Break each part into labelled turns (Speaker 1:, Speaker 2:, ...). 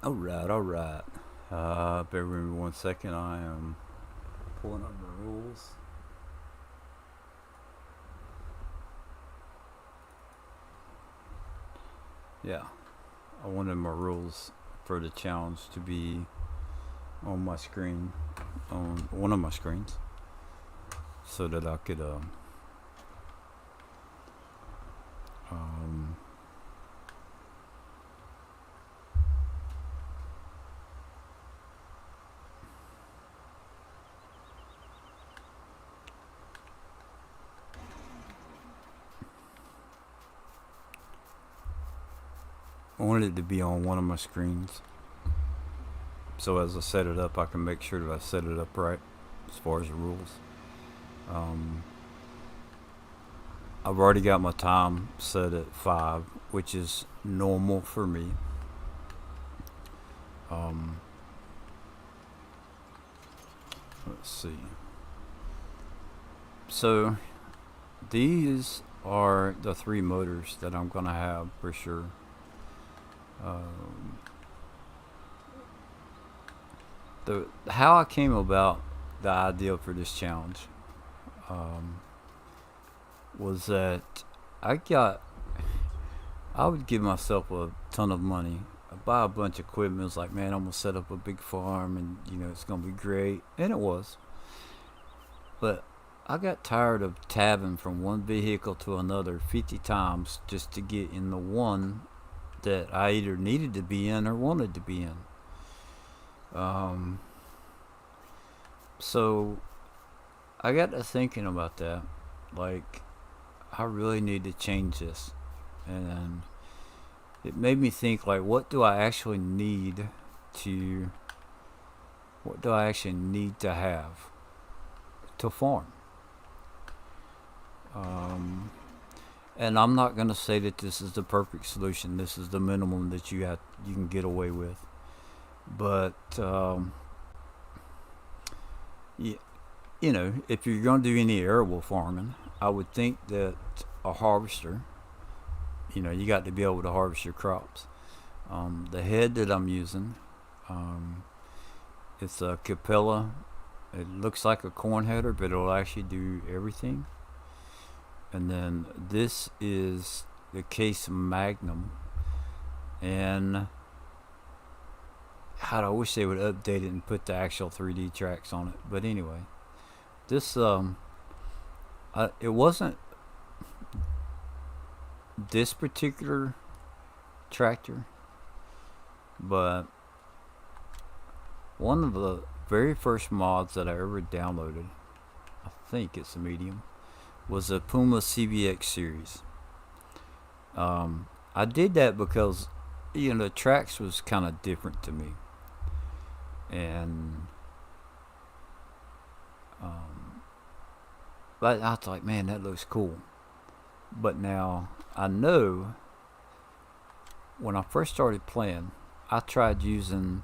Speaker 1: Alright. Bear with me 1 second. I am pulling up the rules. Yeah, I wanted my rules for the challenge to be on my screen, on one of my screens, so that I could um, I wanted it to be on one of my screens. So as I set it up, I can make sure that I set it up right as far as the rules. Um, I've already got my time set at 5, which is normal for me. Um, let's see. So these are the 3 motors that I'm gonna have for sure. Um, the how I came about the idea for this challenge um, was that I got I would give myself a ton of money, buy a bunch of equipment. It was like, man, I'm gonna set up a big farm, and it's gonna be great, and it was. But I got tired of tabbing from one vehicle to another 50 times just to get in the one that I either needed to be in or wanted to be in. Um, so I got to thinking about that. Like, I really need to change this. And it made me think, like, to, what do I actually need to have to farm? Um, and I'm not going to say that this is the perfect solution. This is the minimum that you can get away with. But y- if you're going to do any arable farming, I would think that a harvester, you got to be able to harvest your crops. The head that I'm using, um, it's a Capella. It looks like a corn header, but it'll actually do everything. And then this is the case Magnum, and God, I wish they would update it and put the actual 3D tracks on it. But anyway, this it wasn't this particular tractor, but one of the very first mods that I ever downloaded, I think it's a medium, was a Puma CBX series. I did that because the tracks was kind of different to me, and um, but I was like, man, that looks cool. But now I know when I first started playing, I tried using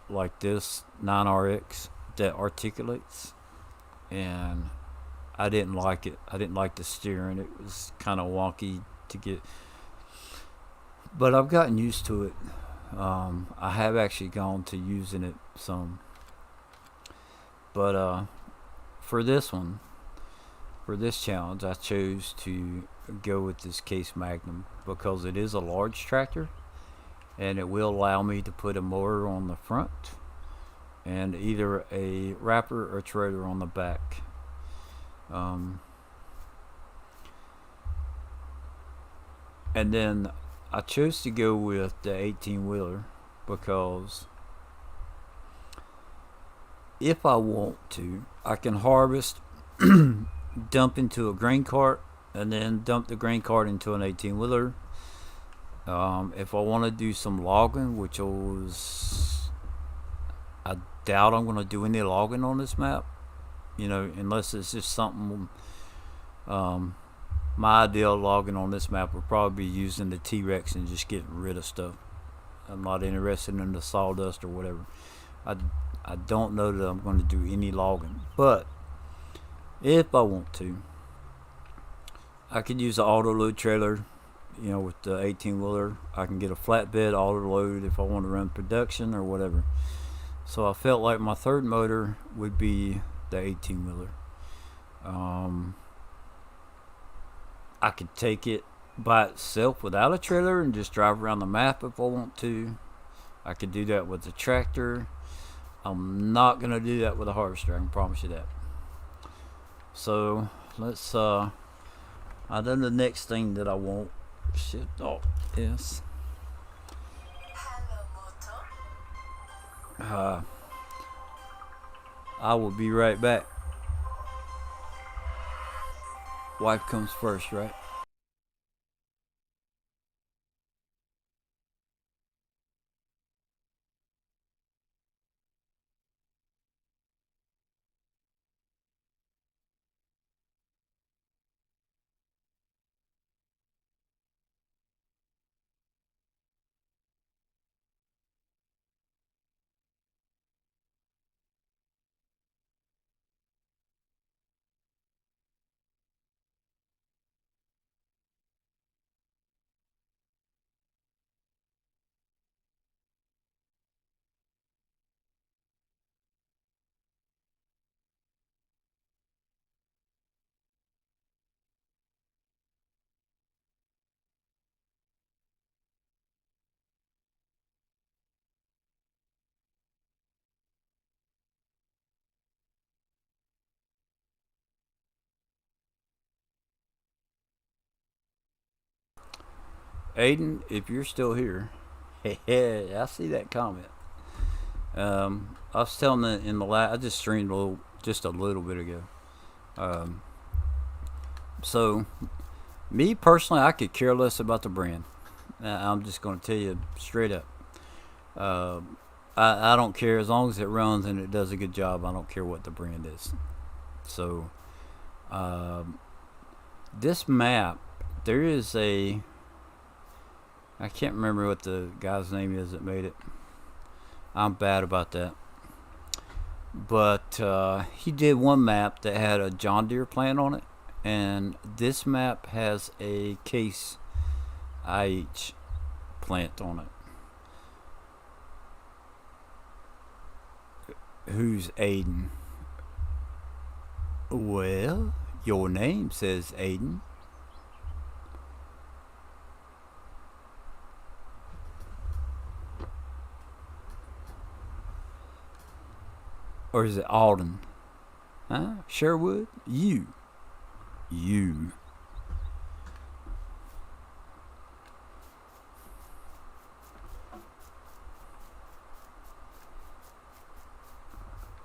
Speaker 1: like this 9RX that articulates, and I didn't like it. I didn't like the steering. It was kind of wonky to get, but I've gotten used to it. I have actually gone to using it some, but for this one, for this challenge, I chose to go with this Case Magnum because it is a large tractor, and it will allow me to put a mower on the front and either a wrapper or trailer on the back. Um, and then I chose to go with the 18 wheeler because if I want to, I can harvest, dump into a grain cart, and then dump the grain cart into an 18 wheeler. If I want to do some logging, I doubt I'm going to do any logging on this map, unless it's just something. Um, my ideal logging on this map would probably be using the T-Rex and just getting rid of stuff. I'm not interested in the sawdust or whatever. I, I don't know that I'm going to do any logging, but if I want to, I could use an auto load trailer, You know, with the 18 wheeler, I can get a flatbed auto load if I want to run production or whatever. So I felt like my third motor would be the 18 wheeler. Um, I could take it by itself without a trailer and just drive around the map if I want to. I could do that with a tractor. I'm not gonna do that with a harvester. I can promise you that. So let's. I know the next thing that I want. Shit. Oh, yes. Uh, I will be right back. Wife comes first, right? Aiden, if you're still here, I see that comment. I was telling in the last, I just streamed just a little bit ago. Um, so me personally, I could care less about the brand. I'm just going to tell you straight up. Uh, I don't care as long as it runs and it does a good job. I don't care what the brand is. So um, this map, there is a. I can't remember what the guy's name is that made it. I'm bad about that. But he did one map that had a John Deere plant on it, and this map has a Case IH plant on it. Who's Aiden? Well, your name says Aiden. Or is it Alden? Huh? Sherwood? You. You.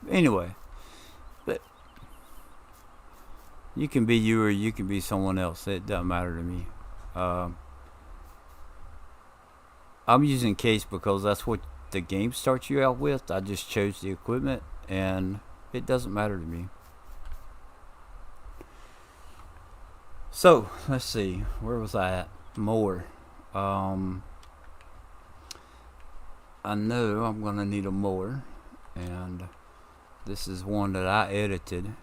Speaker 1: Anyway, but you can be you or you can be someone else. It doesn't matter to me. Um, I'm using Case because that's what the game starts you out with. I just chose the equipment and it doesn't matter to me. So, let's see. Where was I at? Mower. Um, I know I'm going to need a mower. And this is one that I edited.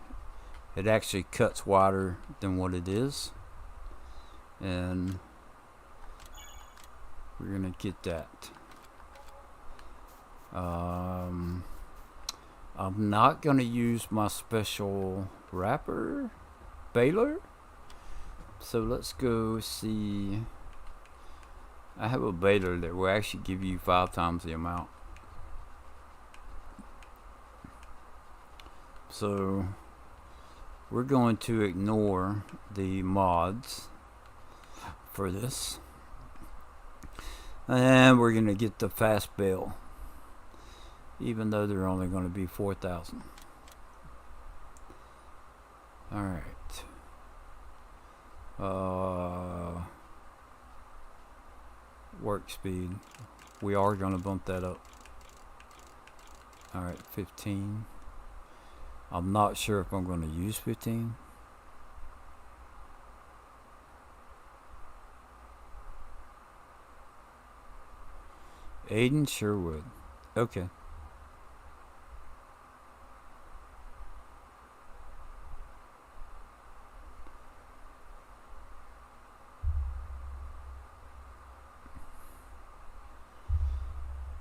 Speaker 1: It actually cuts wider than what it is. And we're going to get that. I'm not going to use my special wrapper baler. So let's go see. I have a baler that will actually give you 5 times the amount. So we're going to ignore the mods for this. And we're going to get the fast bale. Even though they're only going to be 4,000. Alright. Work speed. We are going to bump that up. Alright, 15. I'm not sure if I'm going to use 15. Aiden Sherwood. Okay.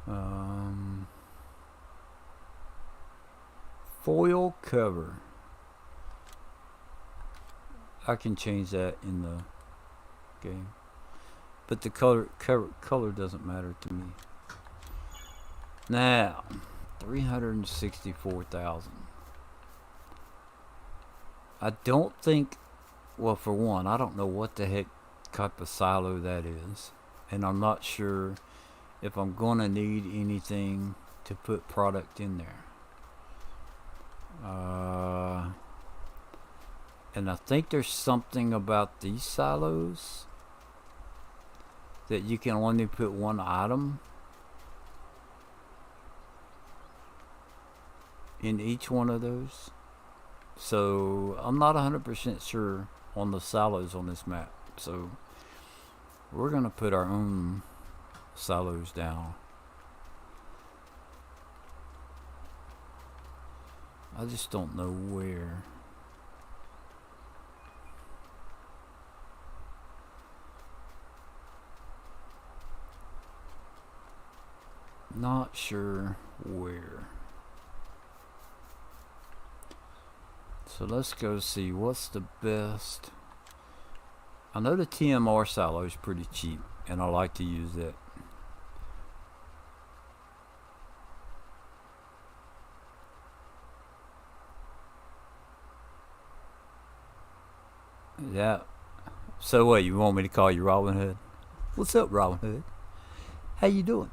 Speaker 1: Um, foil cover. I can change that in the game, but the color doesn't matter to me. Now, 364,000. I don't think. Well, for one, I don't know what the heck type of silo that is, and I'm not sure if I'm gonna need anything to put product in there. And I think there's something about these silos that you can only put one item in each one of those. So I'm not 100% sure on the silos on this map. So we're gonna put our own silos down. I just don't know where. Not sure where. So let's go see what's the best. I know the TMR silo is pretty cheap, and I like to use that. Yeah. So what, you want me to call you Robin Hood? What's up, Robin Hood? How you doing?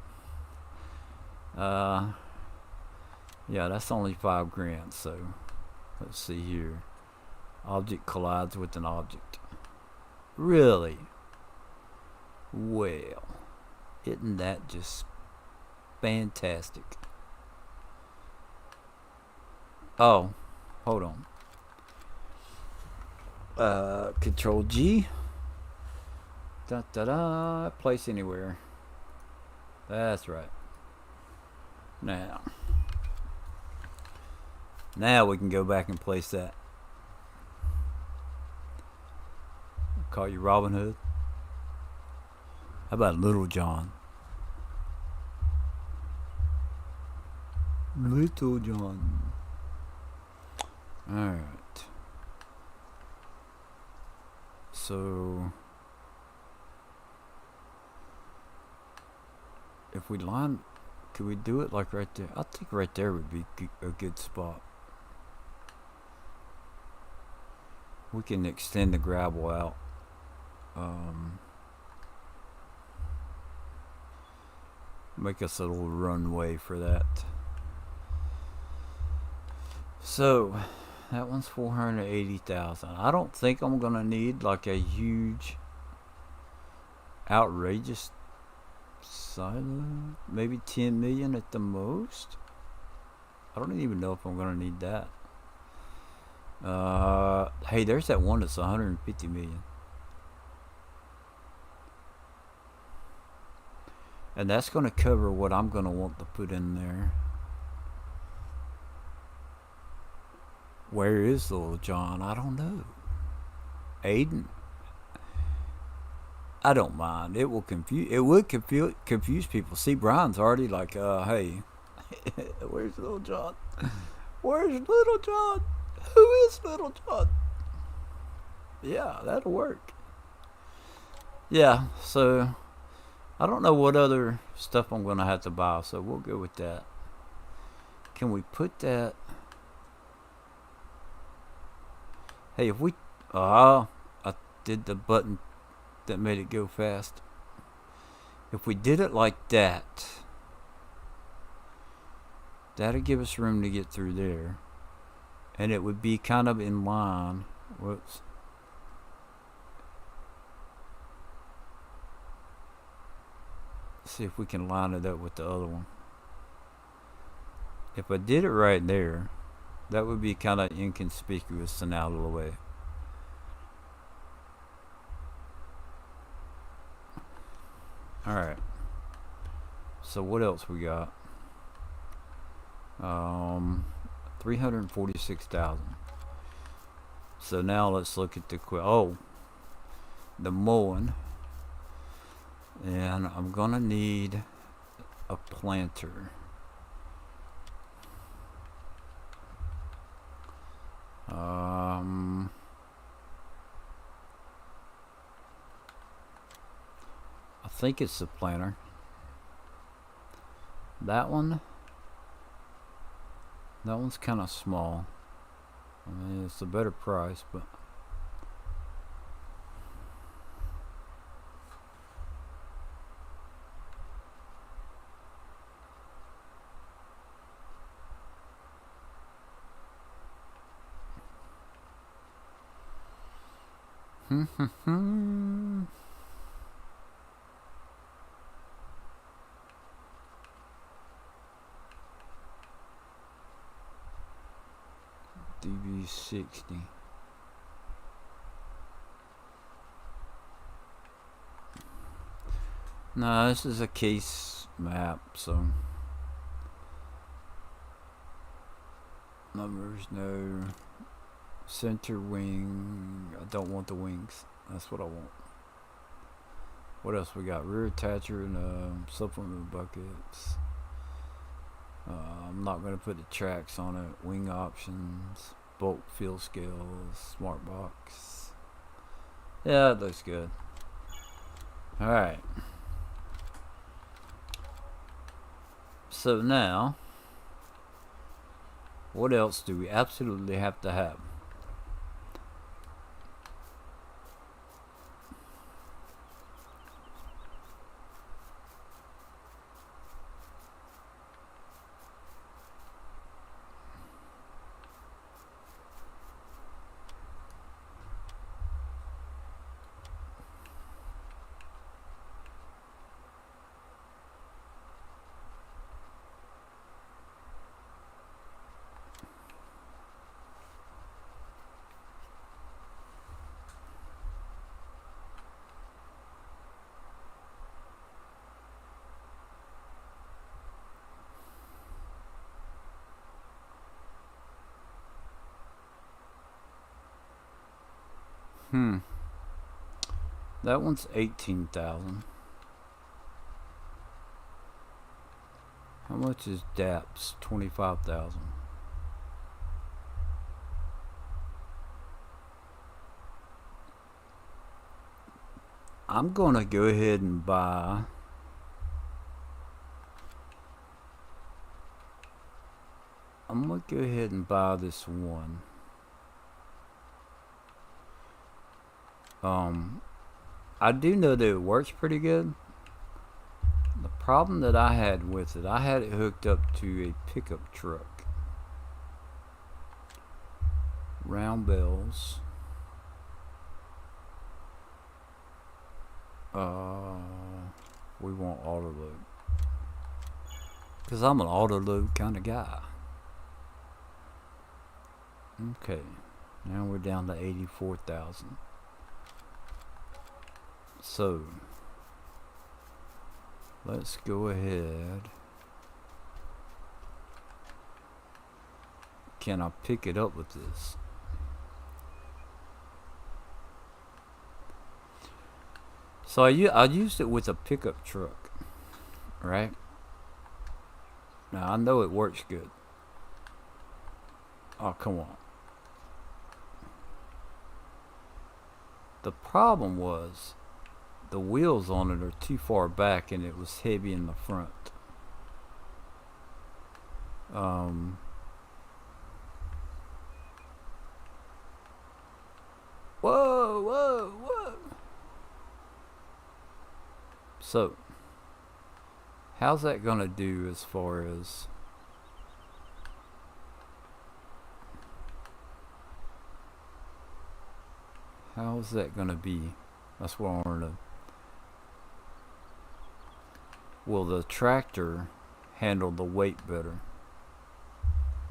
Speaker 1: Yeah, that's only $5,000, so let's see here. Object collides with an object. Really? Well, isn't that just fantastic? Oh, hold on. Control G. Da da da. Place anywhere. That's right. Now we can go back and place that. I'll call you Robin Hood. How about Little John? Little John. Alright. So if we line, could we do it like right there? I think right there would be a good spot. We can extend the gravel out. Make us a little runway for that. So that one's 480,000. I don't think I'm gonna need like a huge, outrageous silo. Maybe 10 million at the most. I don't even know if I'm gonna need that. Hey, there's that one that's 150 million. And that's going to cover what I'm going to want to put in there. Where is Little John? I don't know. Aiden? I don't mind. It will confuse. It would confuse people. See, Brian's already like, hey, where's Little John? Where's Little John? Who is Little John? Yeah, that'll work. Yeah, so I don't know what other stuff I'm going to have to buy, so we'll go with that. Can we put that? Hey, if we... I did the button that made it go fast. If we did it like that, that'll give us room to get through there. And it would be kind of in line. Whoops. See if we can line it up with the other one. If I did it right there, that would be kind of inconspicuous and out of the way. Alright. So what else we got? 346,000. So now let's look at the the mowing. And I'm gonna need a planter. I think it's the planter. That one's kind of small. I mean, it's a better price, but DB60. No, this is a case map, so numbers no. Center wing. I don't want the wings. That's what I want. What else we got? Rear attacher and supplement buckets. I'm not going to put the tracks on it. Wing options. Bulk fuel scales. Smart box. Yeah, it looks good. Alright. So now, what else do we absolutely have to have? That one's 18,000. How much is DAPS? 25,000. I'm gonna go ahead and buy this one. I do know that it works pretty good. The problem that I had with it, I had it hooked up to a pickup truck. Round bells. We want auto load. Because I'm an auto load kind of guy. Okay. Now we're down to 84,000. So, let's go ahead. Can I pick it up with this? So I used it with a pickup truck, right? Now I know it works good. Oh, come on. The problem was the wheels on it are too far back and it was heavy in the front. Whoa. So, how's that gonna do as far as how's that gonna be? That's what I want to know. Will the tractor handle the weight better?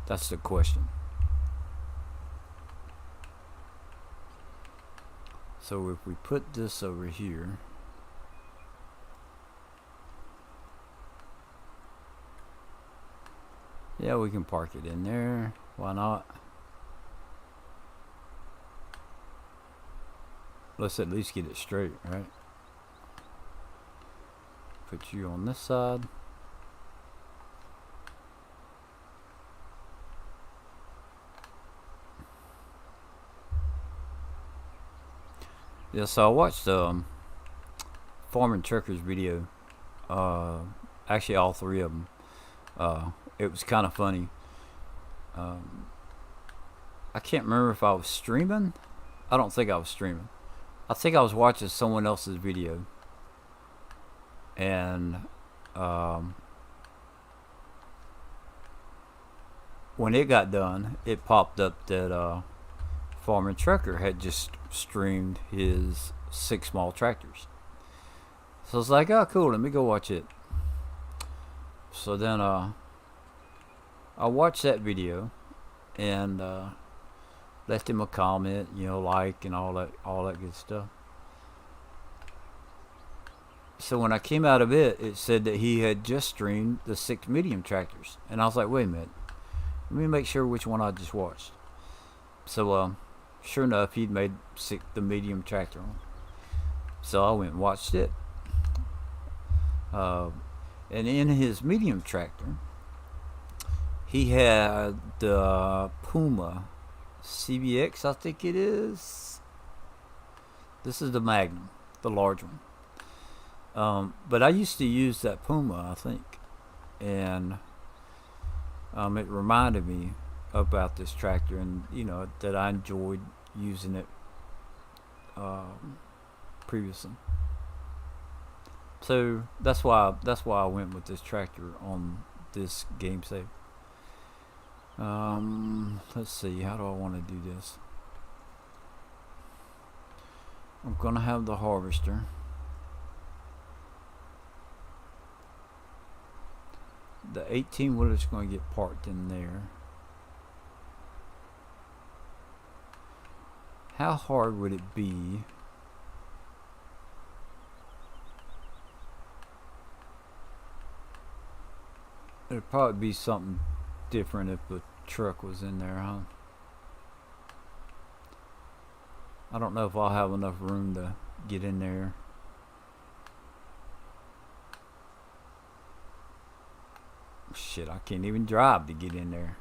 Speaker 1: That's the question. So if we put this over here, yeah, we can park it in there. Why not? Let's at least get it straight, right? Put you on this side. Yeah, so I watched Farming Truckers video. Actually, all three of them. It was kind of funny. Um, I can't remember if I was streaming. I don't think I was streaming. I think I was watching someone else's video, and um, when it got done, it popped up that Farmer Trucker had just streamed his 6 small tractors. So I was like, oh, cool, let me go watch it. So then I watched that video and left him a comment, like and all that good stuff. So when I came out of it, it said that he had just streamed the 6 medium tractors, and I was like, wait a minute, let me make sure which one I just watched. So sure enough, he'd made the medium tractor one. So I went and watched it. And in his medium tractor, he had the Puma CBX, I think it is. This is the Magnum, the large one. But I used to use that Puma, I think, and it reminded me about this tractor, and that I enjoyed using it previously. So that's why I went with this tractor on this game save. Let's see, how do I want to do this? I'm gonna have the harvester. The 18-wheeler is going to get parked in there. How hard would it be it'd probably be something different if the truck was in there, huh? I don't know if I'll have enough room to get in there. Shit, I can't even drive to get in there.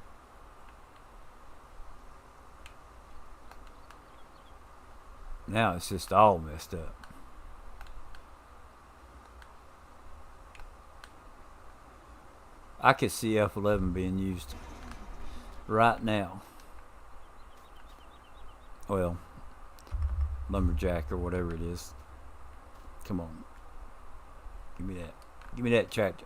Speaker 1: Now it's just all messed up. I could see F11 being used right now. Well, lumberjack or whatever it is. Come on. Give me that. Give me that tractor.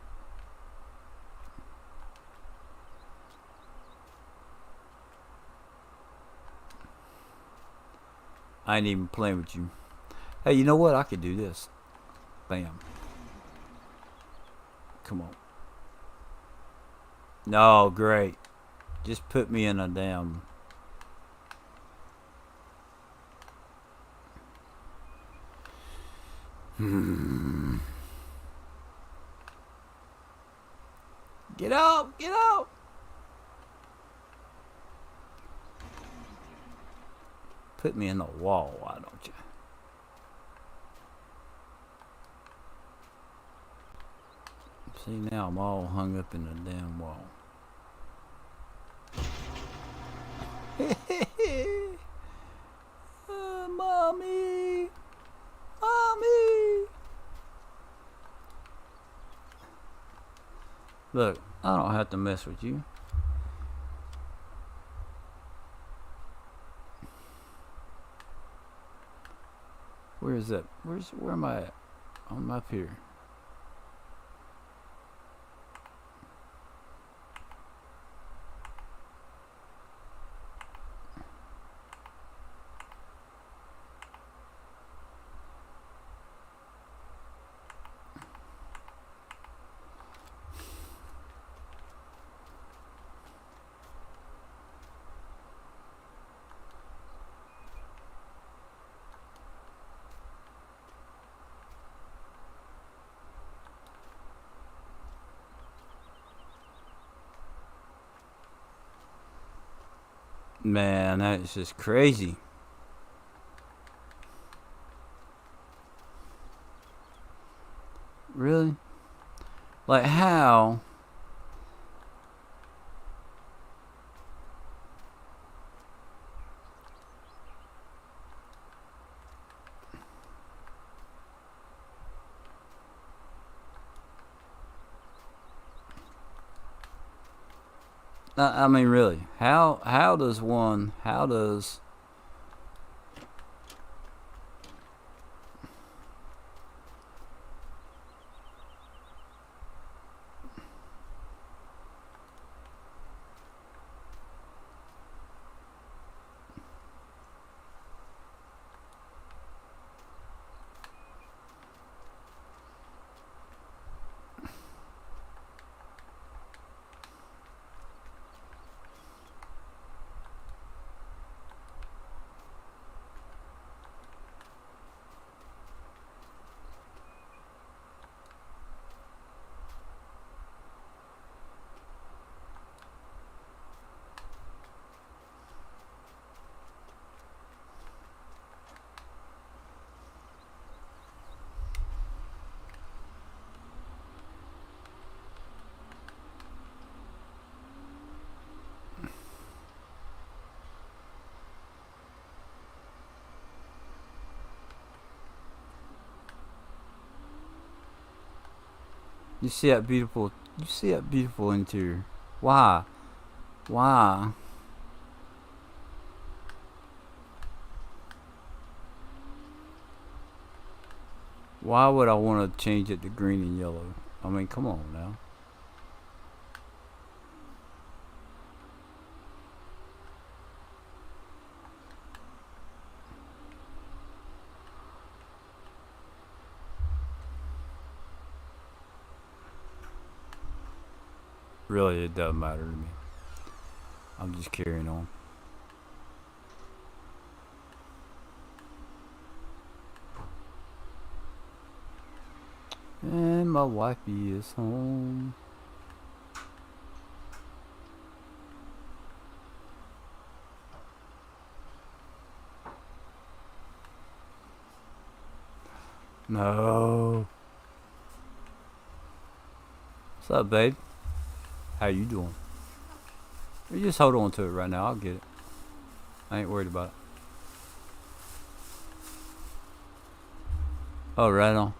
Speaker 1: I ain't even playing with you. Hey, you know what? I could do this. Bam. Come on. No, great. Just put me in a damn... Get up! Get up! Put me in the wall, why don't you? See, now I'm all hung up in the damn wall. Mommy! Mommy! Look, I don't have to mess with you. Where is that? Where am I at? I'm up here. Man, that is just crazy. Really? Like how? I mean, really, how does one? How does? You see that beautiful? You see that beautiful interior? Why? Why? Why would I want to change it to green and yellow? I mean, come on now. Really, it doesn't matter to me. I'm just carrying on. And my wifey is home. No. What's up, babe? How you doing? You just hold on to it right now. I'll get it. I ain't worried about it. Oh, right on.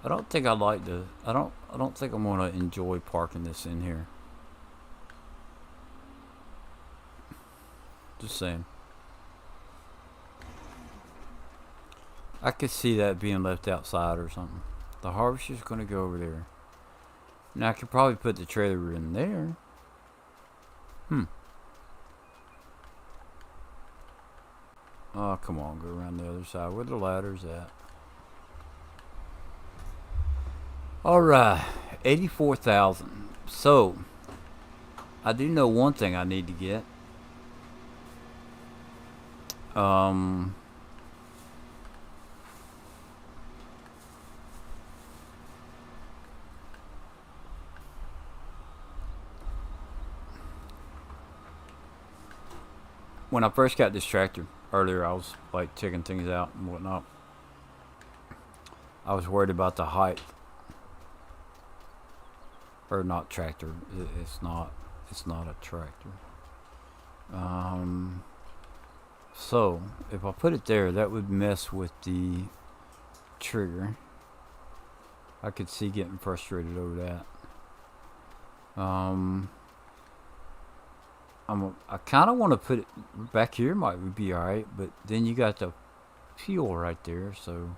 Speaker 1: I don't think I like to. I don't think I'm gonna enjoy parking this in here. Just saying. I could see that being left outside or something. The harvester's gonna go over there. Now I could probably put the trailer in there. Hmm. Oh, come on, go around the other side where the ladder's at. Alright, 84,000. So, I do know one thing I need to get. When I first got this tractor earlier, I was like checking things out and whatnot. I was worried about the height. Or not tractor. It's not. It's not a tractor. So if I put it there, that would mess with the trigger. I could see getting frustrated over that. I kind of want to put it back here. Might be all right, but then you got the fuel right there. So,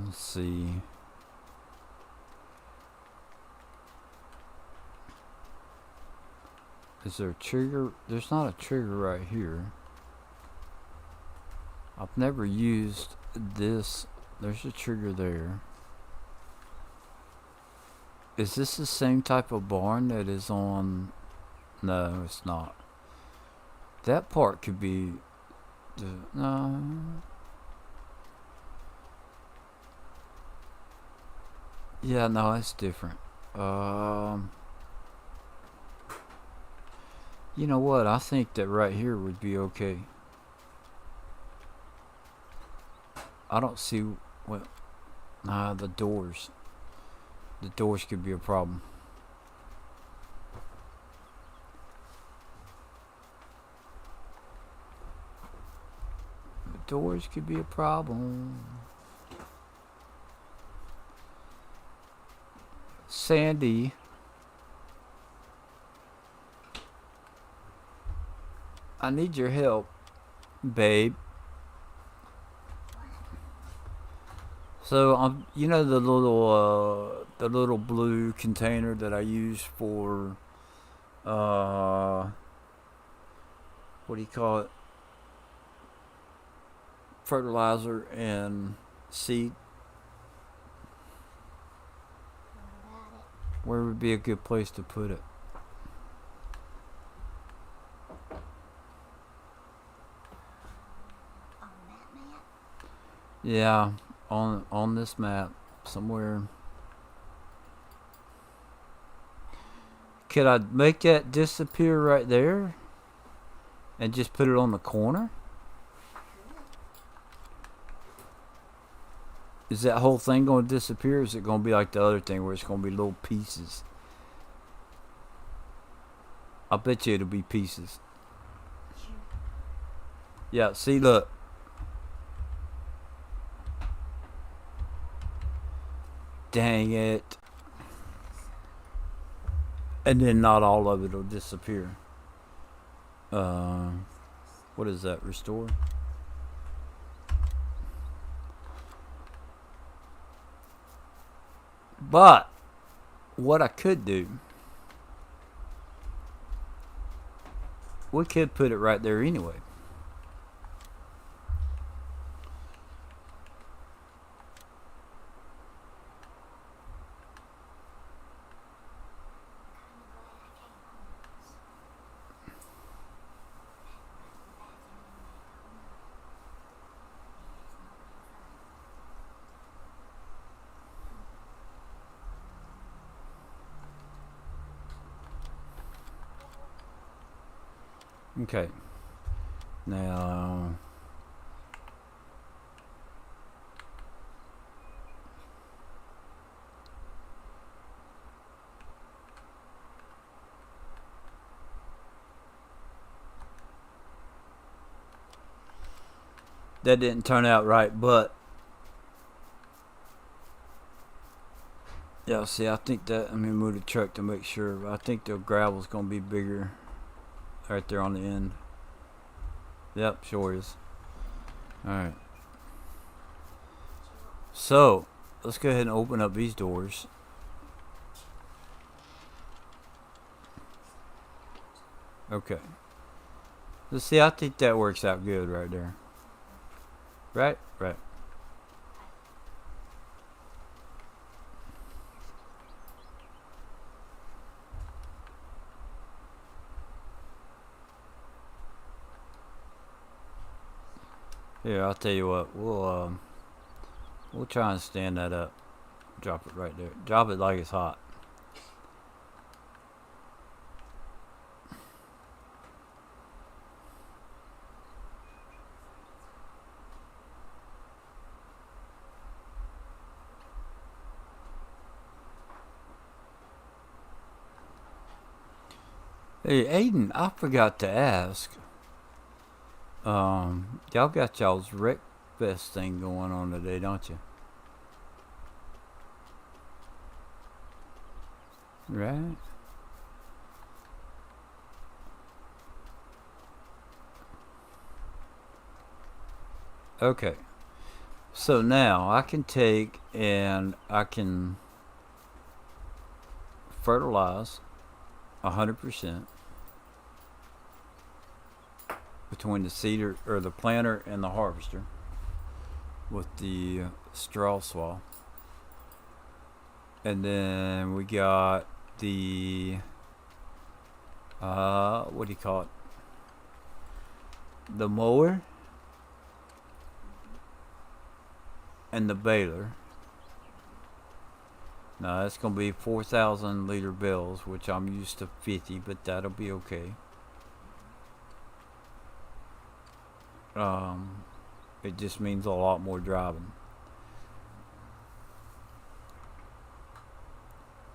Speaker 1: let's see. Is there a trigger? There's not a trigger right here. I've never used this. There's a trigger there. Is this the same type of barn that is on? No, it's not. That part could be no. Yeah, no, it's different. You know what? I think that right here would be okay. I don't see what. Nah, the doors. The doors could be a problem. The doors could be a problem. Sandy. I need your help, babe. So you know the little blue container that I use for what do you call it? Fertilizer and seed. Where would be a good place to put it? Yeah, on this map somewhere. Could I make that disappear right there and just put it on the corner? Is that whole thing going to disappear? Or is it going to be like the other thing where it's going to be little pieces? I bet you it'll be pieces. Yeah, see, look. Dang it. And then not all of it will disappear. What is that? Restore? But what I could do, we could put it right there anyway. Okay. Now, that didn't turn out right, but yeah, see, I think that, let me move the truck to make sure. I think the gravel's going to be bigger right there on the end. Yep, sure is. Alright. So, let's go ahead and open up these doors. Okay. Let's see, I think that works out good right there. Right? Right. Here, I'll tell you what, we'll try and stand that up. Drop it right there. Drop it like it's hot. Hey, Aiden, I forgot to ask. Y'all got y'all's Wreck Fest thing going on today, don't you? Right? Okay. So now I can take and I can fertilize 100% between the seeder or the planter and the harvester with the straw swale. And then we got the what do you call it? The mower and the baler. Now that's gonna be 4,000 liter bells, which I'm used to 50, but that'll be okay. It just means a lot more driving.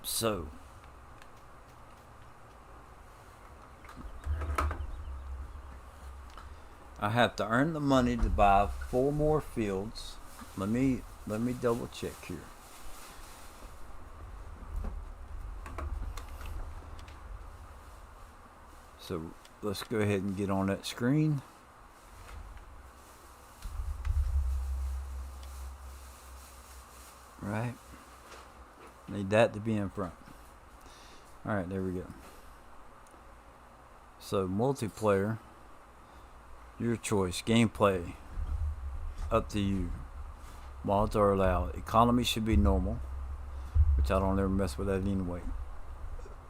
Speaker 1: So, I have to earn the money to buy 4 more fields. Let me double check here. So let's go ahead and get on that screen. Right. Need that to be in front. Alright, there we go. So multiplayer, your choice. Gameplay, up to you. Mods are allowed. Economy should be normal, which I don't ever mess with that anyway.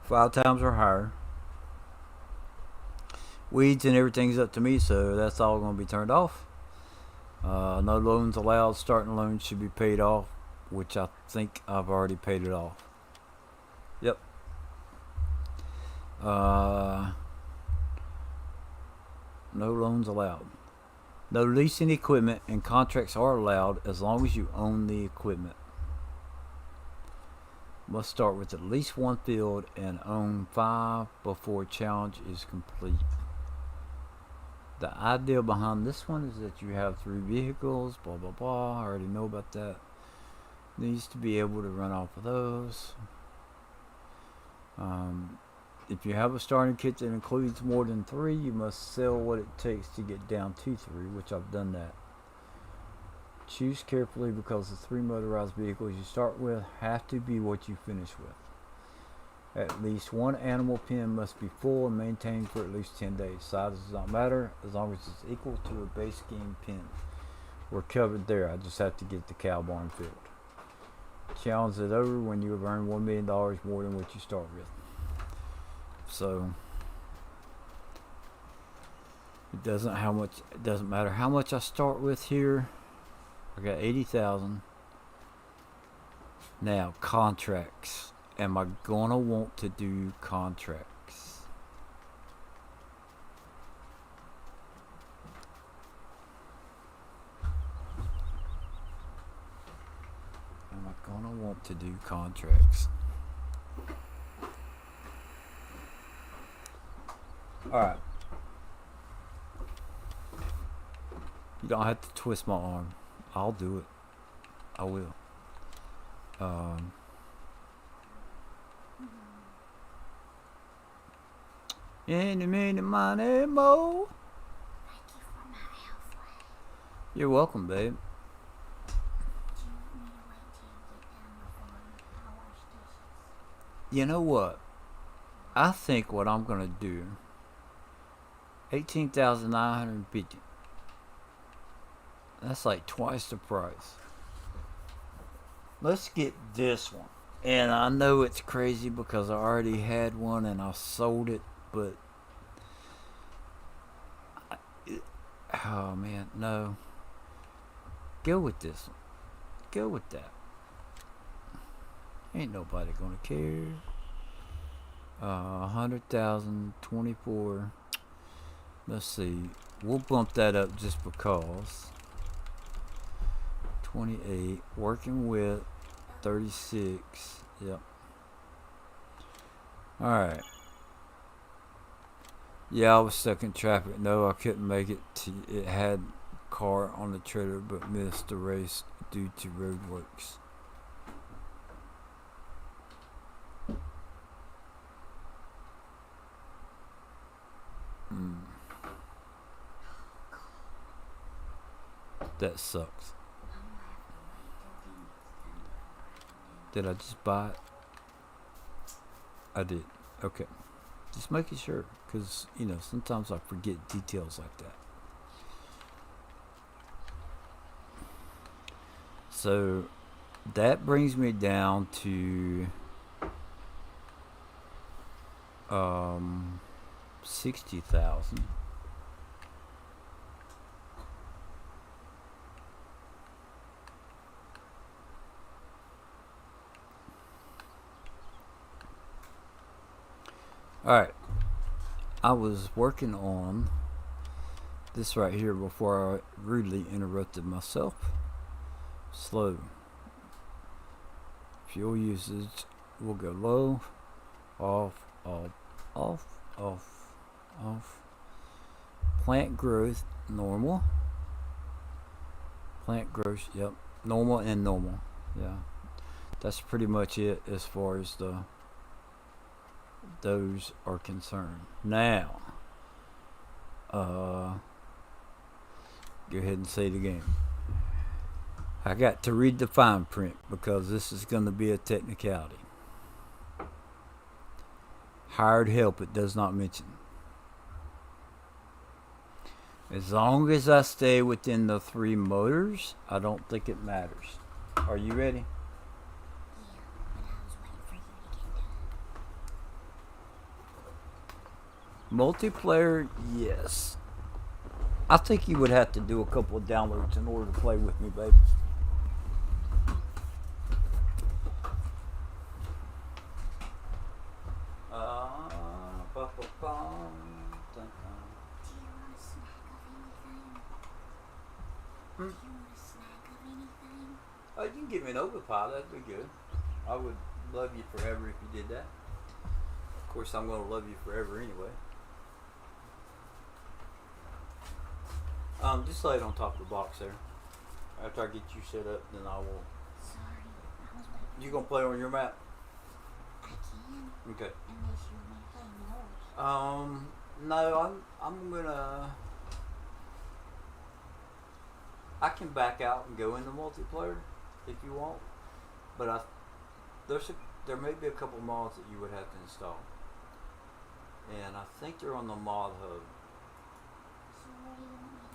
Speaker 1: 5 times or higher. Weeds and everything's up to me, so that's all going to be turned off. No loans allowed. Starting loans should be paid off, which I think I've already paid it off. Yep. No loans allowed. No leasing equipment, and contracts are allowed as long as you own the equipment. Must start with at least 1 field and own 5 before challenge is complete. The idea behind this one is that you have 3 vehicles, blah blah blah. I already know about that. Needs to be able to run off of those. If you have a starting kit that includes more than 3, you must sell what it takes to get down to 3, which I've done that. Choose carefully because the 3 motorized vehicles you start with have to be what you finish with. At least 1 animal pen must be full and maintained for at least 10 days. Size does not matter as long as it's equal to a base game pen. We're covered there. I just have to get the cow barn filled. Challenge is over when you have earned $1 million more than what you start with. So it doesn't matter how much I start with here. I got 80,000. Now contracts. Am I gonna want to do contracts? Am I gonna want to do contracts? Alright. You don't have to twist my arm. I'll do it. I will. Any minute, money, mo.
Speaker 2: Thank you for my alpha.
Speaker 1: You're welcome, babe.
Speaker 2: Do you need me to wait till you get down before I wash dishes?
Speaker 1: You know what? I think what I'm gonna do. 18,950. That's like twice the price. Let's get this one. And I know it's crazy because I already had one and I sold it, but oh man, no. Go with this one. Go with that. Ain't nobody gonna care. 100,000, 24. Let's see. We'll bump that up just because. 28. Working with 36. Yep. Alright. Yeah, I was stuck in traffic. No, I couldn't make it. It had car on the trailer but missed the race due to roadworks. That sucks. Did I just buy it? I did. Okay. Just making sure. Because, you know, sometimes I forget details like that. So, that brings me down to 60,000. Alright. I was working on this right here before I rudely interrupted myself. Slow. Fuel usage will go low. Off, off, off, off, off. Plant growth, normal. Plant growth, yep. Normal and normal. Yeah. That's pretty much it as far as those are concerned. Now, go ahead and say it again. I got to read the fine print because this is going to be a technicality. Hired help, it does not mention. As long as I stay within the 3 motors, I don't think it matters. Are you ready?
Speaker 2: Yeah, but I was waiting for you to get done.
Speaker 1: Multiplayer, yes. I think you would have to do a couple of downloads in order to play with me, baby.
Speaker 2: Do you want a snack of anything? Do you want a snack of anything?
Speaker 1: Oh, you can give me an oat pie. That'd be good. I would love you forever if you did that. Of course, I'm going to love you forever anyway. Just lay it on top of the box there. After I get you set up, then I will.
Speaker 2: Sorry, I was waiting.
Speaker 1: You gonna play on your map?
Speaker 2: I can,
Speaker 1: Okay.
Speaker 2: unless you want to play yours.
Speaker 1: No, I'm gonna. I can back out and go into multiplayer if you want, but there may be a couple mods that you would have to install, and I think they're on the mod hub.
Speaker 2: So what do you want me to do?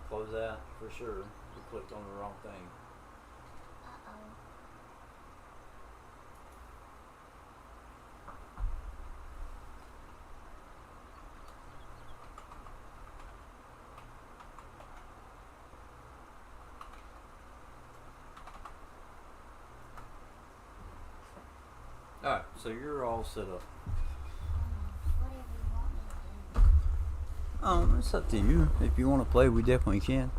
Speaker 1: Close that for sure. You clicked on the wrong thing.
Speaker 2: Uh-oh.
Speaker 1: Alright, so you're all set up.
Speaker 2: Whatever you want me to do.
Speaker 1: It's up to you. If you want to play, we definitely can.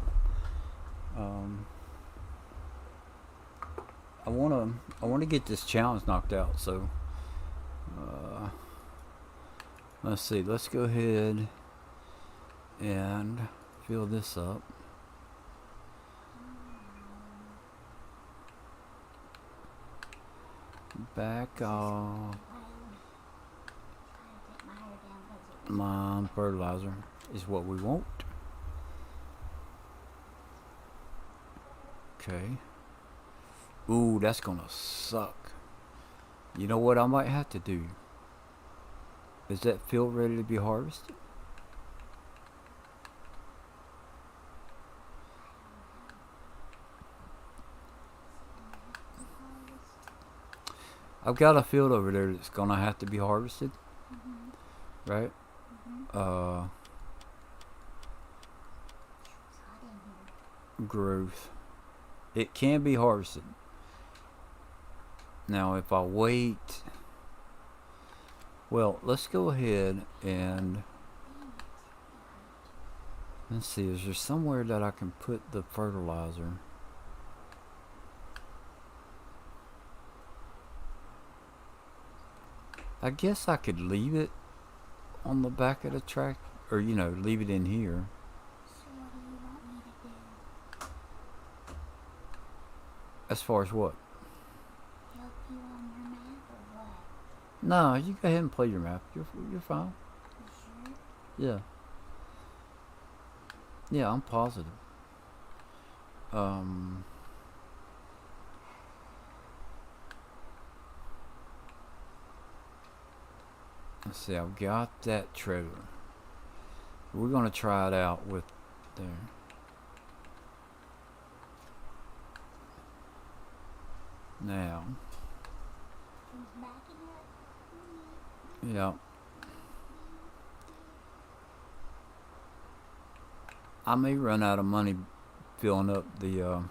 Speaker 1: I wanna get this challenge knocked out. So, let's see. Let's go ahead and fill this up. Back off. Mine fertilizer is what we want. Okay. Ooh, that's gonna suck. You know what I might have to do? Is that field ready to be harvested? I've got a field over there that's gonna have to be harvested. Right? Growth. It can be harvested. Now if I wait, well, let's go ahead and let's see, is there somewhere that I can put the fertilizer? I guess I could leave it on the back of the track, or leave it in here.
Speaker 2: So what do you want me to do?
Speaker 1: As far as what?
Speaker 2: Help you on your map or what?
Speaker 1: No, you go ahead and play your map. You're fine.
Speaker 2: You sure?
Speaker 1: Yeah. Yeah, I'm positive. Let's see, I've got that trailer. We're gonna try it out with there. Now.
Speaker 2: He's backing up.
Speaker 1: Yeah. I may run out of money filling up the
Speaker 2: I may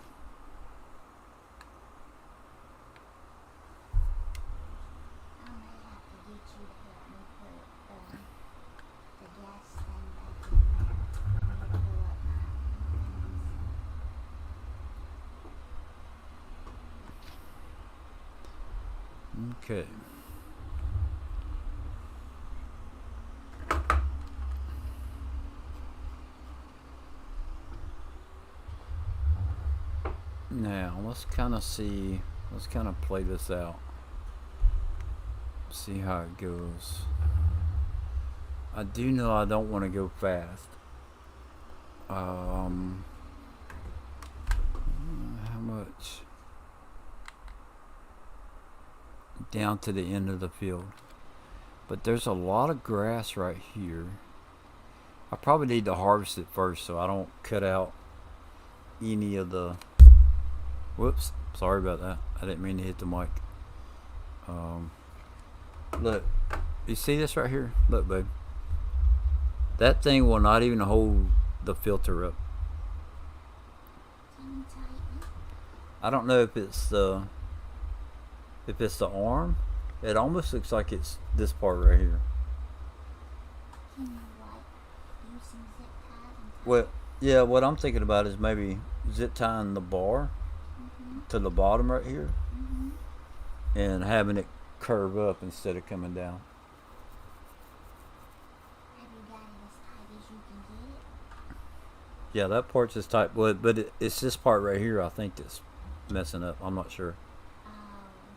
Speaker 2: have to get you to help me put the gas thing
Speaker 1: Okay. Now, let's kind of see, let's kind of play this out. See how it goes. I do know I don't want to go fast. How much? Down to the end of the field. But there's a lot of grass right here. I probably need to harvest it first so I don't cut out any of the... Whoops, sorry about that. I didn't mean to hit the mic. Look, you see this right here? Look, babe. That thing will not even hold the filter up.
Speaker 2: Can you tighten it?
Speaker 1: I don't know if it's the arm. It almost looks like it's this part right here.
Speaker 2: Can you use some zip ties and tie
Speaker 1: Well, yeah, what I'm thinking about is maybe zip tying the bar to the bottom right here and having it curve up instead of coming down.
Speaker 2: Have you got it as tight as you can get it?
Speaker 1: Yeah, that part's as tight, but it's this part right here I think that's messing up. I'm not sure.
Speaker 2: Oh,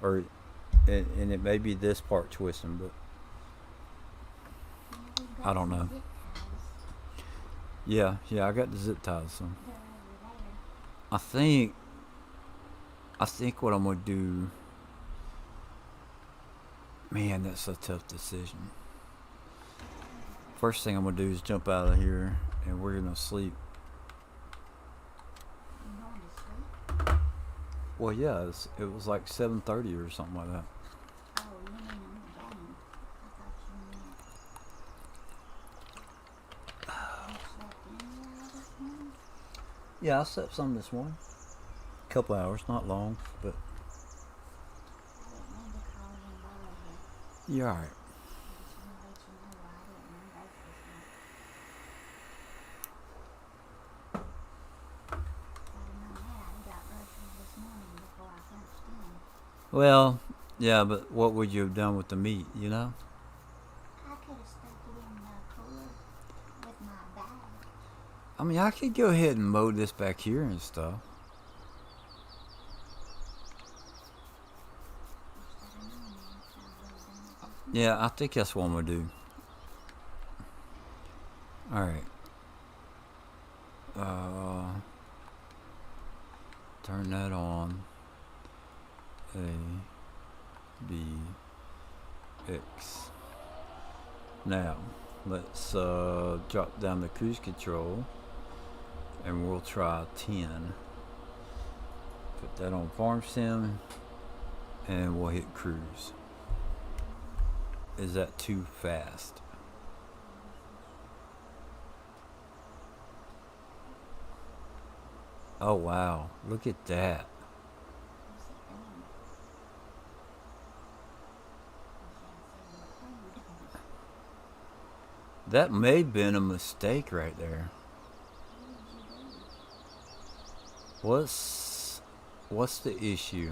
Speaker 1: Or and it may be this part twisting, but
Speaker 2: yeah, we've got
Speaker 1: I don't
Speaker 2: some
Speaker 1: know.
Speaker 2: zip ties.
Speaker 1: yeah, I got the zip ties. So
Speaker 2: They're over there.
Speaker 1: I think what I'm gonna do. Man, that's a tough decision. First thing I'm gonna do is jump out of here, and we're gonna sleep.
Speaker 2: You going to sleep?
Speaker 1: Well, yeah, it was like 7:30 or something like that.
Speaker 2: Oh, you mean on the game. I thought you meant you slept any hour this morning?
Speaker 1: Yeah, I slept some this morning. A couple hours, not long, but
Speaker 2: I didn't mean to call you and bother you.
Speaker 1: you're alright.
Speaker 2: I just want to let you know I didn't mean both this night. If I'd have known that, I'd have got groceries this morning before I punched in.
Speaker 1: Well, yeah, but what would you have done with the meat, you know?
Speaker 2: I could have stuck it in the cooler with my bag.
Speaker 1: I mean, I could go ahead and mow this back here and stuff.
Speaker 2: Wish I'd have known that. I would have done it this
Speaker 1: Yeah, I think that's what I'm gonna do. Alright. Turn that on. A, B, X. Now, let's drop down the cruise control and we'll try 10. Put that on farm sim and we'll hit cruise. Is that too fast? Oh wow, look at that.
Speaker 2: What's it doing? Wish I'd seen what they were doing.
Speaker 1: That may have been a mistake right there.
Speaker 2: What did you do?
Speaker 1: What's the issue?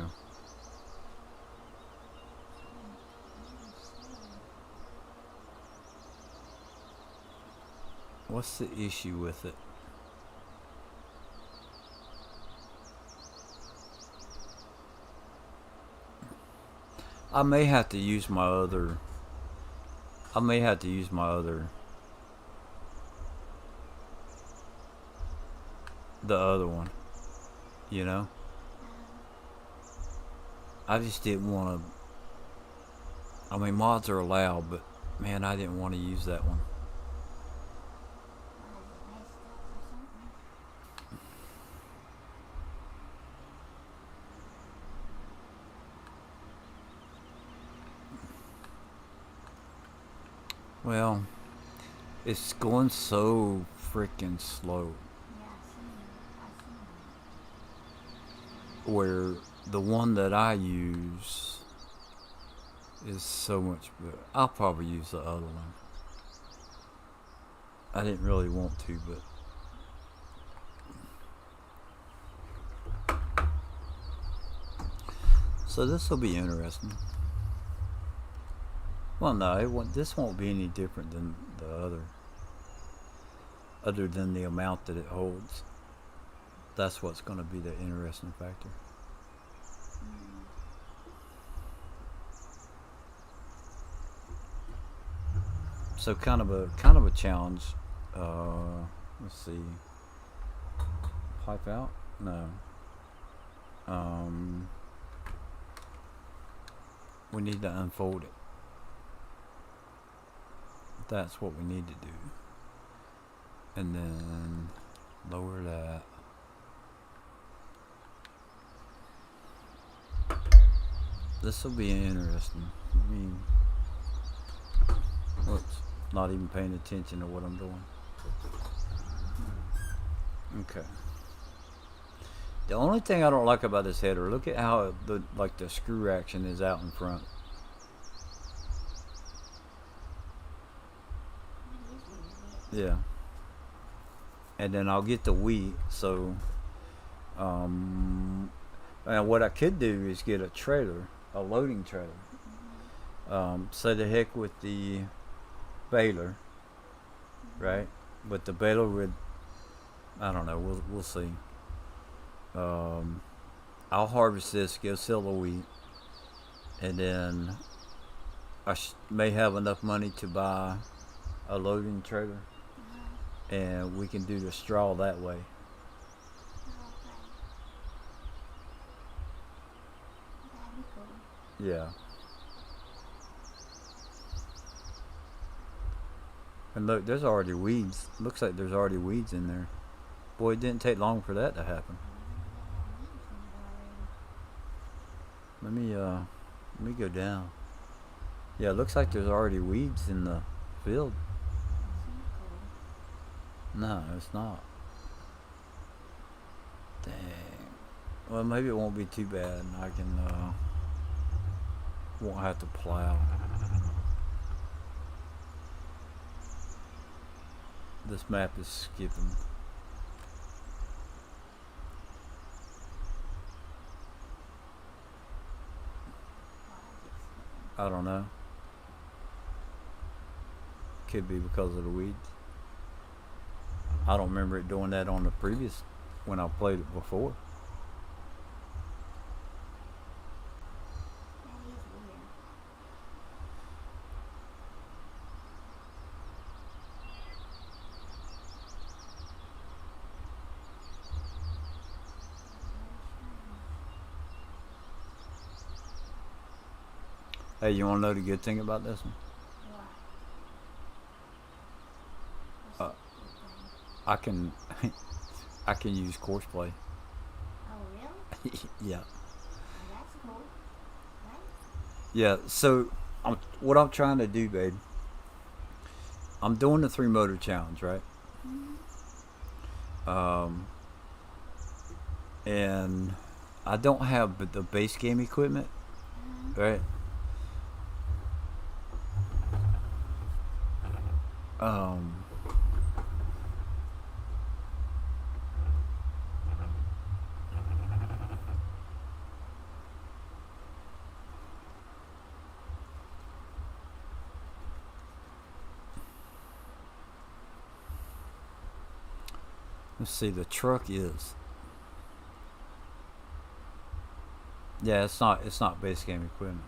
Speaker 1: What's the issue with it? I may have to use my other. I may have to use my other. The other one. You know? I just didn't want to. I mean, mods are allowed, but man, I didn't want to use that one.
Speaker 2: Why, is it messed up or something?
Speaker 1: Well, it's going so freaking slow.
Speaker 2: Yeah, I seen that.
Speaker 1: Where the one that I use is so much better. I'll probably use the other one. I didn't really want to, but so this will be interesting. Well, no, it won't, this won't be any different than the other than the amount that it holds. That's what's going to be the interesting factor.
Speaker 2: Mm.
Speaker 1: So kind of a challenge. Let's see. Pipe out? No. Um, we need to unfold it. That's what we need to do. And then lower that. This will be interesting. I mean, whoops, not even paying attention to what I'm doing. Okay. The only thing I don't like about this header, look at how the screw action is out in front.
Speaker 2: That is weird.
Speaker 1: Yeah. And then I'll get the wheat. So, and what I could do is get a trailer, a loading trailer. Say the heck with the baler, right? But the baler would, I don't know. We'll see. I'll harvest this, go sell the wheat, and then I may have enough money to buy a loading trailer, and we can do the straw that way.
Speaker 2: Okay. That'd be cool.
Speaker 1: Yeah. And look, there's already weeds. Looks like there's already weeds in there. Boy, it didn't take long for that to happen. Let me go down. Yeah, it looks like there's already weeds in the field. No, it's not. Dang. Well, maybe it won't be too bad. I can won't have to plow. This map is skipping. I don't know. Could be because of the weeds. I don't remember it doing that on the previous when I played it before.
Speaker 2: That is weird.
Speaker 1: Hey, you want to know the good thing about this one?
Speaker 2: What? What's
Speaker 1: Uh,
Speaker 2: the good thing?
Speaker 1: I can I can use course play.
Speaker 2: Oh, really?
Speaker 1: Yeah.
Speaker 2: Oh, that's cool. Right?
Speaker 1: Yeah. So what I'm trying to do, babe. I'm doing the 3 motor challenge, right? Um, and I don't have the base game equipment, right? Um, let's see. The truck is. Yeah, it's not base game equipment.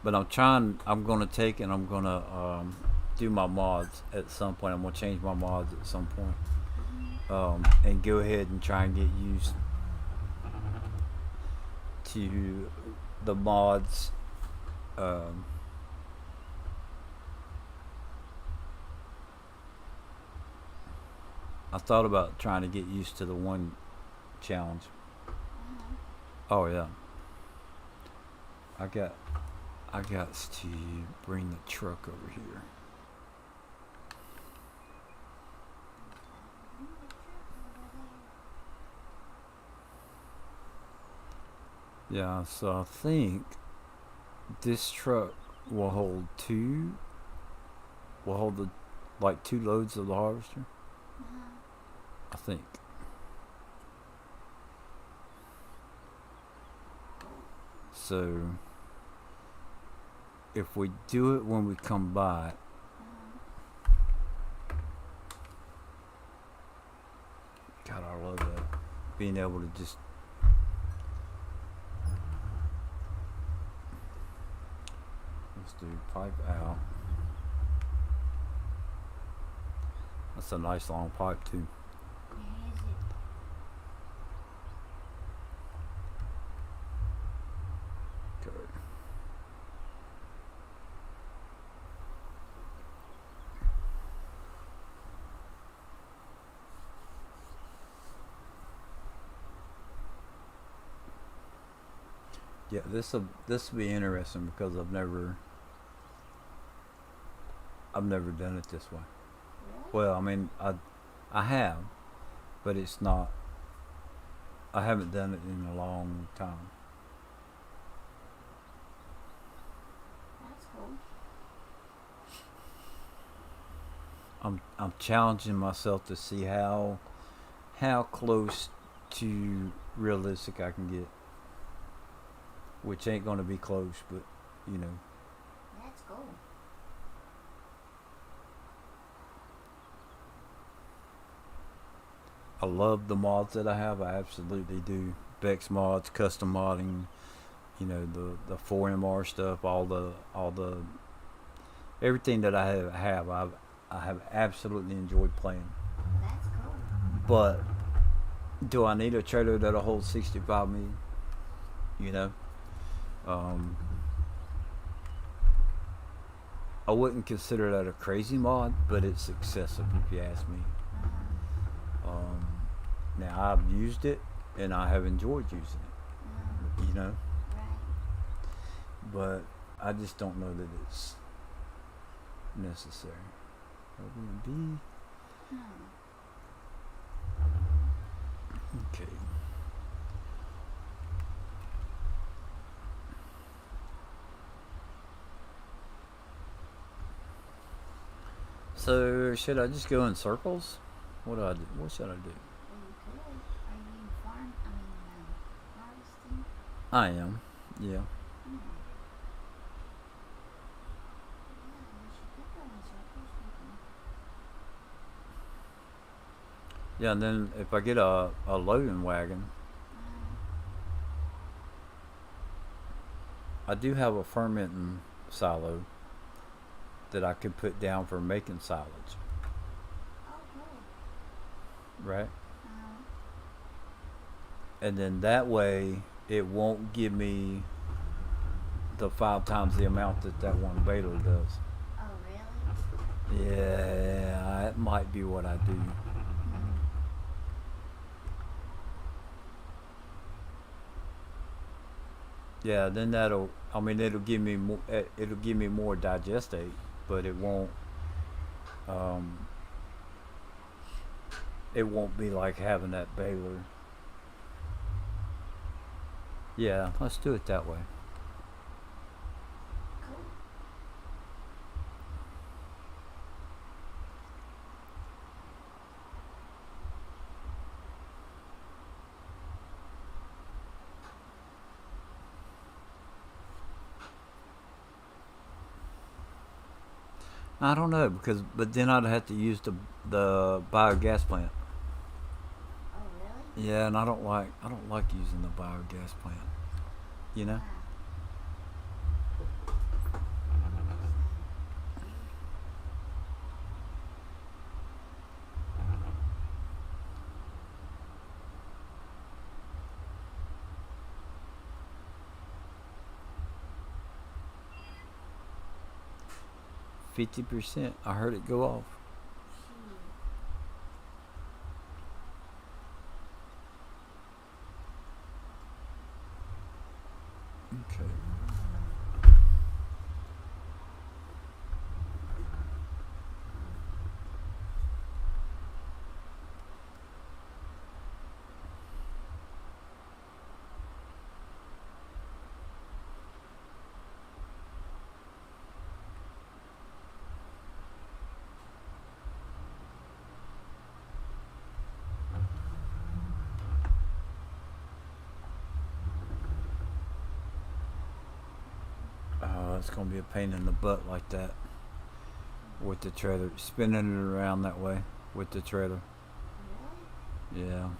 Speaker 1: But I'm gonna take and I'm gonna do my mods at some point. I'm gonna change my mods at some point. And go ahead and try and get used to the mods. Um, I thought about trying to get used to the one challenge. Oh yeah, I got to bring the truck over here. Yeah, so I think this truck will hold the like 2 loads of the harvester. I think. So if we do it when we come by, God, I love that. Being able to just let's do pipe out. That's a nice long pipe too.
Speaker 2: Where is it?
Speaker 1: Okay. Yeah, this will be interesting because I've never done it this way.
Speaker 2: Really?
Speaker 1: Well, I mean, I have, but it's not. I haven't done it in a long time.
Speaker 2: That's cool.
Speaker 1: I'm challenging myself to see how close to realistic I can get, which ain't gonna be close, but you know,
Speaker 2: That's cool.
Speaker 1: I love the mods that I have. I absolutely do. Bex mods, custom modding, you know, the 4MR stuff, all the everything that I have absolutely enjoyed playing.
Speaker 2: That's cool.
Speaker 1: But do I need a trailer that'll hold 65 million? You know, um, I wouldn't consider that a crazy mod, but it's excessive if you ask me. Um, Now I've used it and I have enjoyed using it. You know,
Speaker 2: Right.
Speaker 1: but I just don't know that it's necessary. Airbnb.
Speaker 2: Hmm.
Speaker 1: Okay. So should I just go in circles? What do I do? What should I do?
Speaker 2: Well, you could. Are you harvesting?
Speaker 1: I am. Yeah.
Speaker 2: Hmm. Yeah, you should get going circles with me.
Speaker 1: Yeah, and then if I get a loading wagon, I do have a fermenting silo that I could put down for making silage,
Speaker 2: Oh, good.
Speaker 1: right?
Speaker 2: Uh,
Speaker 1: And then that way it won't give me the 5 times the amount that that one baler does.
Speaker 2: oh, really?
Speaker 1: Yeah, that might be what I do.
Speaker 2: Hmm.
Speaker 1: Yeah, then that'll. I mean, it'll give me more. It'll give me more digestate, but it won't. Um, it won't be like having that baler. Yeah, let's do it that way.
Speaker 2: Cool.
Speaker 1: I don't know because, but then I'd have to use the biogas plant.
Speaker 2: Oh, really?
Speaker 1: Yeah, and I don't like using the biogas plant. You know.
Speaker 2: Wow.
Speaker 1: 50%. I heard it go off.
Speaker 2: Gee.
Speaker 1: Okay. it's gonna be a pain in the butt like that with the trailer, spinning it around that way with the trailer.
Speaker 2: Really?
Speaker 1: Yeah,
Speaker 2: Wow.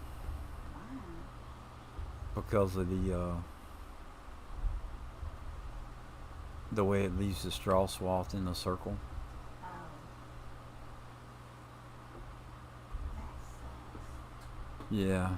Speaker 1: because of the way it leaves the straw swath in a circle.
Speaker 2: Oh, that sucks.
Speaker 1: Yeah.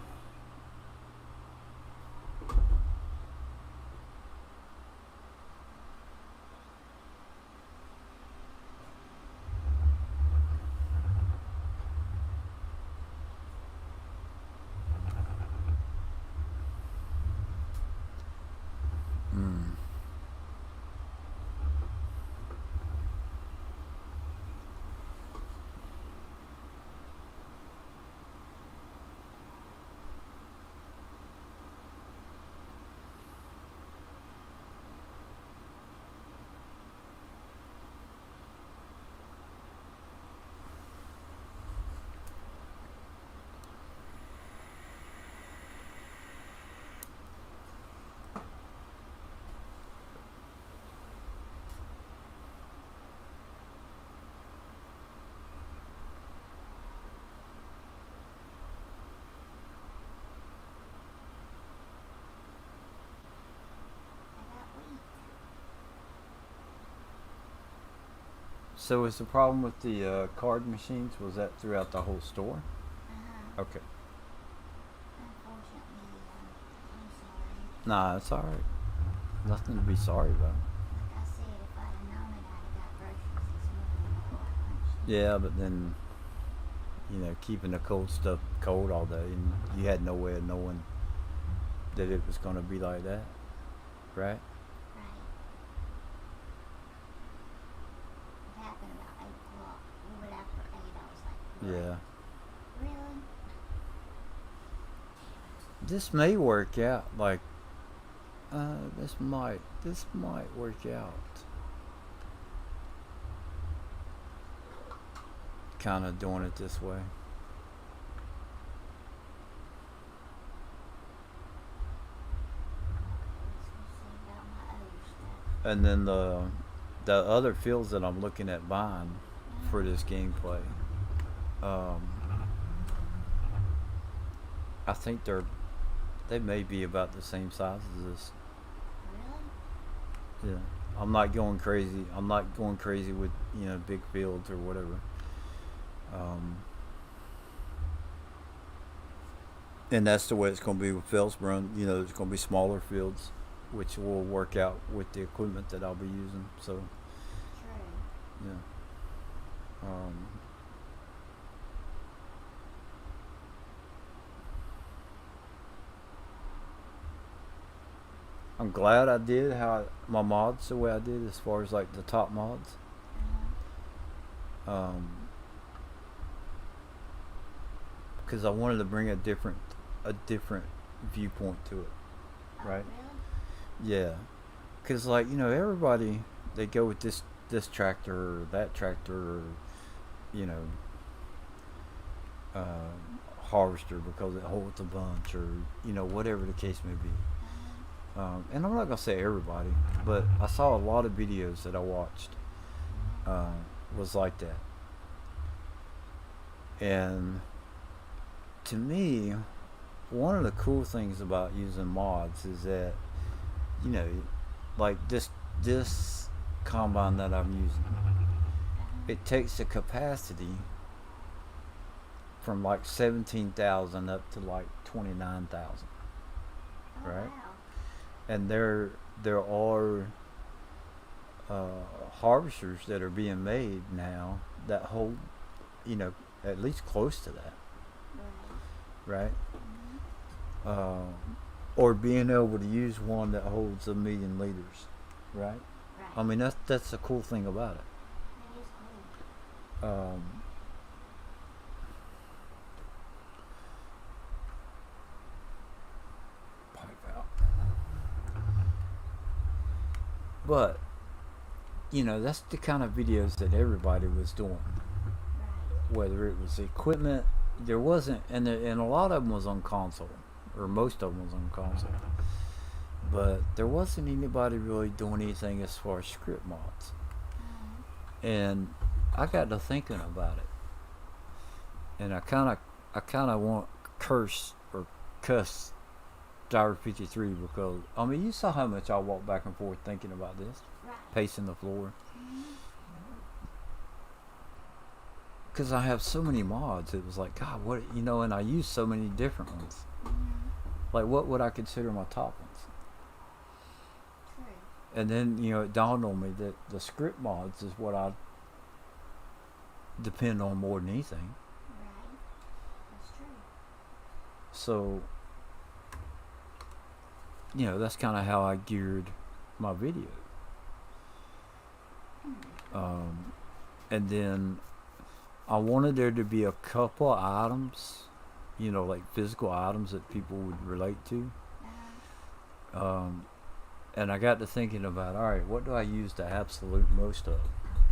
Speaker 1: Mm.
Speaker 2: I got weak.
Speaker 1: So is the problem with the card machines? Was that throughout the whole store?
Speaker 2: Uh-huh.
Speaker 1: Okay.
Speaker 2: Unfortunately, I'm sorry.
Speaker 1: Nah, it's all right. Nothing to be sorry about.
Speaker 2: Like I said, if I'd have known it, I'd have got groceries this morning before I punched in.
Speaker 1: Yeah, but then keeping the cold stuff cold all day, and you had no way of knowing that it was going to be like that, right?
Speaker 2: Right. It happened about 8 o'clock. A little bit after 8, I was like, what?
Speaker 1: Yeah.
Speaker 2: Really?
Speaker 1: This may work out. Like, this might work out. Kind of doing it this way.
Speaker 2: Let's go see about my other stuff.
Speaker 1: And then the other fields that I'm looking at buying for this gameplay, um, I think they may be about the same size as this.
Speaker 2: Really?
Speaker 1: Yeah. I'm not going crazy. I'm not going crazy with big fields or whatever. And that's the way it's going to be with Felsbrunn. There's going to be smaller fields, which will work out with the equipment that I'll be using. So,
Speaker 2: True.
Speaker 1: yeah. I'm glad I did my mods the way I did, as far as like the top mods.
Speaker 2: Uh-huh.
Speaker 1: Because I wanted to bring a different viewpoint to it,
Speaker 2: Oh,
Speaker 1: right?
Speaker 2: really?
Speaker 1: Yeah, because everybody, they go with this tractor or that tractor, or you know uh, harvester because it holds a bunch, or whatever the case may be. And I'm not gonna say everybody, but I saw a lot of videos that I watched uh, was like that. And to me, one of the cool things about using mods is that you know, like this combine that I'm using, it takes the capacity from like 17,000 up to like 29,000,
Speaker 2: Oh,
Speaker 1: right?
Speaker 2: wow.
Speaker 1: And there are harvesters that are being made now that hold, at least close to that,
Speaker 2: Right.
Speaker 1: right?
Speaker 2: Mm-hmm.
Speaker 1: Or being able to use one that holds 1,000,000 liters, right?
Speaker 2: Right.
Speaker 1: I mean, that's the cool thing about it.
Speaker 2: That is cool.
Speaker 1: Pipe out. But that's the kind of videos that everybody was doing.
Speaker 2: Right.
Speaker 1: Whether it was equipment, there wasn't, and a lot of them was on console, or most of them was on console. but there wasn't anybody really doing anything as far as script mods. And I got to thinking about it, and I kind of want curse or cuss Driver 53 because I mean you saw how much I walked back and forth thinking about this,
Speaker 2: Right.
Speaker 1: pacing the floor,
Speaker 2: Mhm.
Speaker 1: because I have so many mods. It was like God, what and I use so many different ones.
Speaker 2: Mhm.
Speaker 1: Like what would I consider my top ones?
Speaker 2: True.
Speaker 1: And then it dawned on me that the script mods is what I depend on more than anything.
Speaker 2: Right. That's true.
Speaker 1: So that's kind of how I geared my video. And then I wanted there to be a couple items, like physical items that people would relate to. Um, and I got to thinking about, all right, what do I use the absolute most of?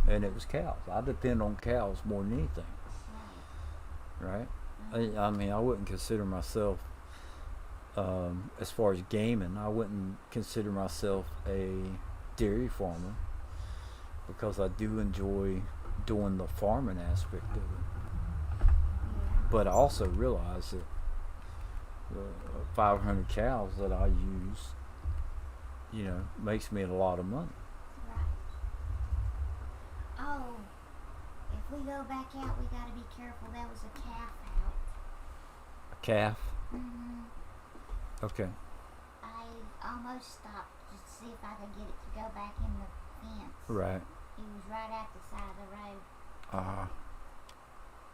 Speaker 1: And it was cows. I depend on cows more than anything,
Speaker 2: Right.
Speaker 1: right? I mean, I wouldn't consider myself, as far as gaming, I wouldn't consider myself a dairy farmer because I do enjoy doing the farming aspect of it.
Speaker 2: Yeah.
Speaker 1: But I also realize that the 500 cows that I use, makes me a lot of money.
Speaker 2: Right. Oh, if we go back out, we gotta be careful. There was a calf out.
Speaker 1: A calf.
Speaker 2: Mhm.
Speaker 1: Okay.
Speaker 2: I almost stopped just to see if I could get it to go back in the fence.
Speaker 1: Right.
Speaker 2: He was right at the side of the road.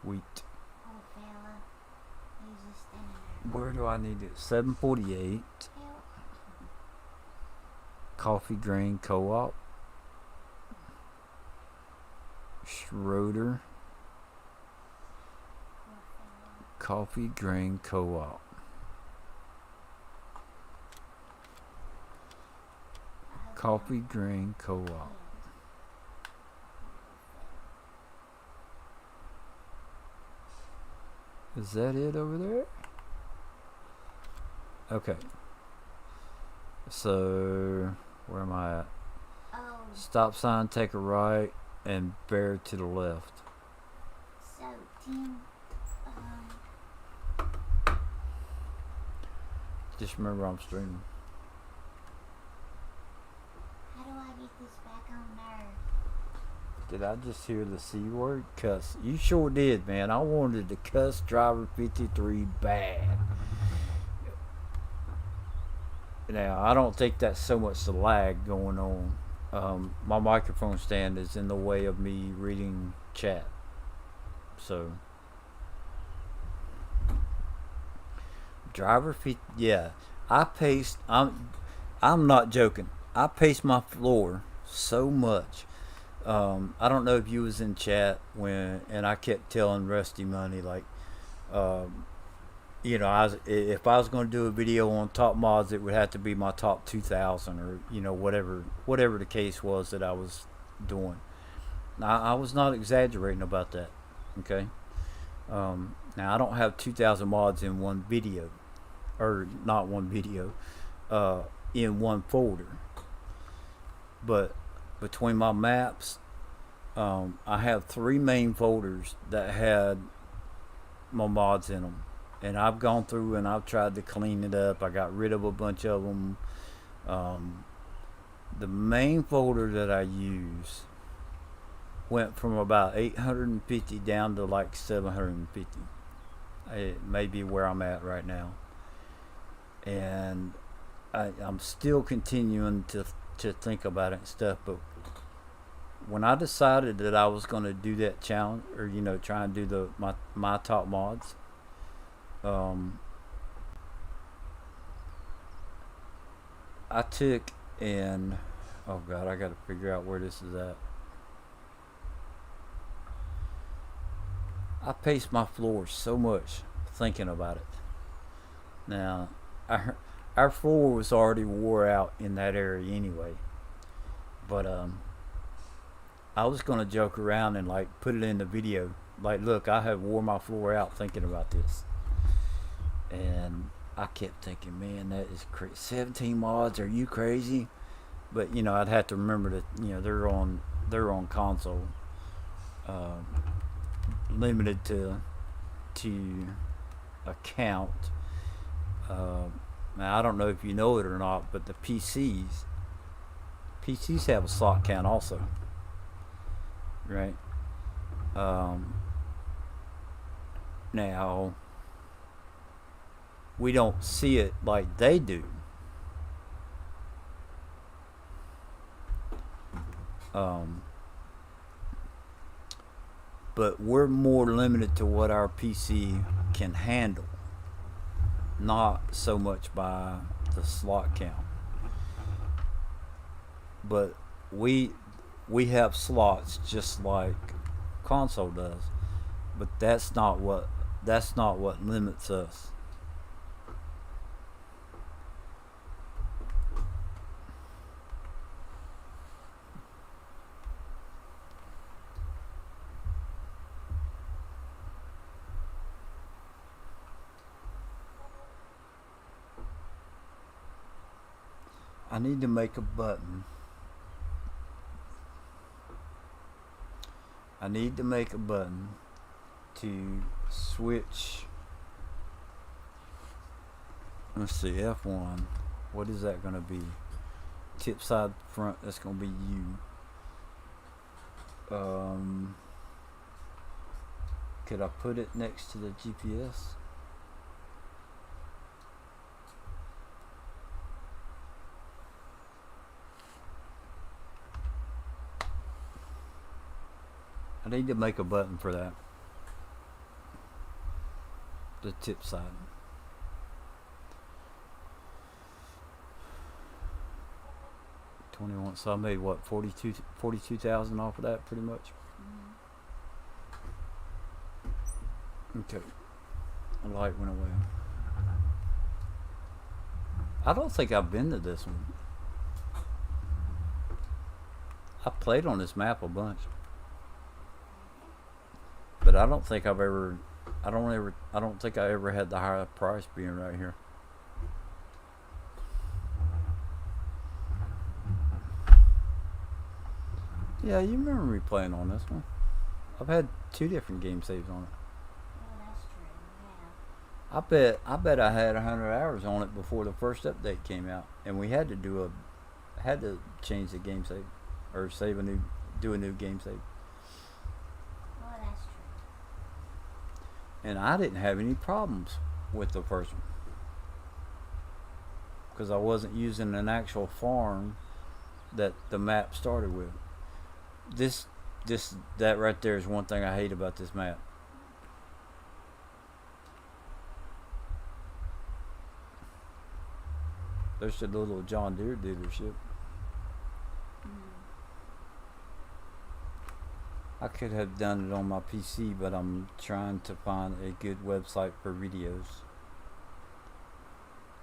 Speaker 1: Wheat.
Speaker 2: Poor fella. He was just standing there.
Speaker 1: Where do I need it? 748.
Speaker 2: Help.
Speaker 1: Coffee Grain Co-op. Schroeder.
Speaker 2: Poor fella.
Speaker 1: Coffee Grain Co-op.
Speaker 2: I hope
Speaker 1: Coffee Grain Co-op.
Speaker 2: I don't
Speaker 1: Is that it over there? Okay. So, where am I at?
Speaker 2: Oh,
Speaker 1: Stop sign, take a right, and bear to the left.
Speaker 2: so Tim,
Speaker 1: Just remember I'm streaming.
Speaker 2: how do I get this back on there?
Speaker 1: Did I just hear the C word? Cuss. You sure did, man. I wanted to cuss Driver 53 bad. Now, I don't think that's so much the lag going on. My microphone stand is in the way of me reading chat. So, Driver 50, yeah. I'm not joking. I paced my floor so much. I don't know if you was in chat and I kept telling Rusty Money like, if I was going to do a video on top mods, it would have to be my top 2,000 or whatever the case was that I was doing. Now I was not exaggerating about that. Okay. Now I don't have 2,000 mods in one video, or not one video, in one folder. But between my maps, I have 3 main folders that had my mods in them, and I've gone through and I've tried to clean it up. I got rid of a bunch of them. The main folder that I use went from about 850 down to like 750. It may be where I'm at right now, and I'm still continuing to think about it and stuff. But when I decided that I was going to do that challenge, or try and do my top mods, I took and oh god, I got to figure out where this is at. I paced my floor so much thinking about it. Now, our floor was already wore out in that area anyway, but I was gonna joke around and like put it in the video. Like, look, I have wore my floor out thinking about this, and I kept thinking, man, that is crazy. 17 mods? Are you crazy? But I'd have to remember that they're on console, um, limited to account. Uh, Now I don't know if you know it or not, but the PCs have a slot count also, right? Um, Now we don't see it like they do. Um, but we're more limited to what our PC can handle, not so much by the slot count. But we we have slots just like console does, but that's not what limits us. I need to make a button. I need to make a button to switch. Let's see, F1. What is that going to be? Tip side front, that's going to be U. Could I put it next to the GPS? I need to make a button for that. The tip side. 21. So I made what, 42,000 off of that pretty much? Okay. The light went away. I don't think I've been to this one. I played on this map a bunch. But I don't think I don't think I ever had the higher price being right here. Yeah, you remember me playing on this one. I've had 2 different game saves on it.
Speaker 2: Oh, that's true.
Speaker 1: I bet I had 100 hours on it before the first update came out, and we had to change the game save, or do a new game save.
Speaker 2: Oh, that's true.
Speaker 1: And I didn't have any problems with the first one because I wasn't using an actual farm that the map started with. This that right there is one thing I hate about this map. There's the little John Deere dealership. I could have done it on my PC, but I'm trying to find a good website for videos.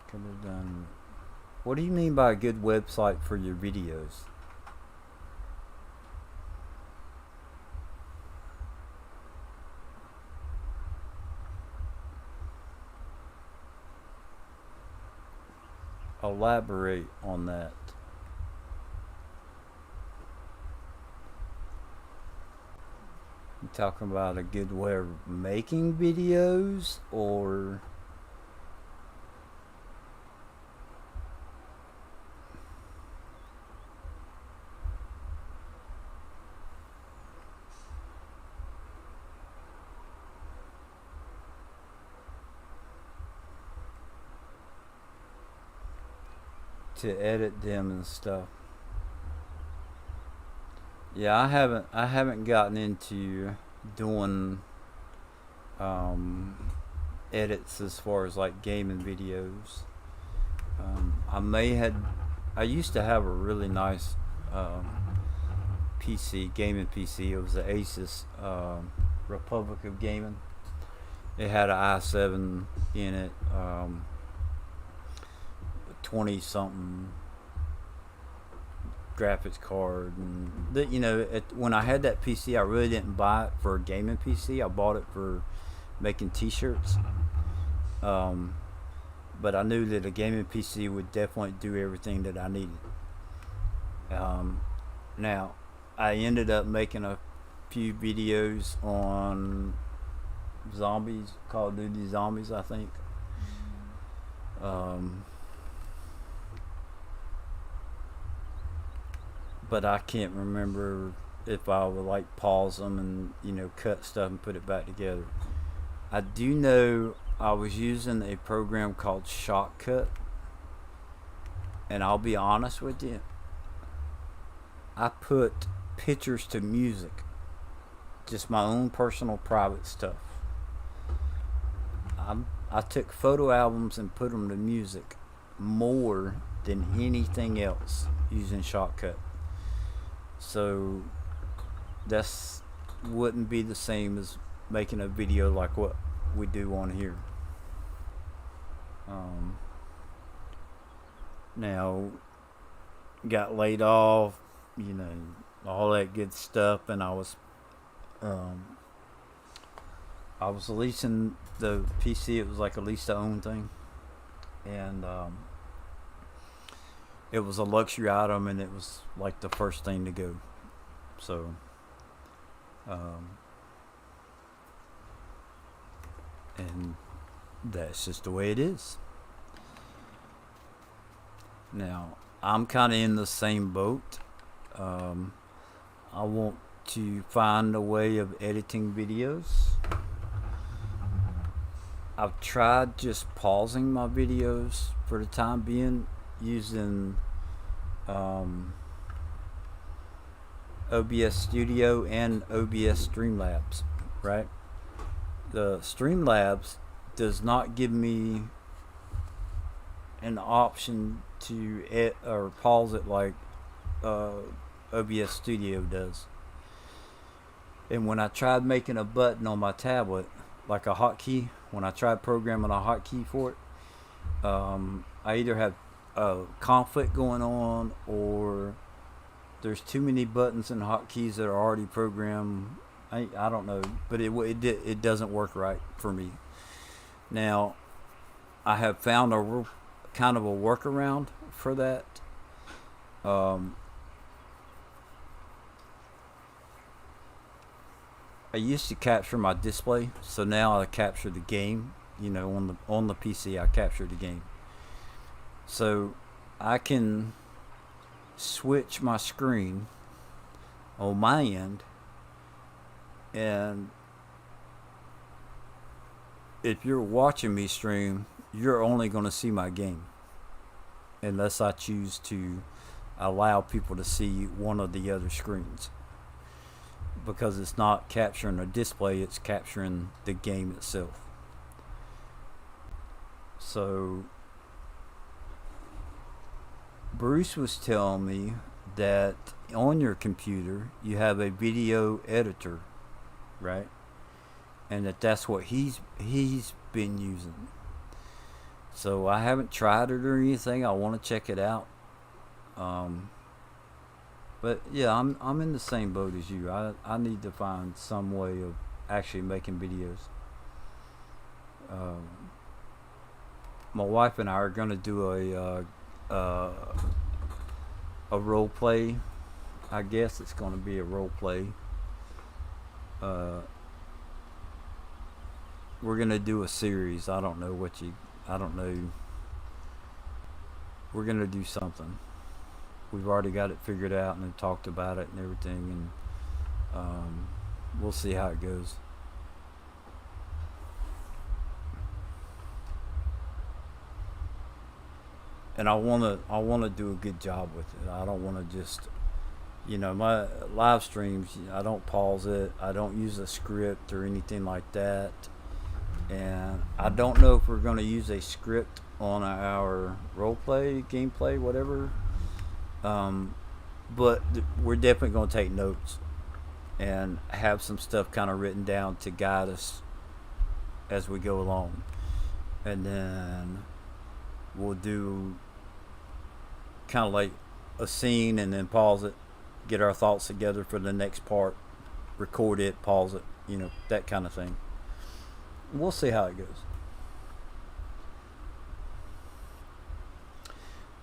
Speaker 1: Could have done. What do you mean by a good website for your videos? Elaborate on that. You talking about a good way of making videos, or to edit them and stuff? Yeah, I haven't gotten into doing um, edits as far as like gaming videos. I used to have a really nice gaming PC. It was the Asus Republic of Gaming. It had an i7 in it, 20 something graphics card, and when I had that PC, I really didn't buy it for a gaming PC. I bought it for making t-shirts. but I knew that a gaming PC would definitely do everything that I needed. Um, Now, I ended up making a few videos on zombies, Call of Duty Zombies, I think. Um, but I can't remember if I would like pause them and cut stuff and put it back together. I do know I was using a program called Shotcut, and I'll be honest with you, I put pictures to music, just my own personal private stuff. I took photo albums and put them to music more than anything else using Shotcut. So that's wouldn't be the same as making a video like what we do on here. Um, Now, got laid off, all that good stuff, and um, I was leasing the PC. It was like a lease to own thing, and it was a luxury item, and it was like the first thing to go. So, um, and that's just the way it is. Now, I'm kind of in the same boat. Um, I want to find a way of editing videos. I've tried just pausing my videos for the time being using OBS Studio and OBS Streamlabs, right? The Streamlabs does not give me an option to edit or pause it like OBS Studio does. And when I tried making a button on my tablet, like a hotkey, when I tried programming a hotkey for it, I either have a conflict going on, or there's too many buttons and hotkeys that are already programmed. I don't know, but it doesn't work right for me. Now, I have found a kind of a workaround for that. I used to capture my display, so now I capture the game. On the PC, I capture the game. So I can switch my screen on my end, and if you're watching me stream, you're only going to see my game, unless I choose to allow people to see one of the other screens, because it's not capturing a display, it's capturing the game itself. So Bruce was telling me that on your computer you have a video editor, right? And that's what he's been using. So I haven't tried it or anything. I want to check it out. But yeah, I'm in the same boat as you. I need to find some way of actually making videos. My wife and I are gonna do a role play. I guess it's gonna be a role play. We're gonna do a series. I don't know. We're gonna do something. We've already got it figured out and talked about it and everything, and we'll see how it goes. And I wanna do a good job with it. I don't want to just, my live streams. I don't pause it. I don't use a script or anything like that. And I don't know if we're going to use a script on our roleplay, gameplay, whatever. But we're definitely going to take notes and have some stuff kind of written down to guide us as we go along. And then we'll do kind of like a scene and then pause it, get our thoughts together for the next part, record it, pause it, that kind of thing. We'll see how it goes.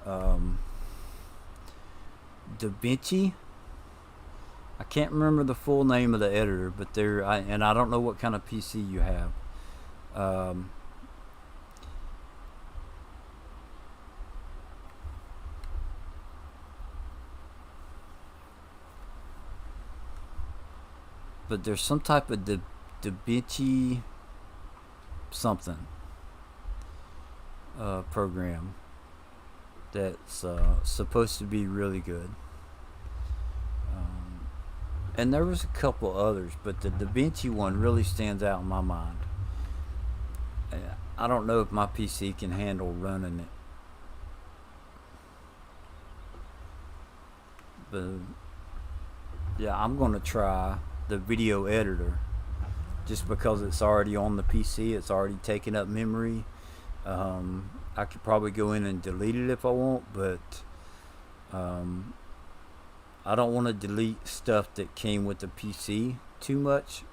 Speaker 1: um, DaVinci. I can't remember the full name of the editor, but and I don't know what kind of PC you have. Um, but there's some type of DaVinci something program that's supposed to be really good. And there was a couple others, but the DaVinci one really stands out in my mind. I don't know if my PC can handle running it, but yeah, I'm gonna try the video editor just because it's already on the PC. It's already taking up memory. I could probably go in and delete it if I want, but I don't want to delete stuff that came with the PC too much,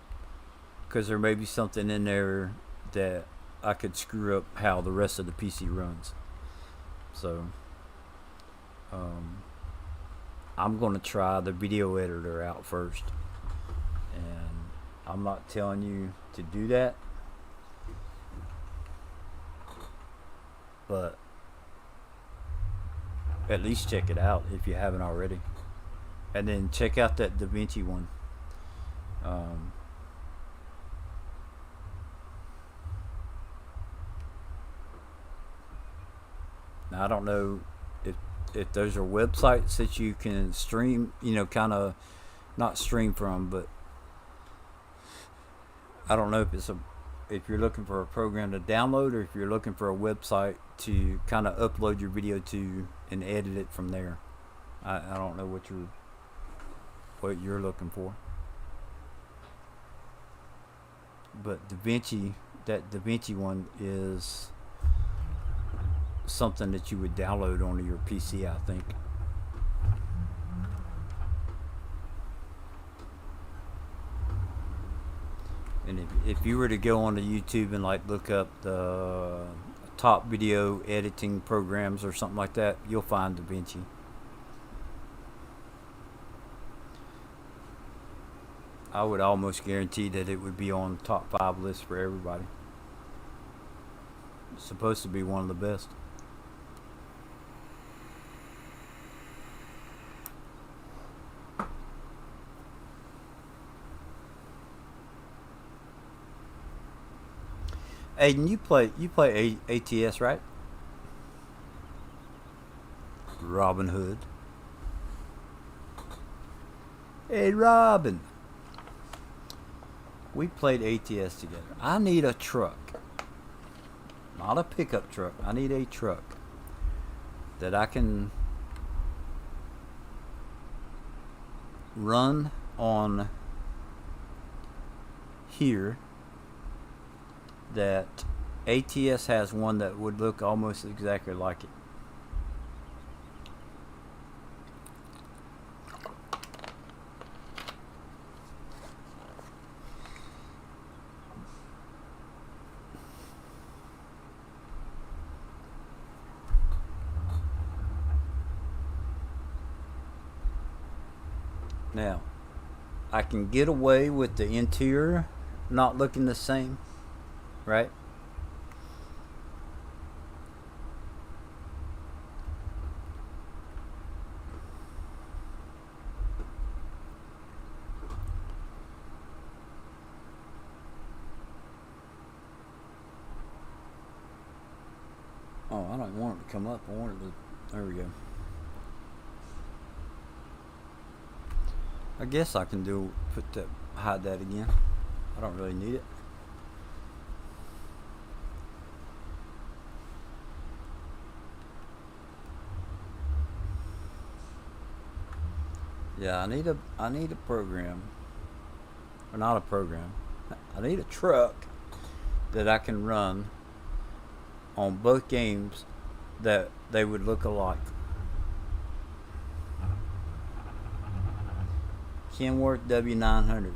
Speaker 1: because there may be something in there that I could screw up how the rest of the PC runs. So I'm going to try the video editor out first, and I'm not telling you to do that, but at least check it out if you haven't already. And then check out that DaVinci one. Now I don't know if those are websites that you can stream, kind of not stream from, but I don't know if you're looking for a program to download, or if you're looking for a website to kind of upload your video to and edit it from there. I don't know what you're looking for. But that DaVinci one is something that you would download onto your PC, I think. And if you were to go onto YouTube and look up the top video editing programs or something like that, you'll find DaVinci. I would almost guarantee that it would be on the top 5 list for everybody. It's supposed to be one of the best. Aiden, you play ATS, right? Robin Hood. Hey, Robin. We played ATS together. I need a truck. Not a pickup truck. I need a truck that I can run on here. That ATS has one that would look almost exactly like it. Now, I can get away with the interior not looking the same, right? Oh, I don't want it to come up. I want it to... There we go. I guess I can hide that again. I don't really need it. Yeah, I need a program. Or not a program. I need a truck that I can run on both games that they would look alike. Kenworth W900.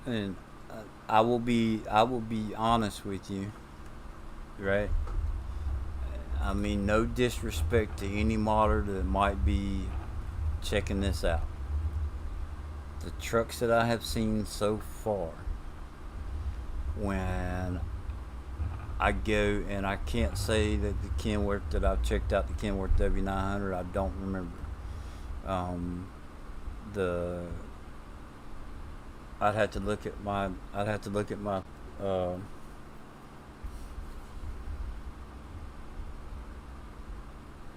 Speaker 1: And I will be honest with you, right? I mean, no disrespect to any modder that might be checking this out. The trucks that I have seen so far, when I go, and I can't say that the Kenworth that I've checked out, the Kenworth W900, I don't remember. Um, the I'd have to look at my uh,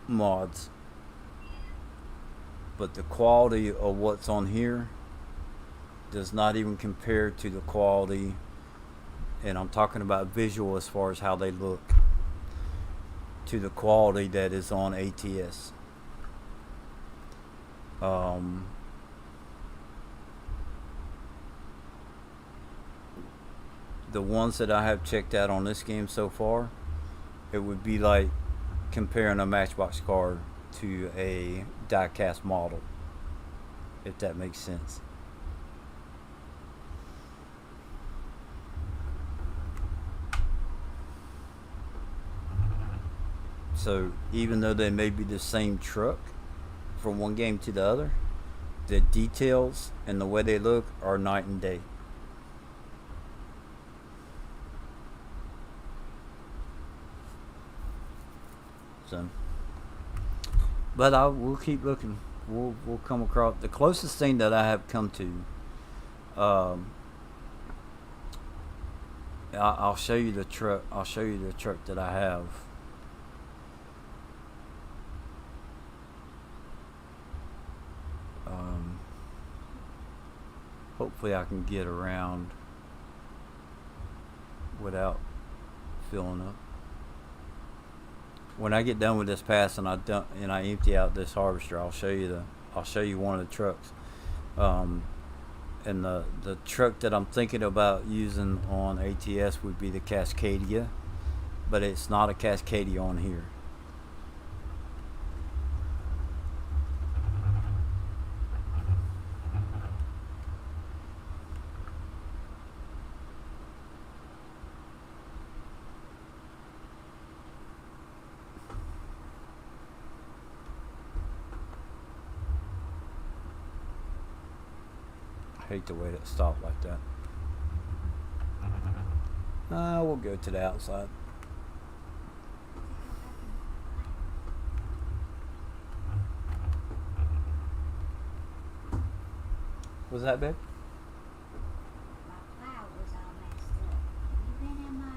Speaker 1: mods, but the quality of what's on here does not even compare to the quality, and I'm talking about visual as far as how they look, to the quality that is on ATS. Um, the ones that I have checked out on this game so far, it would be like comparing a Matchbox car to a diecast model, if that makes sense. So even though they may be the same truck from one game to the other, the details and the way they look are night and day. So, but I will keep looking. We'll come across the closest thing that I have come to. Um, I'll show you the truck. I'll show you the truck that I have. Um, hopefully, I can get around without filling up. When I get done with this pass and I empty out this harvester, I'll show you one of the trucks. Um, and the truck that I'm thinking about using on ATS would be the Cascadia, but it's not a Cascadia on here. I hate the way that stopped like that. We'll go to the outside. Was that big?
Speaker 2: My plow was all messed up. Have you been in my?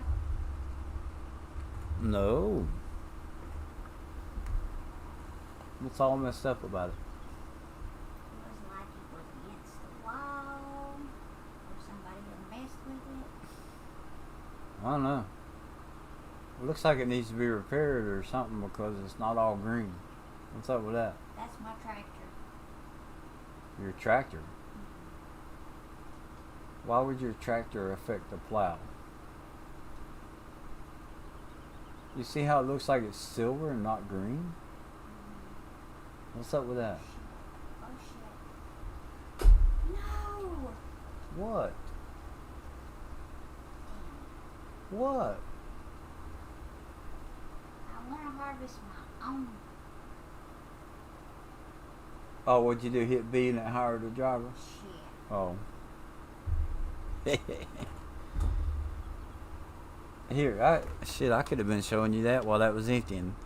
Speaker 1: No. What's all messed up about it?
Speaker 2: It was like it was against the wall, or somebody had messed with it.
Speaker 1: I don't know. It looks like it needs to be repaired or something because it's not all green. What's up with that?
Speaker 2: That's my tractor.
Speaker 1: Your tractor? Why would your tractor affect the plow? You see how it looks like it's silver and not green? What's up with that?
Speaker 2: Oh shit. No!
Speaker 1: What? What?
Speaker 2: I want to harvest my own.
Speaker 1: Oh, what'd you do? Hit B and it hired a driver?
Speaker 2: Shit.
Speaker 1: Oh. Here, I could have been showing you that while that was emptying.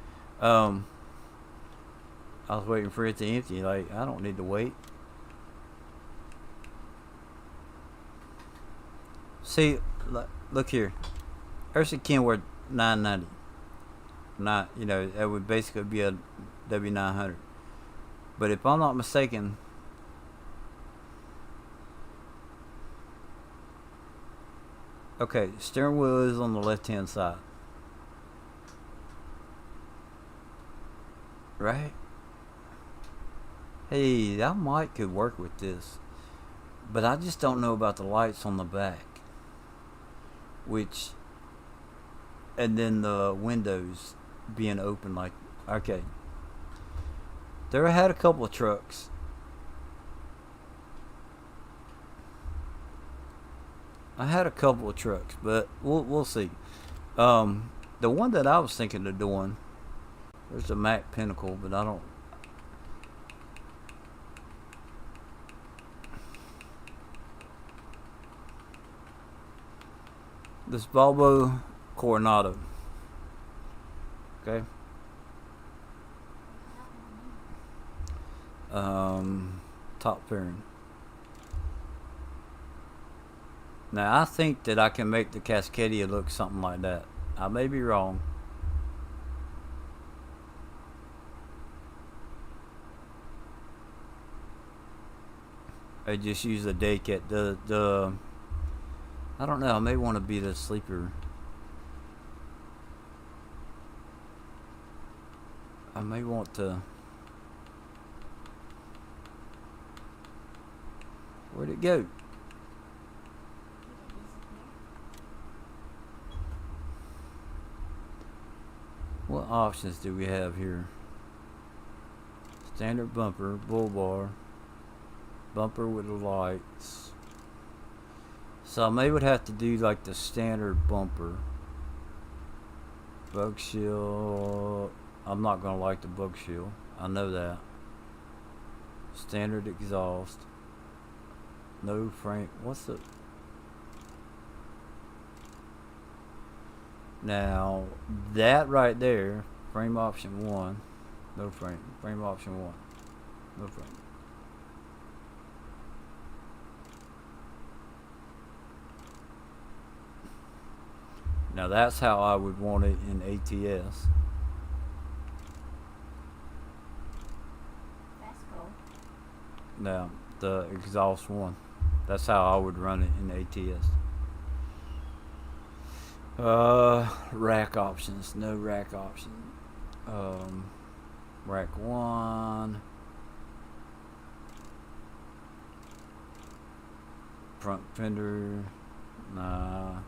Speaker 1: Um, I was waiting for it to empty. Like, I don't need to wait. See, look here. There's a Kenworth 990. Not, that would basically be a W900. But if I'm not mistaken, okay, steering wheel is on the left-hand side, right? Hey, that might could work with this, but I just don't know about the lights on the back, which, and then the windows being open like, okay. There I had a couple of trucks I had a couple of trucks, but we'll see. The one that I was thinking of doing, there's a Mac Pinnacle, but I don't. This Volvo Coronado. Okay. Top fairing. Now I think that I can make the Cascadia look something like that. I may be wrong. I just use the day kit. The I don't know. I may want to be the sleeper. I may want to. Where'd it go?
Speaker 2: Did it disappear?
Speaker 1: What options do we have here? Standard bumper, bull bar, bumper with the lights. So I may would have to do like the standard bumper. Bug shield. I'm not gonna like the bug shield. I know that. Standard exhaust. No frame. What's the? Now that right there, frame option 1. No frame. Frame option 1. No frame. Now that's how I would want it in ATS.
Speaker 2: That's cool.
Speaker 1: Now the exhaust 1. That's how I would run it in ATS. Rack options. No rack option. Rack 1. Front fender. Nah.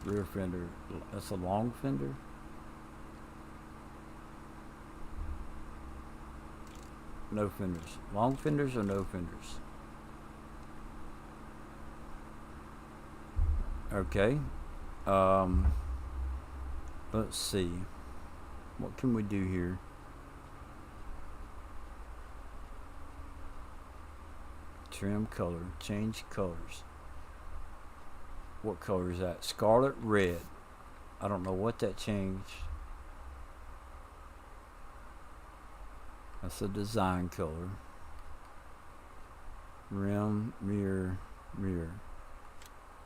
Speaker 1: Rear fender. That's a long fender. No fenders. Long fenders or no fenders? Okay. Let's see. What can we do here? Trim color. Change colors. What color is that? Scarlet red. I don't know what that changed. That's a design color. Rim, mirror, mirror.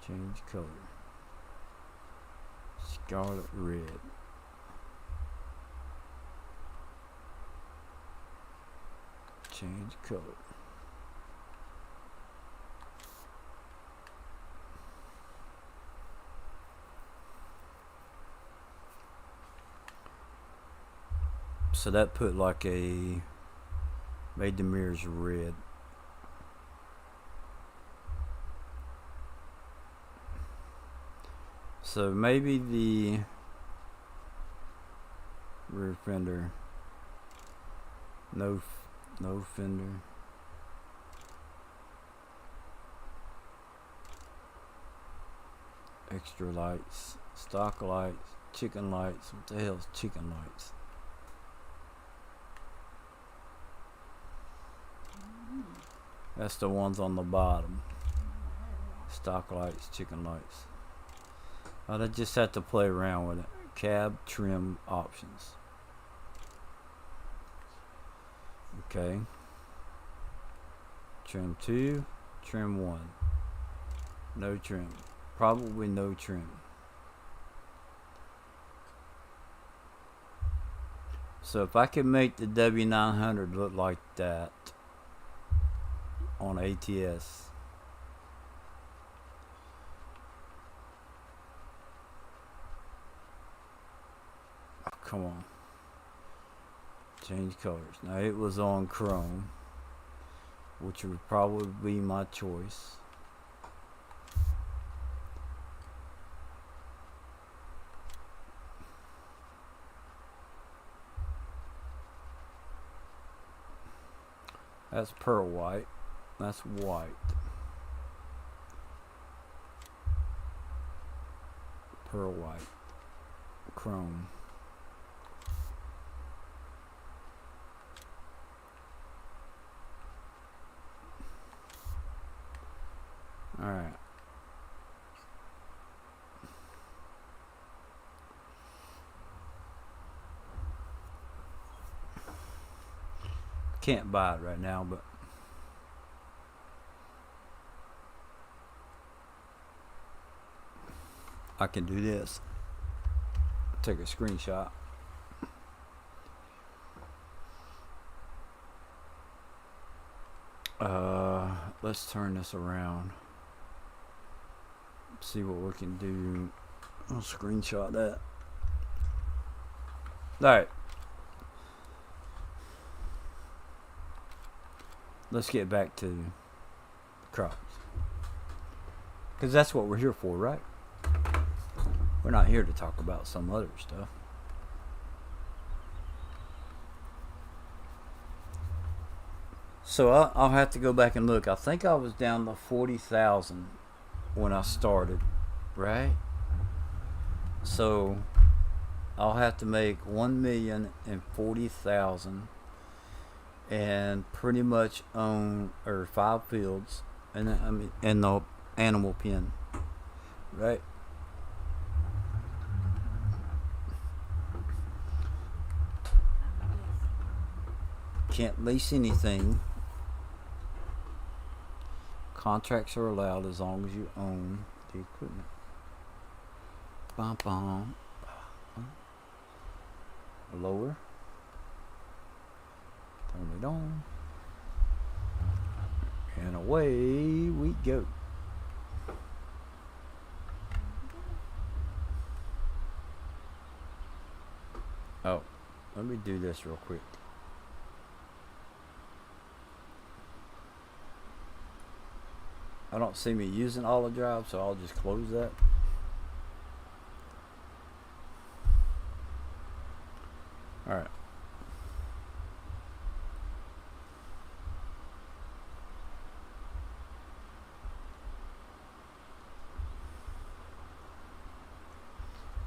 Speaker 1: Change color. Scarlet red. Change color. So that put like a, made the mirrors red. So maybe the rear fender, no fender. Extra lights, stock lights, chicken lights. What the hell is chicken lights? That's the ones on the bottom. Stock lights, chicken lights. I just have to play around with it. Cab trim options. Okay. Trim 2, trim 1. No trim. Probably no trim. So if I could make the W900 look like that on ATS, oh, come on, change colors. Now it was on chrome, which would probably be my choice. That's pearl white. That's white. pearl white, chrome. Alright. Can't buy it right now, but I can do this. Take a screenshot. Let's turn this around. See what we can do. I'll screenshot that. Alright. Let's get back to crops. Because that's what we're here for, right? We're not here to talk about some other stuff. So I'll have to go back and look. I think I was down to 40,000 when I started, right? So I'll have to make 1,040,000 and pretty much own 5 fields and the animal pen, right? Can't lease anything. Contracts are allowed as long as you own the equipment. Bum, bum. Lower. Turn it on. And away we go. Oh, let me do this real quick. I don't see me using all the drive, so I'll just close that. Alright.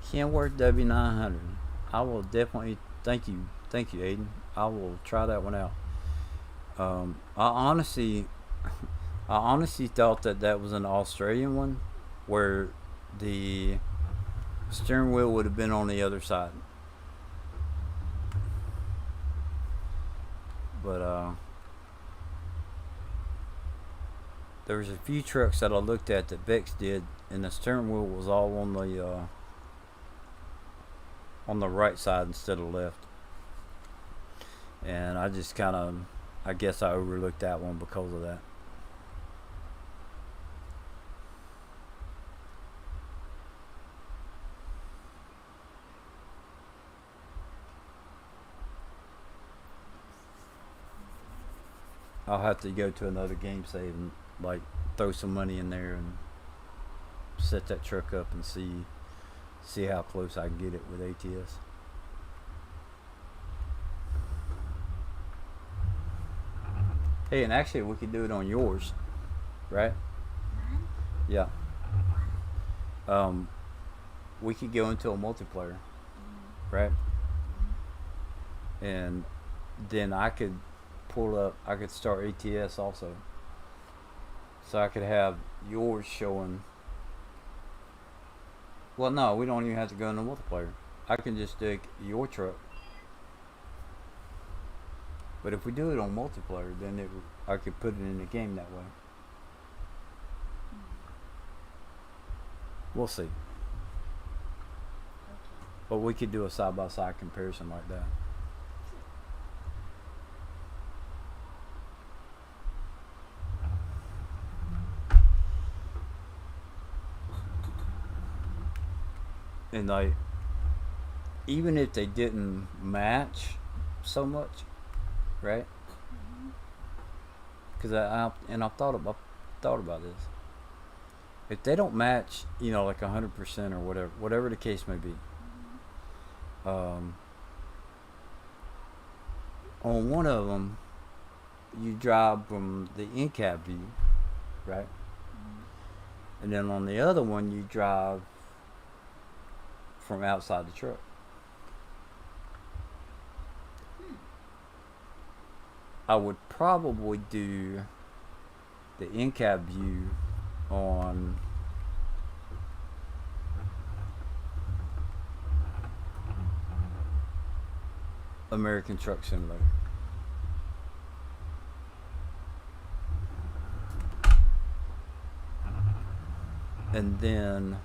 Speaker 1: Kenworth W900. I will definitely thank you, Aiden. I will try that one out. I honestly thought that was an Australian one, where the steering wheel would have been on the other side. But there was a few trucks that I looked at that Bex did, and the steering wheel was all on the right side instead of left. And I just I guess I overlooked that one because of that. I'll have to go to another game save and throw some money in there and set that truck up and see how close I can get it with ATS. Hey, and actually we could do it on yours, right? Yeah. We could go into a multiplayer, right? And then I could start ATS also. So I could have yours showing. Well, no, we don't even have to go into multiplayer. I can just take your truck. But if we do it on multiplayer, then I could put it in the game that way. We'll see. But we could do a side-by-side comparison like that. And even if they didn't match so much, right? Because I've thought about this. If they don't match, 100% or whatever the case may be, on one of them, you drive from the in-cab view, right? And then on the other one, you drive from outside the truck. I would probably do the in-cab view on American Truck Simulator. And then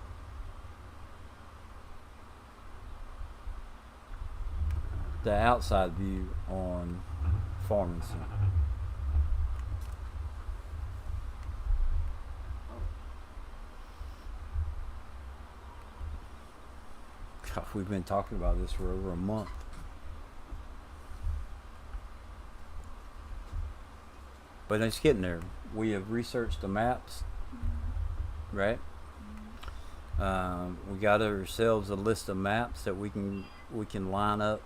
Speaker 1: the outside view on Farming Sim. God, we've been talking about this for over a month. But it's getting there. We have researched the maps, right? We got ourselves a list of maps that we can line up.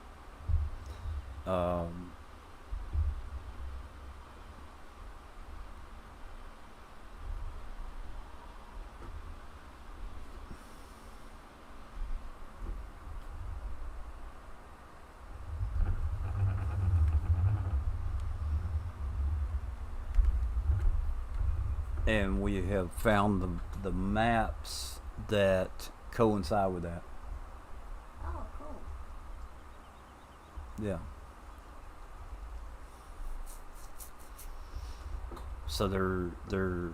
Speaker 1: And we have found the maps that coincide with that.
Speaker 2: Oh, cool.
Speaker 1: Yeah. So they're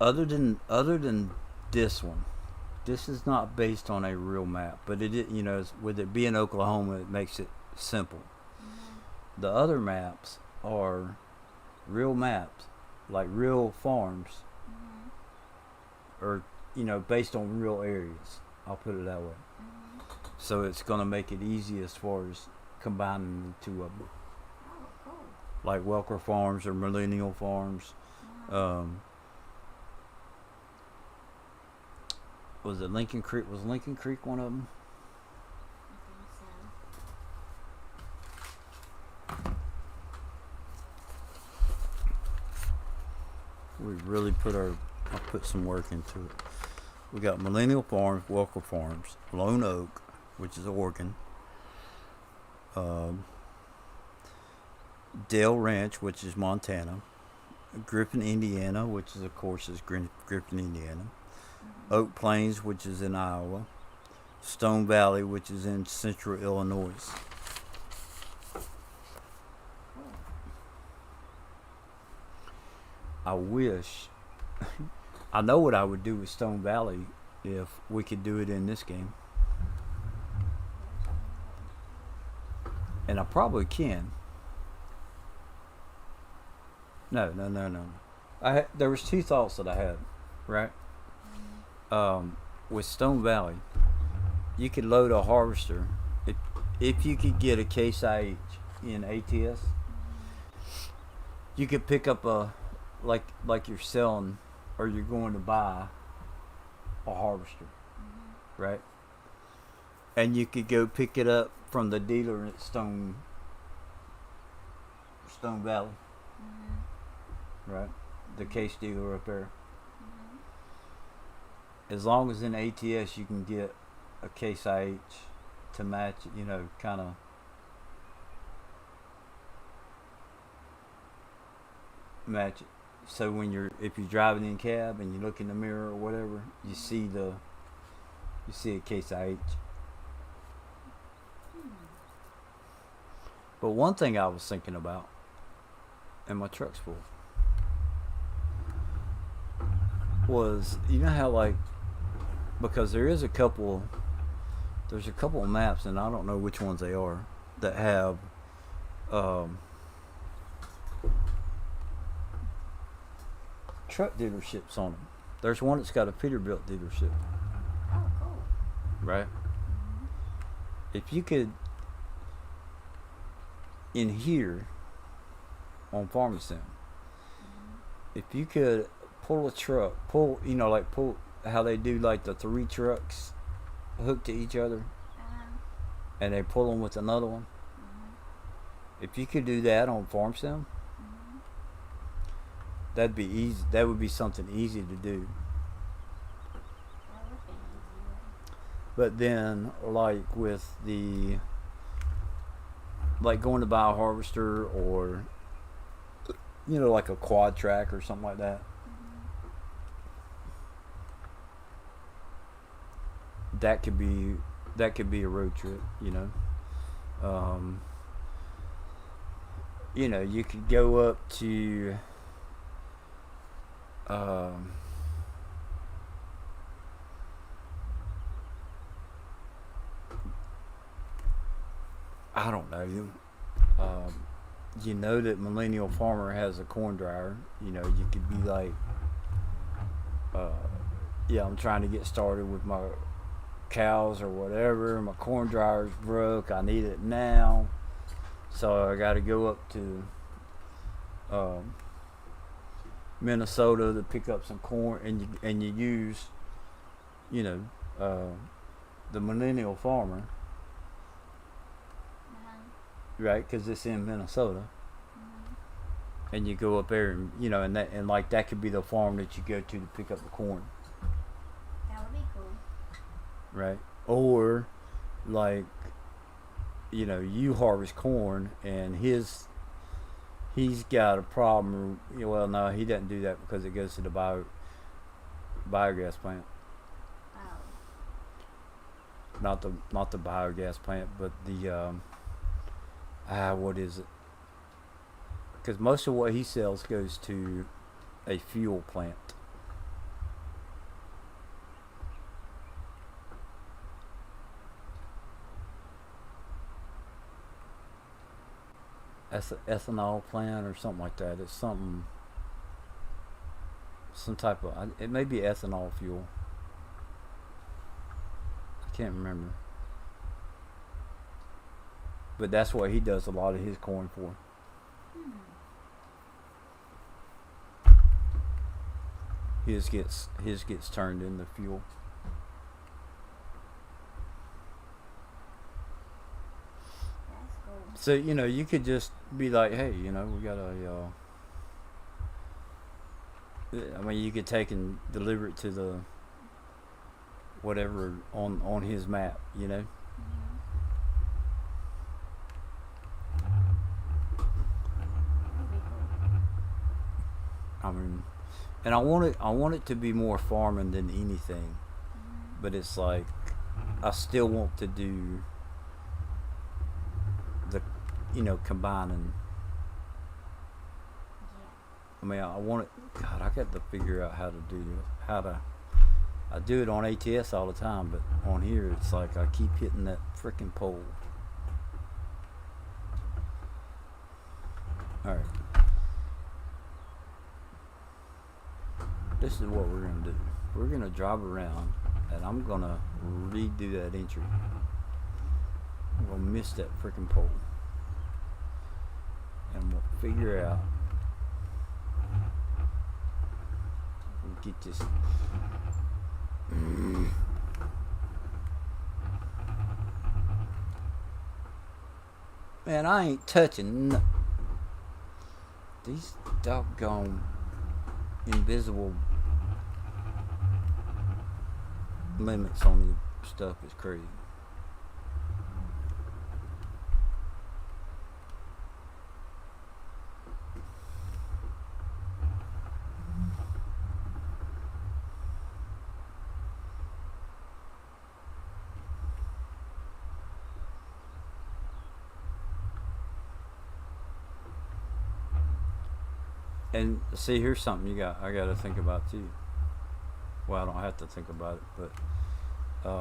Speaker 1: other than this one. This is not based on a real map, but it, you know, with it being Oklahoma, it makes it simple.
Speaker 2: Mm-hmm.
Speaker 1: The other maps are real maps, like real farms, or, you know, based on real areas. I'll put it that way. So it's gonna make it easy as far as combining the two of them,
Speaker 2: Oh, cool.
Speaker 1: like Welker Farms or Millennial Farms. Was it Lincoln Creek? Was Lincoln Creek one of them?
Speaker 2: I think so.
Speaker 1: We really I put some work into it. We got Millennial Farms, Welker Farms, Lone Oak, which is Oregon, Dale Ranch, which is Montana, Griffin, Indiana, which is, of course, is Griffin, Indiana, Oak Plains, which is in Iowa, Stone Valley, which is in central Illinois. I wish, I know what I would do with Stone Valley if we could do it in this game. And I probably can. No. There was two thoughts that I had, right? With Stone Valley, you could load a harvester if you could get a Case IH in ATS. You could pick up a like you're selling or you're going to buy a harvester, right? And you could go pick it up from the dealer at Stone Valley, right? The Case dealer up there. As long as in ATS you can get a Case IH to match it, you know, kind of match it. So if you're driving in cab and you look in the mirror or whatever, you see a Case IH. But one thing I was thinking about, and my truck's full, was, you know how, like, because there's a couple of maps, and I don't know which ones they are, that have truck dealerships on them. There's one that's got a Peterbilt dealership.
Speaker 2: Oh, cool.
Speaker 1: Right? If you could, in here on Farming Sim, if you could pull how they do, like, the 3 trucks hooked to each other, and they pull them with another one. If you could do that on Farm Sim, that'd be easy. That would be something easy to do.
Speaker 2: That would be easier.
Speaker 1: But then, like with the like going to buy a harvester or like a quad track or something like that. That could be a road trip. Um, you could go up to um, I don't know. You know that Millennial Farmer has a corn dryer. You could be like, uh, yeah, I'm trying to get started with my cows or whatever. My corn dryer's broke. I need it now. So I got to go up to um, Minnesota to pick up some corn, and you use, you know, uh, the Millennial Farmer,
Speaker 2: Uh-huh.
Speaker 1: right? Because it's in Minnesota,
Speaker 2: Mhm.
Speaker 1: and you go up there, and like that could be the farm that you go to pick up the corn,
Speaker 2: That would be cool.
Speaker 1: right? Or like you harvest corn, and he's got a problem. Well, no, he doesn't do that because it goes to the biogas plant.
Speaker 2: Oh.
Speaker 1: Not the biogas plant, but the what is it? Because most of what he sells goes to a fuel plant. Ethanol plant or something like that. It's some type of. It may be ethanol fuel. I can't remember. But that's what he does a lot of his corn for.
Speaker 2: Hmm.
Speaker 1: His gets turned into fuel.
Speaker 2: That's cool.
Speaker 1: So you could just be like, hey, we got a. I mean, you could take and deliver it to the whatever on his map.
Speaker 2: Mhm. That'd be cool.
Speaker 1: I mean, and I want it to be more farming than anything,
Speaker 2: Mhm.
Speaker 1: but it's like I still want to do the combining.
Speaker 2: Yeah.
Speaker 1: I mean, I want it. God, I got to figure out how to do it. I do it on ATS all the time, but on here it's like I keep hitting that freaking pole. All right, this is what we're gonna do. We're gonna drive around, and I'm gonna redo that entry. I'm gonna miss that freaking pole, and we'll figure out. We'll get this. Man, I ain't touching these doggone invisible limits on the stuff is crazy. And see, here's something I got to think about too. Well, I don't have to think about it, but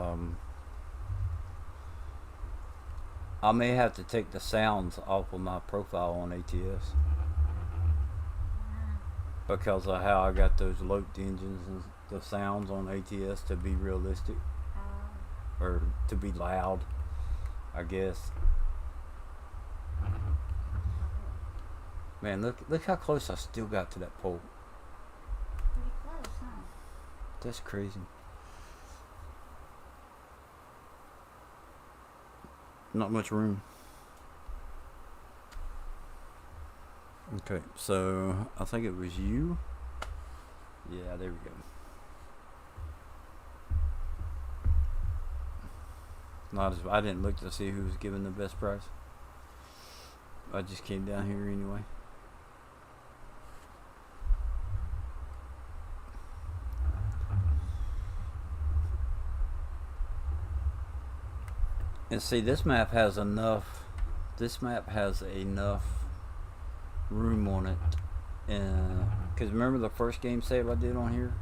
Speaker 1: I may have to take the sounds off of my profile on ATS
Speaker 2: Uh-huh.
Speaker 1: because of how I got those looped engines and the sounds on ATS to be realistic
Speaker 2: Oh.
Speaker 1: or to be loud, I guess. Man, look how close I still got to that pole.
Speaker 2: Pretty close, huh?
Speaker 1: That's crazy. Not much room. Okay, so I think it was you. Yeah, there we go. not as I didn't look to see who was giving the best price. I just came down here anyway. And see, this map has enough. This map has enough room on it, and because remember the first game save I did on here,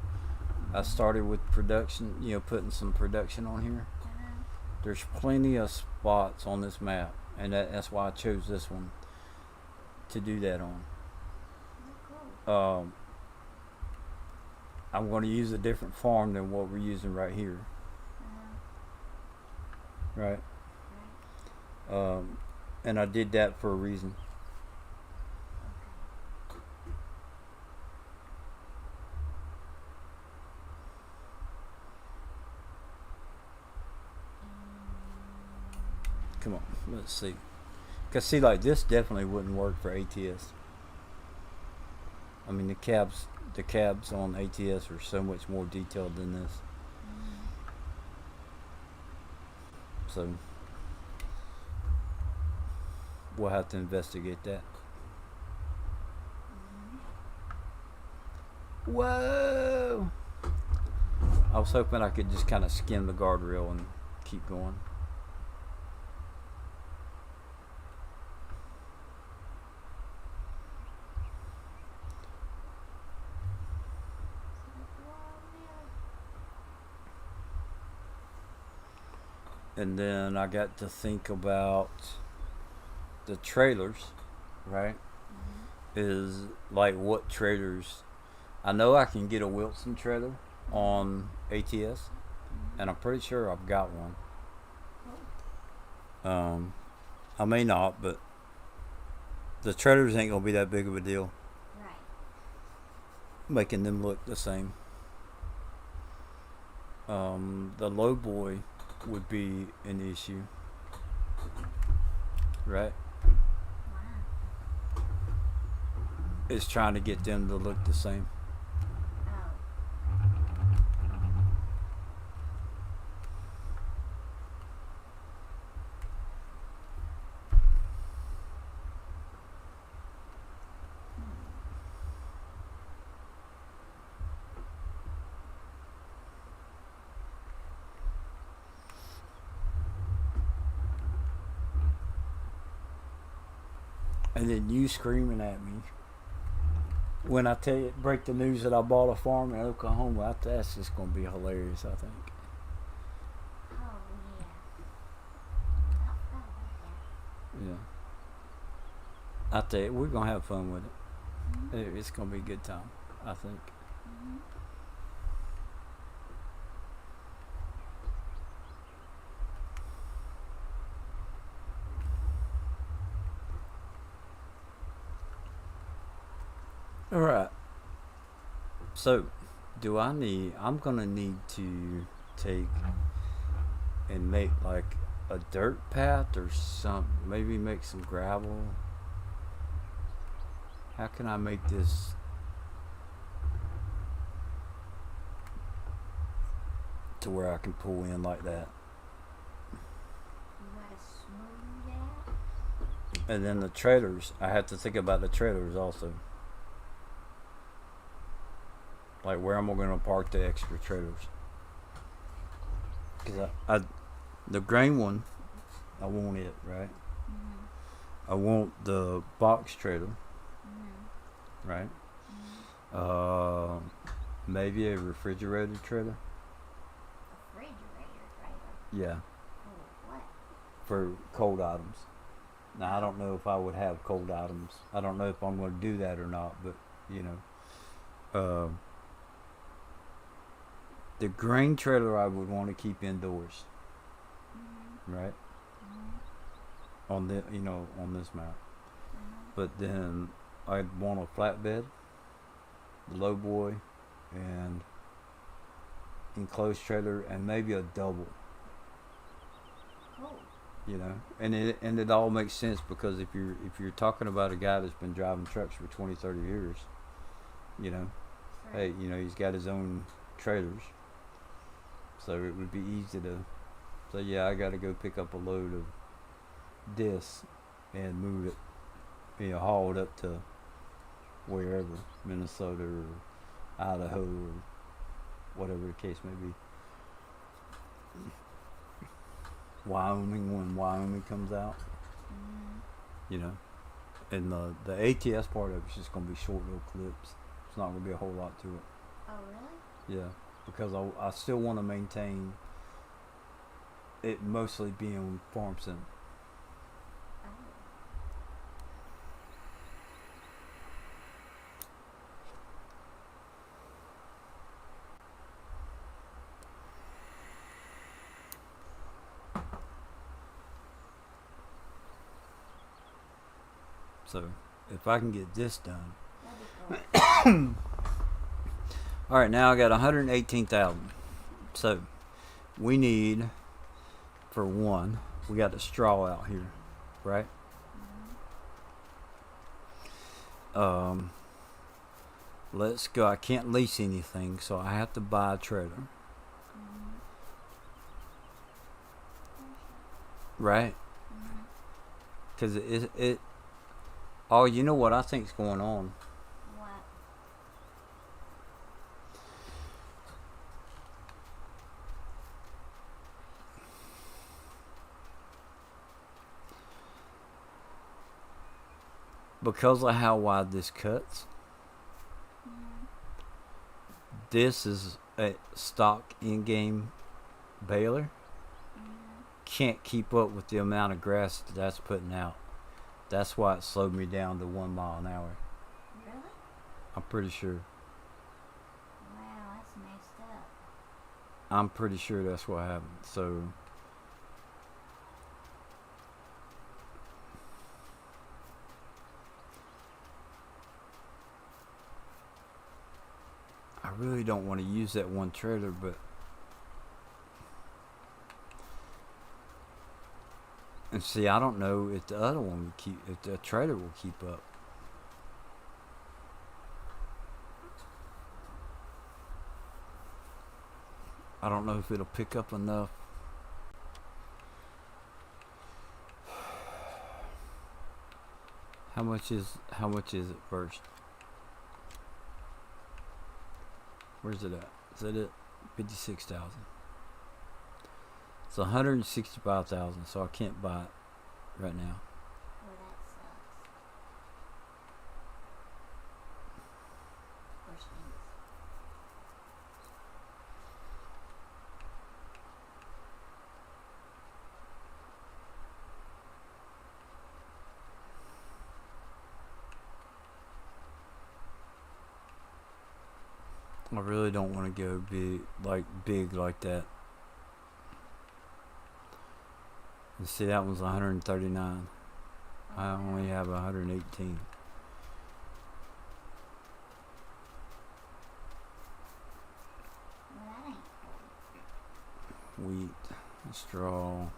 Speaker 1: I started with production. Putting some production on here. There's plenty of spots on this map, and that's why I chose this one to do that on. I'm going to use a different farm than what we're using right here. Right. And I did that for a reason. Come on, let's see. Cause see, like this definitely wouldn't work for ATS. I mean, the cabs on ATS are so much more detailed than this. So we'll have to investigate that. Whoa! I was hoping I could just kind of skim the guardrail and keep going. And then I got to think about the trailers, right? Is like what trailers. I know I can get a Wilson trailer on ATS, and I'm pretty sure I've got one. I may not, but the trailers ain't gonna be that big of a deal.
Speaker 2: Right.
Speaker 1: Making them look the same. The low boy would be an issue, right?
Speaker 2: Wow.
Speaker 1: It's trying to get them to look the same.
Speaker 2: Oh.
Speaker 1: And then you screaming at me when I tell you, break the news that I bought a farm in Oklahoma. That's just gonna be hilarious, I think.
Speaker 2: Oh, yeah.
Speaker 1: Yeah. I tell you, we're gonna have fun with it. It's gonna be a good time, I think. All right. So, I'm gonna need to take and make like a dirt path or maybe make some gravel. How can I make this to where I can pull in like that?
Speaker 2: You gotta smooth that.
Speaker 1: And then the trailers, I have to think about the trailers also. Like where am I going to park the extra trailers? Because the grain one, I want it, right? I want the box trailer, right? Maybe a refrigerator trailer.
Speaker 2: Refrigerator trailer.
Speaker 1: Yeah,
Speaker 2: For what?
Speaker 1: for cold items. Now I don't know if I would have cold items. I don't know if I'm going to do that or not, but the grain trailer I would want to keep indoors, right? On this map. But then I'd want a flatbed, the low boy, and enclosed trailer, and maybe a double.
Speaker 2: Cool.
Speaker 1: And it all makes sense because if you're talking about a guy that's been driving trucks for 20, 30 years, hey, he's got his own trailers, so it would be easy to So yeah, I got to go pick up a load of discs and move it, haul it up to wherever, Minnesota or Idaho or whatever the case may be. Wyoming, when Wyoming comes out,
Speaker 2: Mm-hmm.
Speaker 1: you know. And the ATS part of it's just going to be short little clips. It's not going to be a whole lot to it.
Speaker 2: Oh, really?
Speaker 1: Yeah, because I still want to maintain it mostly being farm sim.
Speaker 2: Oh.
Speaker 1: So if I can get this done.
Speaker 2: That'd be cool.
Speaker 1: All right, now I got 118,000. So we need, for one, we got the straw out here, right?
Speaker 2: Mm-hmm.
Speaker 1: Let's go. I can't lease anything, so I have to buy a trailer,
Speaker 2: Mm-hmm.
Speaker 1: right?
Speaker 2: Mm-hmm.
Speaker 1: Because it. Oh, you know what I think's going on?
Speaker 2: What?
Speaker 1: Because of how wide this cuts,
Speaker 2: Mm-hmm.
Speaker 1: this is a stock in-game baler.
Speaker 2: Mm-hmm.
Speaker 1: Can't keep up with the amount of grass that's putting out. That's why it slowed me down to 1 mile an hour.
Speaker 2: Really?
Speaker 1: I'm pretty sure.
Speaker 2: Wow, that's messed up.
Speaker 1: I'm pretty sure that's what happened. So I really don't want to use that one trailer, but and see, I don't know if the other one will keep, if the trailer will keep up. I don't know if it'll pick up enough. How much is it first? Where's it at? Is that it? 56,000. It's 165,000, so I can't buy it right now.
Speaker 2: Well, that sucks. Poor stinks.
Speaker 1: I really don't want to go big like that. You see, that one's 139. I only have 118.
Speaker 2: Well, that ain't cool.
Speaker 1: Wheat, straw.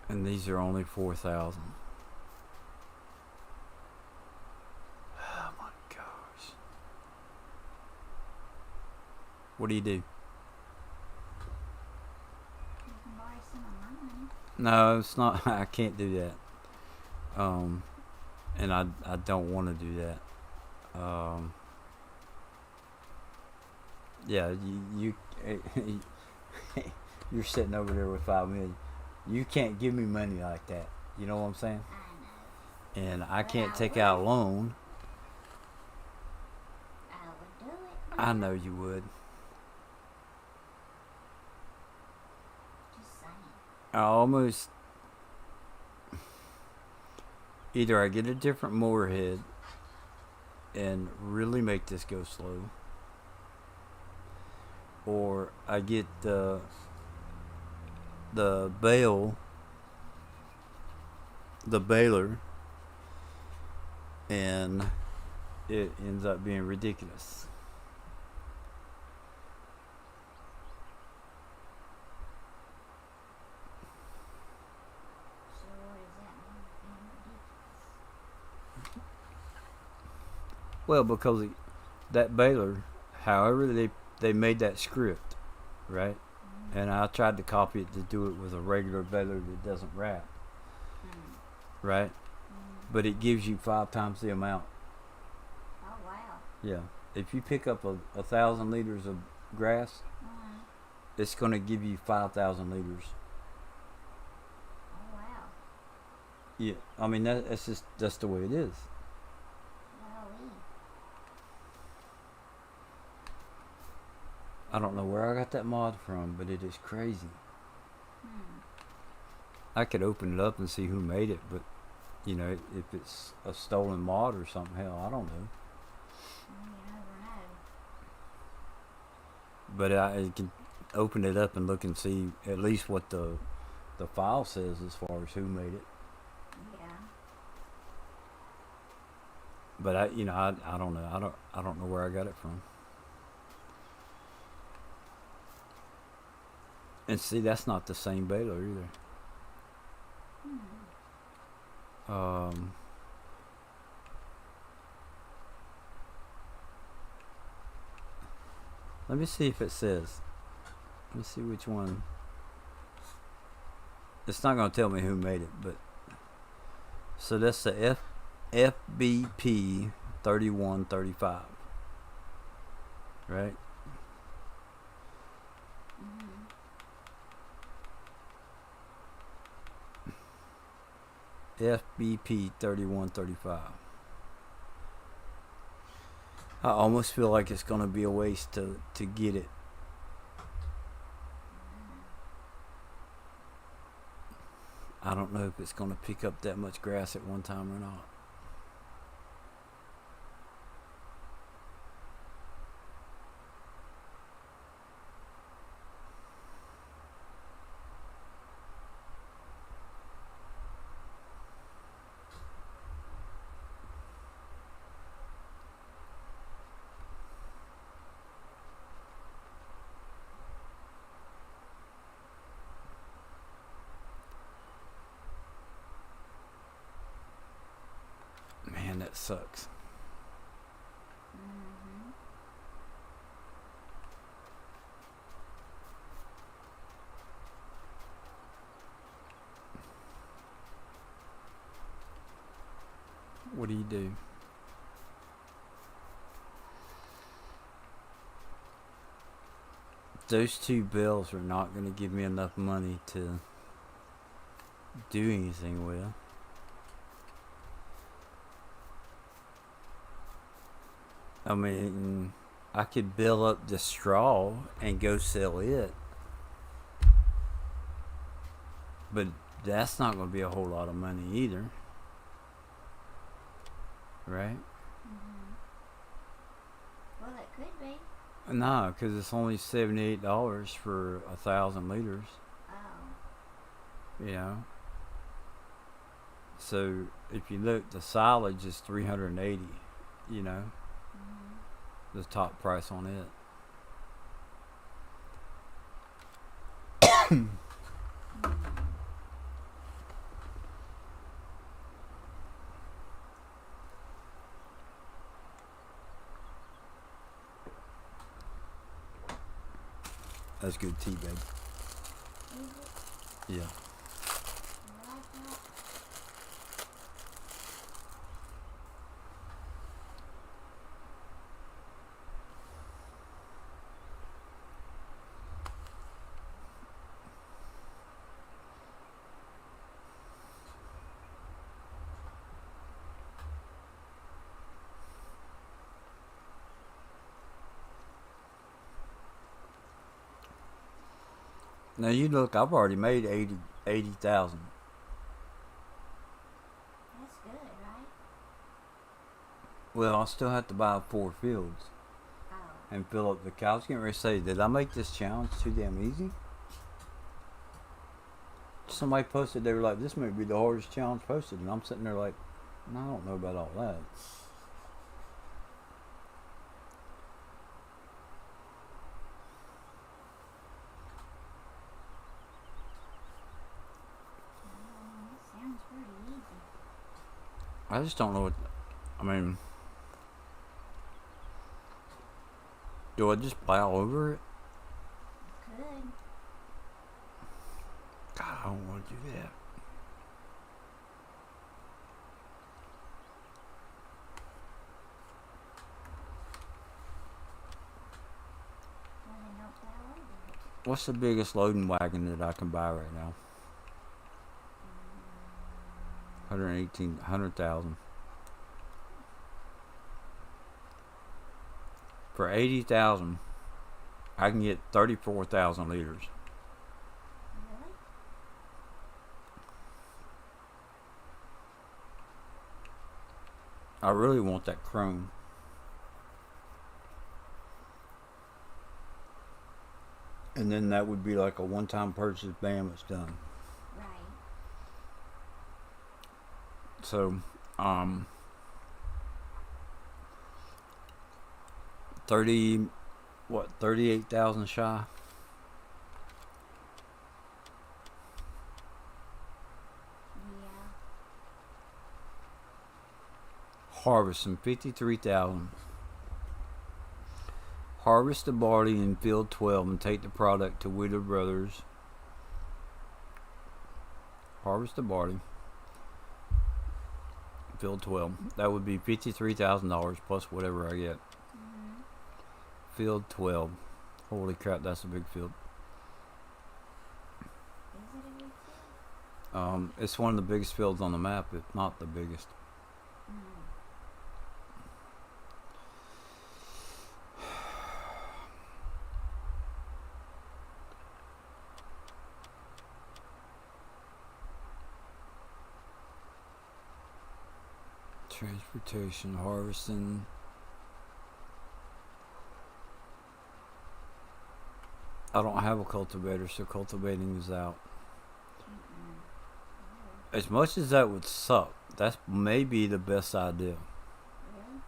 Speaker 1: And these are only 4,000. Oh my gosh. What do?
Speaker 2: You can borrow some of my money.
Speaker 1: No, it's not. I can't do that. And I don't want to do that. Yeah, you you're sitting over there with 5 million. You can't give me money like that. You know what I'm saying?
Speaker 2: I know.
Speaker 1: And I
Speaker 2: But
Speaker 1: can't
Speaker 2: I
Speaker 1: take
Speaker 2: would.
Speaker 1: out a loan.
Speaker 2: I would do it.
Speaker 1: I know you would.
Speaker 2: Just saying.
Speaker 1: I almost either I get a different mower head and really make this go slow, or I get the baler, and it ends up being ridiculous.
Speaker 2: So what does that mean? Being ridiculous.
Speaker 1: Well, because that baler However, they made that script, right?
Speaker 2: Mm-hmm.
Speaker 1: And I tried to copy it to do it with a regular baler that doesn't wrap,
Speaker 2: Mm-hmm.
Speaker 1: right?
Speaker 2: Mm-hmm.
Speaker 1: But it gives you 5 times the amount.
Speaker 2: Oh wow.
Speaker 1: Yeah. If you pick up 1,000 liters of grass,
Speaker 2: Mm-hmm.
Speaker 1: it's going to give you 5,000 liters.
Speaker 2: Oh wow.
Speaker 1: Yeah. I mean that's the way it is.
Speaker 2: Golly.
Speaker 1: I don't know where I got that mod from, but it is crazy.
Speaker 2: Hmm.
Speaker 1: I could open it up and see who made it, but if it's a stolen mod or something, hell, I don't know.
Speaker 2: Well, you never know.
Speaker 1: But I can open it up and look and see at least what the file says as far as who made it.
Speaker 2: Yeah.
Speaker 1: But I don't know. I don't know where I got it from. And see, that's not the same baler either.
Speaker 2: Hmm.
Speaker 1: Let me see if it says. Let me see which one. It's not going to tell me who made it, but so that's the FBP 3135, right?
Speaker 2: Mm-hmm.
Speaker 1: FBP 3135. I almost feel like it's going to be a waste to get it. I don't know if it's going to pick up that much grass at one time or not. Man, that sucks.
Speaker 2: Mm-hmm.
Speaker 1: What do you do? Those two bills are not going to give me enough money to do anything with. I mean, I could bill up the straw and go sell it, but that's not going to be a whole lot of money either, right?
Speaker 2: Mm-hmm. Well, it could be.
Speaker 1: No, because it's only $78 for 1,000 liters.
Speaker 2: Oh.
Speaker 1: You know. So if you look, the silage is $380. You know,
Speaker 2: Mm-hmm.
Speaker 1: the top price on it.
Speaker 2: Hmm.
Speaker 1: That's good tea, babe.
Speaker 2: Is it?
Speaker 1: Yeah.
Speaker 2: You like that?
Speaker 1: Now you look, I've already made 80,000.
Speaker 2: That's good, right?
Speaker 1: Well, I still have to buy 4 fields
Speaker 2: Oh.
Speaker 1: and fill up the cow. I was getting ready to say, did I make this challenge too damn easy? Somebody posted, they were like, this may be the hardest challenge posted. And I'm sitting there like, no, I don't know about all that.
Speaker 2: That sounds pretty easy.
Speaker 1: I just don't know what, I mean, Do I just plow over it?
Speaker 2: Could.
Speaker 1: God, I don't want to do that.
Speaker 2: Well, then don't plow over it.
Speaker 1: What's the biggest loading wagon that I can buy right now? 100,000. For 80,000, I can get 34,000 liters.
Speaker 2: Really?
Speaker 1: I really want that chrome. And then that would be like a one-time purchase. Bam, it's done.
Speaker 2: Right.
Speaker 1: So, 38,000 shy.
Speaker 2: Yeah.
Speaker 1: Harvesting 53,000. Harvest the barley in field 12 and take the product to Wheeler Brothers. Harvest the barley. Field 12. That would be $53,000 plus whatever I get.
Speaker 2: Mm-hmm.
Speaker 1: Field 12. Holy crap, that's a big field.
Speaker 2: Is it a big field?
Speaker 1: It's one of the biggest fields on the map, if not the biggest.
Speaker 2: Mm.
Speaker 1: Transportation, harvesting. I don't have a cultivator, so cultivating is out.
Speaker 2: Mm-mm.
Speaker 1: As much as that would suck, that's maybe the best idea.
Speaker 2: Really?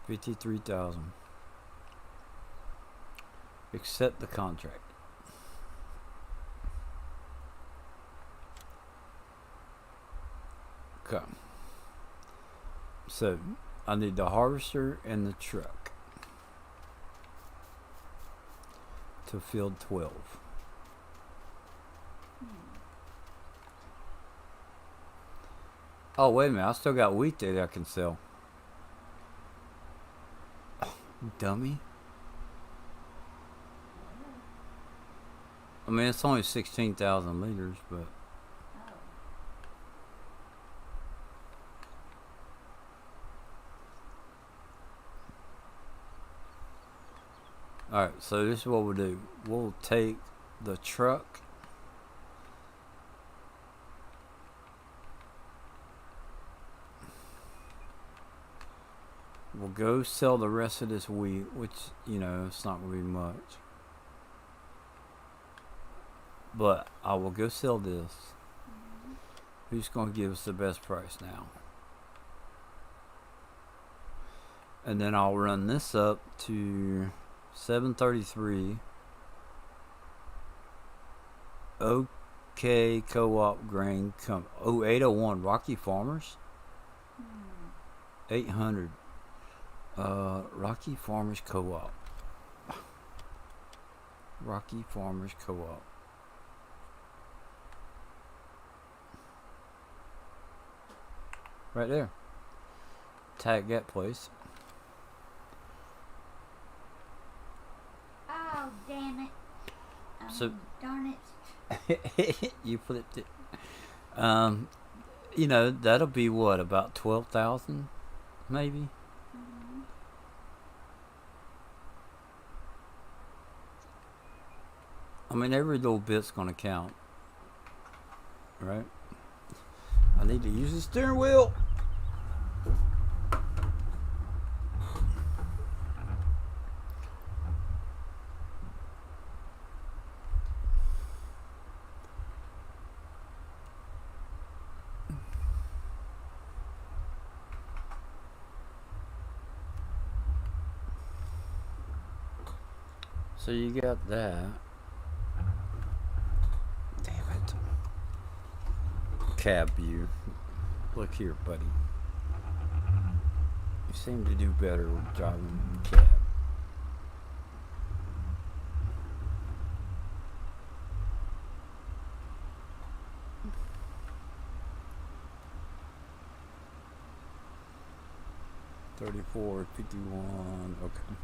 Speaker 1: 53,000. Accept the contract. Okay. So, I need the harvester and the truck to field 12. Oh, wait a minute. I still got wheat that I can sell. Oh, dummy. I mean, it's only 16,000 liters, but...
Speaker 2: Oh.
Speaker 1: Alright, so this is what we'll do. We'll take the truck. We'll go sell the rest of this wheat, which, you know, it's not going to be much. But I will go sell this.
Speaker 2: Mm-hmm.
Speaker 1: Who's going to give us the best price now? And then I'll run this up to 733. OK Co-op Grain 0801 Rocky Farmers. 800. Rocky Farmers Co-op. Rocky Farmers Co-op. Right there. Tag that place.
Speaker 2: Oh, damn it.
Speaker 1: So-
Speaker 2: Darn it.
Speaker 1: You flipped it. You know, that'll be what, about 12,000 maybe?
Speaker 2: Mm-hmm.
Speaker 1: I mean, every little bit's gonna count. Right? I need to use the steering wheel. So you got that. Damn it. Cab you. Look here, buddy. You seem to do better with driving the cab. $34, $51. Okay.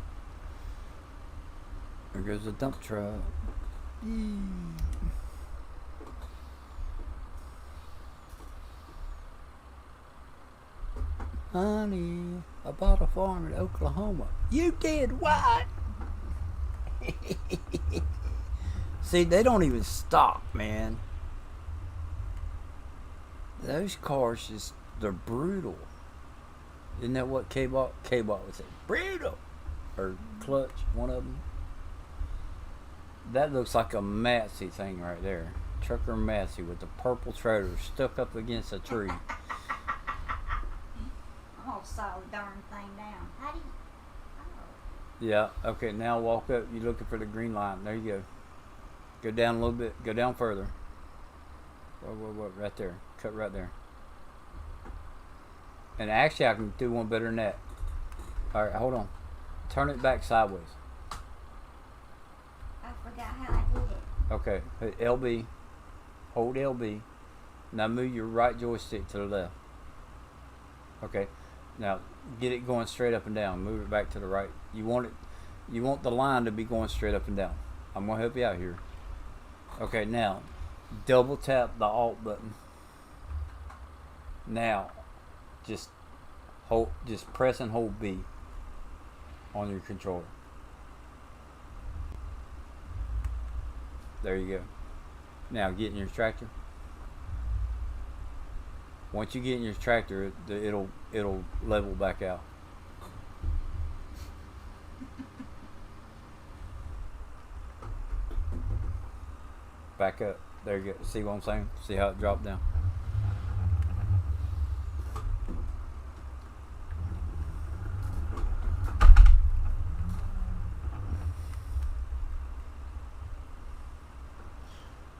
Speaker 1: There goes the dump truck. Yee. Honey, I bought a farm in Oklahoma. You did what? See, they don't even stop, man. Those cars just, they're brutal. Isn't that what K-Bot would say? Brutal! Or Clutch, one of them. That looks like a Massey thing right there. Trucker Massey with the purple trailer stuck up against a tree.
Speaker 2: I almost saw the darn thing down. How do you... Oh.
Speaker 1: Yeah, okay, now walk up. You're looking for the green line. There you go. Go down a little bit. Go down further. Whoa, right there. Cut right there. And actually, I can do one better than that. Alright, hold on. Turn it back sideways.
Speaker 2: I forgot how I did it.
Speaker 1: Okay, hit LB. Hold LB. Now move your right joystick to the left. Okay. Now get it going straight up and down. Move it back to the right. You want the line to be going straight up and down. I'm gonna help you out here. Okay, now double tap the Alt button. Now just press and hold B on your controller. There you go. Now get in your tractor. Once you get in your tractor, it'll level back out. Back up. There you go. See what I'm saying? See how it dropped down?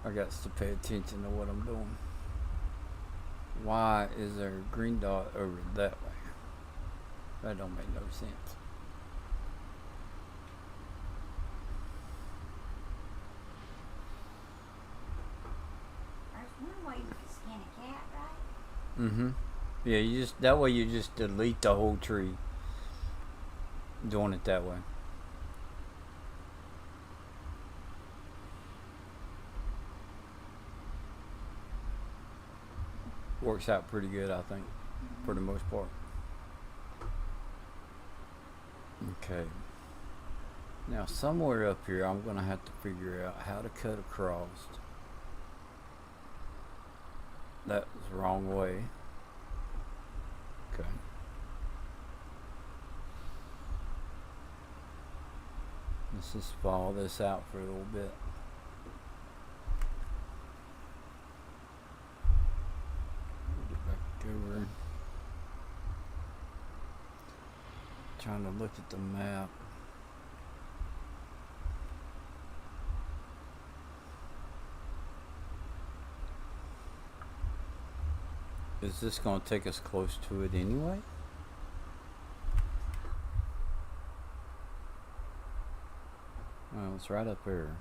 Speaker 1: I got to pay attention to what I'm doing. Why is there a green dot over that way? That don't make no sense.
Speaker 2: There's one way you can skin a cat, right?
Speaker 1: Mm-hmm. Yeah, that way you just delete the whole tree. Doing it that way. Works out pretty good, I think, for the most part. Okay. Now, somewhere up here, I'm going to have to figure out how to cut across. That was the wrong way. Okay. Let's just follow this out for a little bit. Over. Trying to look at the map. Is this going to take us close to it anyway? Well, it's right up there.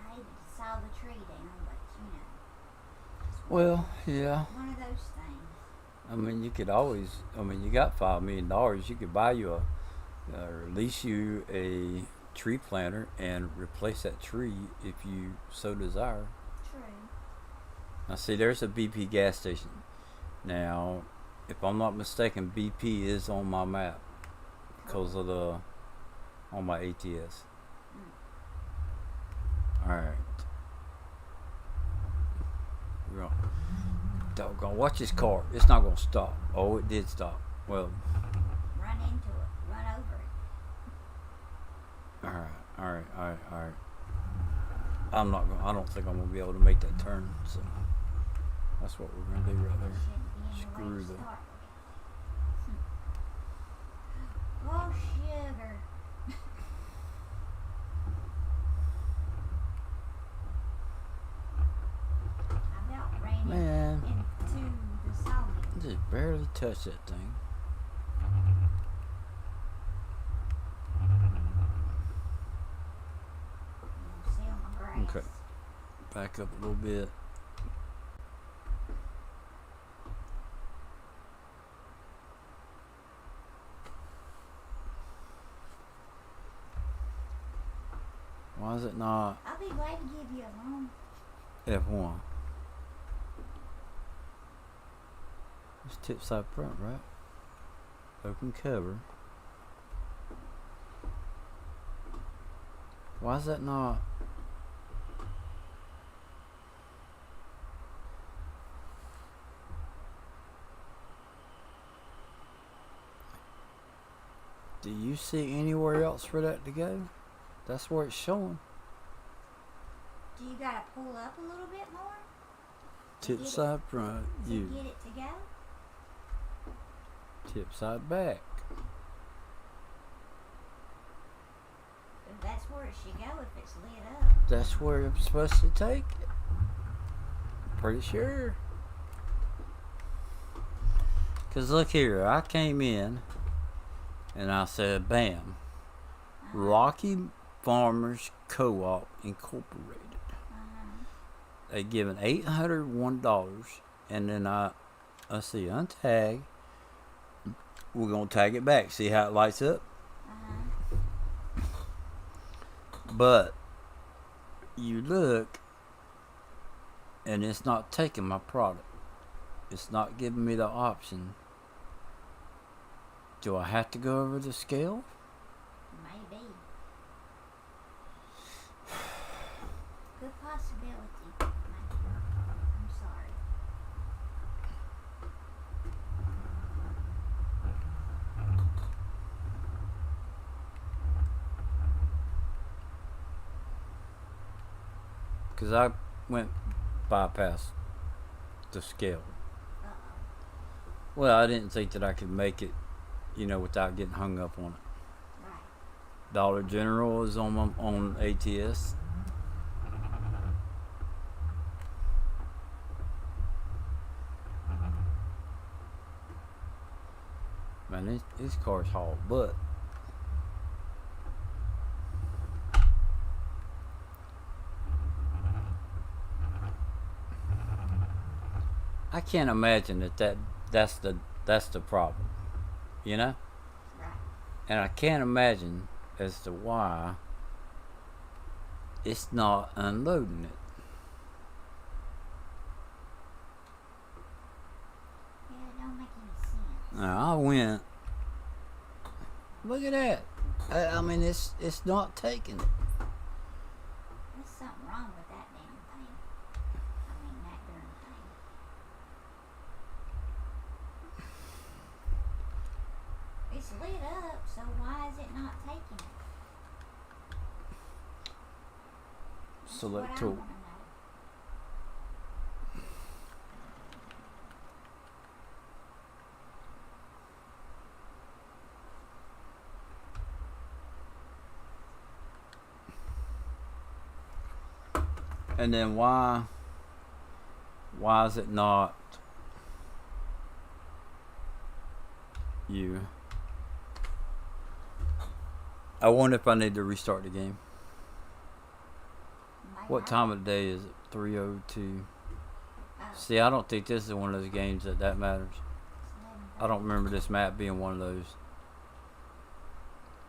Speaker 2: I even saw the tree down, but you know.
Speaker 1: Well, yeah.
Speaker 2: One of those things.
Speaker 1: I mean, you could always. I mean, you got $5 million. You could buy you or lease you a tree planter and replace that tree if you so desire.
Speaker 2: True.
Speaker 1: Now, see, there's a BP gas station. Now, if I'm not mistaken, BP is on my map because of on my ATS. All right. Doggone, watch this car. It's not going to stop. Oh, it did stop. Well.
Speaker 2: Run into it. Run over it.
Speaker 1: Alright. I don't think I'm going to be able to make that turn. So, that's what we're going to do right there. Screw the...
Speaker 2: Oh, sugar.
Speaker 1: Man,
Speaker 2: Into the sawmill.
Speaker 1: this barely touch that thing.
Speaker 2: See on my grass.
Speaker 1: Okay. Back up a little bit. Why is it not
Speaker 2: I'll be glad to give you a loan.
Speaker 1: F1? It's tip side front, right? Open cover. Why is that not? Do you see anywhere else for that to go? That's where it's showing.
Speaker 2: Do you gotta pull up a little bit more
Speaker 1: Tip side front,
Speaker 2: to
Speaker 1: you.
Speaker 2: get it to go?
Speaker 1: Tip side back.
Speaker 2: But that's where it should go if it's lit up.
Speaker 1: That's where I'm supposed to take it. Pretty sure. Cause look here, I came in and I said, bam, Rocky Farmers Co-op Incorporated. They given $801, and then I see untag. We're gonna tag it back. See how it lights up? But you look, and it's not taking my product. It's not giving me the option. Do I have to go over the scale?
Speaker 2: Maybe. Good possibility. I'm sorry.
Speaker 1: Because I went bypass the scale. Well, I didn't think that I could make it, without getting hung up on it.
Speaker 2: Right.
Speaker 1: Dollar General is on ATS. Man, these cars haul butt. I can't imagine that's the problem,
Speaker 2: Right.
Speaker 1: And I can't imagine as to why it's not unloading it.
Speaker 2: Yeah, it don't make any sense.
Speaker 1: Now I went. Look at that. I mean, it's not taking it.
Speaker 2: There's something wrong with that damn thing. I mean, that darn thing. It's lit up, so why is it not taking it? That's
Speaker 1: Select
Speaker 2: what I
Speaker 1: tool.
Speaker 2: wanna know.
Speaker 1: And then why is it not you? I wonder if I need to restart the game.
Speaker 2: Might
Speaker 1: What
Speaker 2: not.
Speaker 1: time of the day is it? 3:02.
Speaker 2: Oh,
Speaker 1: See, I don't think this is one of those games that matters.
Speaker 2: it's 11:30.
Speaker 1: I don't remember this map being one of those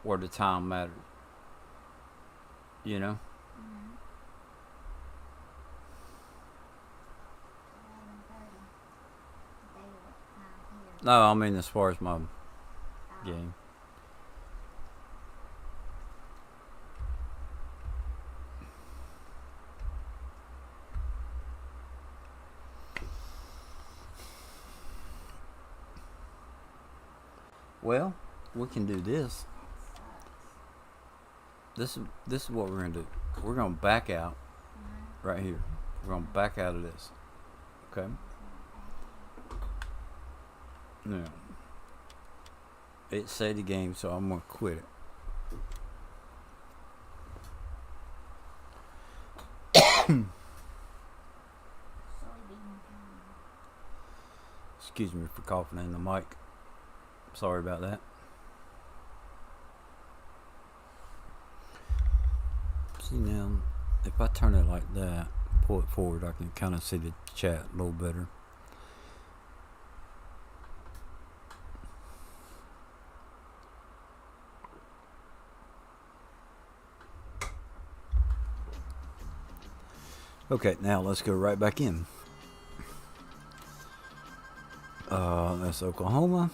Speaker 1: where the time mattered.
Speaker 2: Mhm. 11:30. Daylight time here.
Speaker 1: No, I mean as far as my
Speaker 2: Oh,
Speaker 1: game. Well, we can do this.
Speaker 2: that sucks.
Speaker 1: This is what we're gonna do. We're gonna back out right here. We're gonna back out of this. Okay. Now, it saved the game, so I'm gonna quit it.
Speaker 2: Soybean time.
Speaker 1: Let's Excuse me for coughing in the mic. Sorry about that. See now, if I turn it like that, pull it forward, I can kind of see the chat a little better. Okay, now let's go right back in. That's Oklahoma.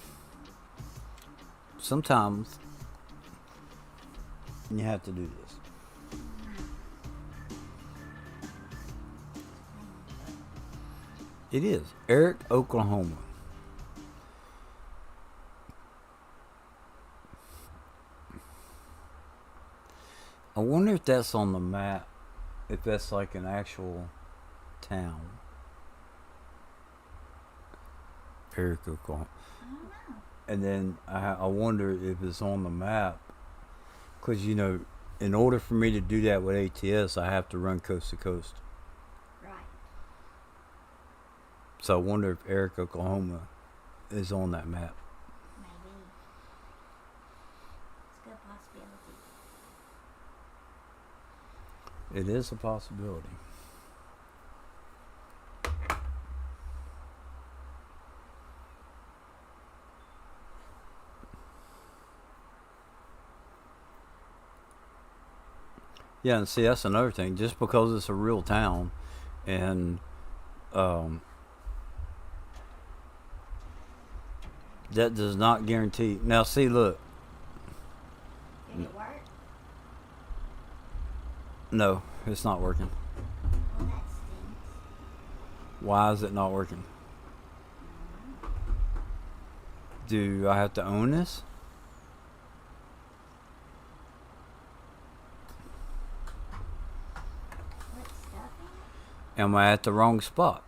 Speaker 1: Sometimes you have to do this. It is Eric, Oklahoma. I wonder if that's on the map, if that's like an actual town. Eric, Oklahoma.
Speaker 2: I don't know.
Speaker 1: And then I wonder if it's on the map. Because, you know, in order for me to do that with ATS, I have to run coast to coast.
Speaker 2: Right.
Speaker 1: So I wonder if Eric, Oklahoma is on that map.
Speaker 2: Maybe. It's a good possibility.
Speaker 1: It is a possibility. Yeah, and see, that's another thing. Just because it's a real town, and that does not guarantee. Now, see, look.
Speaker 2: Did it work?
Speaker 1: No, it's not working.
Speaker 2: Well, that stinks.
Speaker 1: Why is it not working? Do I have to own this?
Speaker 2: Put stuff in it?
Speaker 1: Am I at the wrong spot?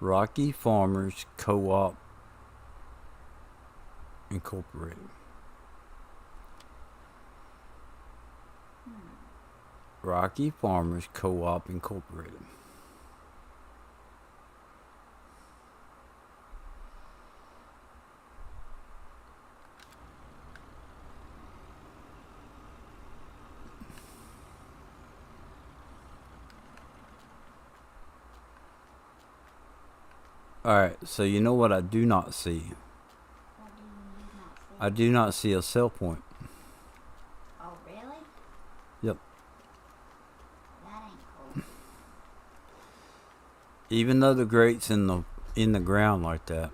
Speaker 1: Rocky Farmers Co-op Incorporated. Rocky Farmers Co-op Incorporated. Alright, so you know what I do not see?
Speaker 2: What do you not see?
Speaker 1: I do not see a sell point.
Speaker 2: Oh, really?
Speaker 1: Yep.
Speaker 2: That ain't cool.
Speaker 1: Even though the grate's in the ground like that.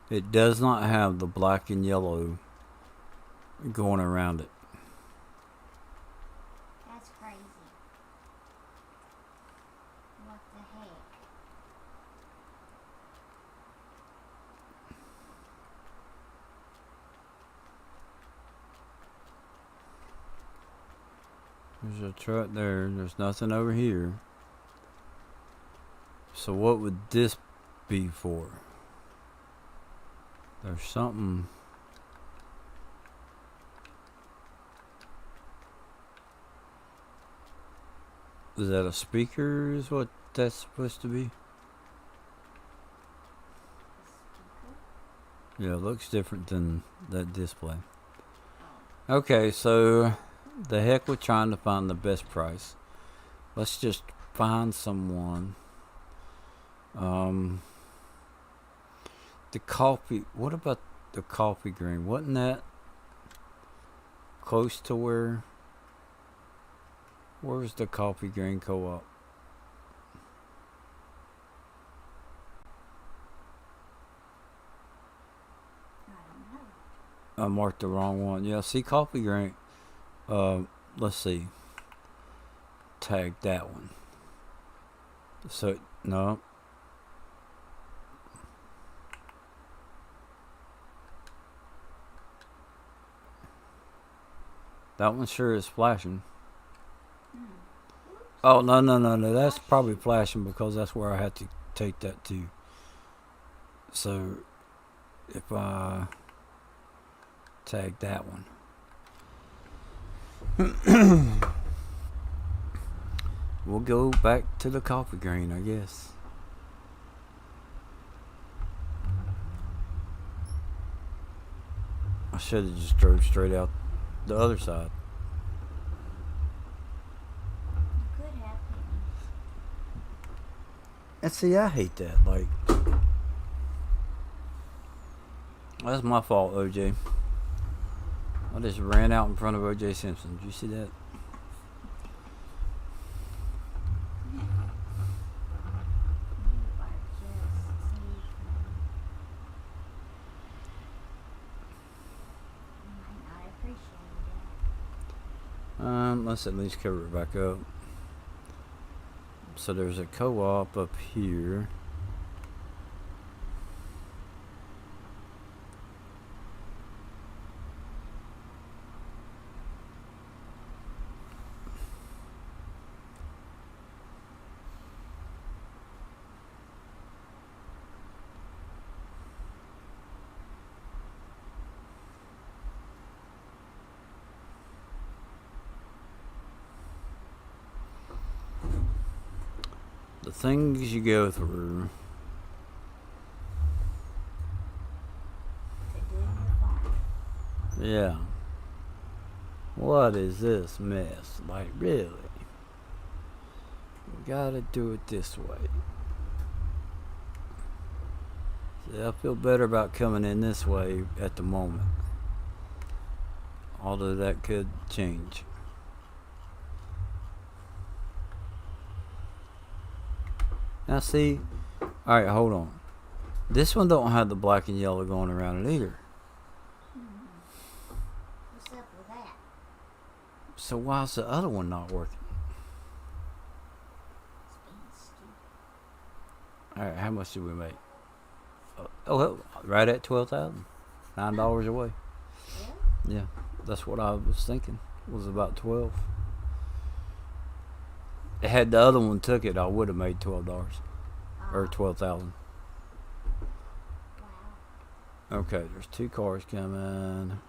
Speaker 1: It does not have the black and yellow going around it.
Speaker 2: That's crazy. What the heck?
Speaker 1: There's a truck there. There's nothing over here. So what would this be for? There's something. Is that a speaker is what that's supposed to be?
Speaker 2: A speaker?
Speaker 1: Yeah, it looks different than that display. Okay, so the heck with trying to find the best price. Let's just find someone. The coffee, what about the coffee green? Wasn't that close to where's the coffee green co-op?
Speaker 2: I don't know.
Speaker 1: I marked the wrong one. Yeah, see coffee green. Let's see. Tag that one. So, no. That one sure is flashing. Oh, no. That's probably flashing because that's where I had to take that to. So, if I tag that one. We'll go back to the coffee grain, I guess. I should have just drove straight out the other side.
Speaker 2: You could have pennies.
Speaker 1: And see, I hate that. Like, that's my fault, OJ. I just ran out in front of OJ Simpson. Did you see that?
Speaker 2: You are just too funny. You might not appreciate that.
Speaker 1: Let's at least cover it back up. So there's a co-op up here. The things you go through.
Speaker 2: To do your farm.
Speaker 1: Yeah. What is this mess? Like, really? We gotta do it this way. See, I feel better about coming in this way at the moment. Although that could change. Now see, alright, hold on. This one don't have the black and yellow going around it either.
Speaker 2: What's up with that?
Speaker 1: So why's the other one not working?
Speaker 2: It's being stupid.
Speaker 1: Alright, how much did we make? Oh, right at 12,000. $9 away.
Speaker 2: Really?
Speaker 1: Yeah, that's what I was thinking. Was about 12. Had the other one took it, I would have made $12 or 12,000.
Speaker 2: Wow.
Speaker 1: Okay, there's 2 cars coming.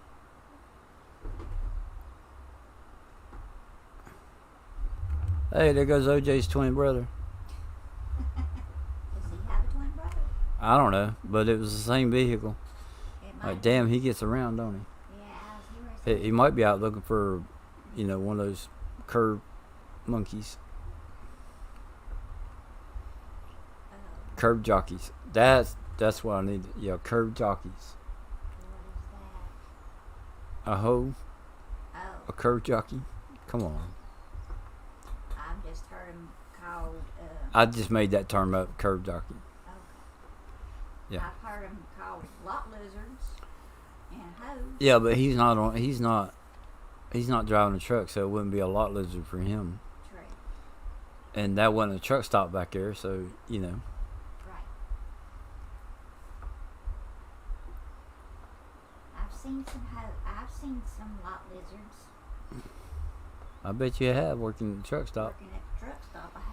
Speaker 1: Hey, there goes OJ's twin brother.
Speaker 2: Does he have a twin brother?
Speaker 1: I don't know, but it was the same vehicle.
Speaker 2: It might
Speaker 1: Like,
Speaker 2: be.
Speaker 1: damn, he gets around, don't he?
Speaker 2: Yeah, how's he
Speaker 1: He might be out looking for, one of those curved monkeys, curved jockeys. That's what I need. Yeah, curved jockeys.
Speaker 2: What is
Speaker 1: A hoe,
Speaker 2: that?
Speaker 1: a curved jockey. Come on.
Speaker 2: I've just heard him called,
Speaker 1: I just made that term up, curved jockey.
Speaker 2: okay.
Speaker 1: Yeah.
Speaker 2: I've heard him called lot lizards and hoes.
Speaker 1: Yeah, but he's not driving a truck, so it wouldn't be a lot lizard for him.
Speaker 2: True.
Speaker 1: And that wasn't a truck stop back there, so
Speaker 2: Right. I've seen some lot lizards
Speaker 1: I bet you have working at the truck stop.
Speaker 2: working at the truck stop I have.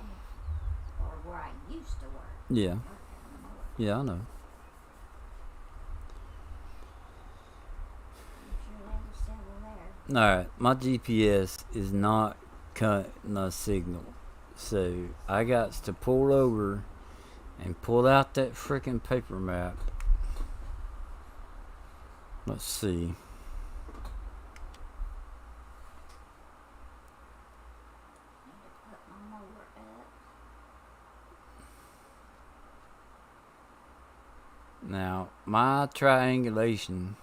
Speaker 2: Or where I used to work.
Speaker 1: Yeah,
Speaker 2: Work at the Mower.
Speaker 1: yeah, I know.
Speaker 2: I'm sure there's several there.
Speaker 1: Alright, my GPS is not cutting a signal. So I got to pull over and pull out that freaking paper map. Let's see.
Speaker 2: Need to put my mower up.
Speaker 1: Now, my triangulation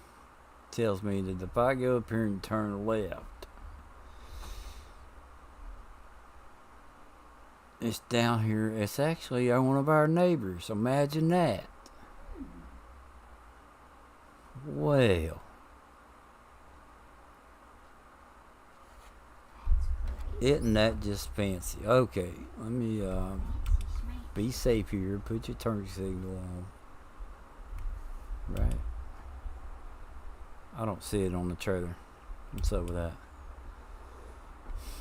Speaker 1: tells me that if I go up here and turn left, it's down here. It's actually one of our neighbors. Imagine that. Well,
Speaker 2: That's crazy.
Speaker 1: isn't that just fancy? Okay, let me
Speaker 2: Fancy schmancy.
Speaker 1: be safe here. Put your turn signal on. Right. I don't see it on the trailer. What's up with that?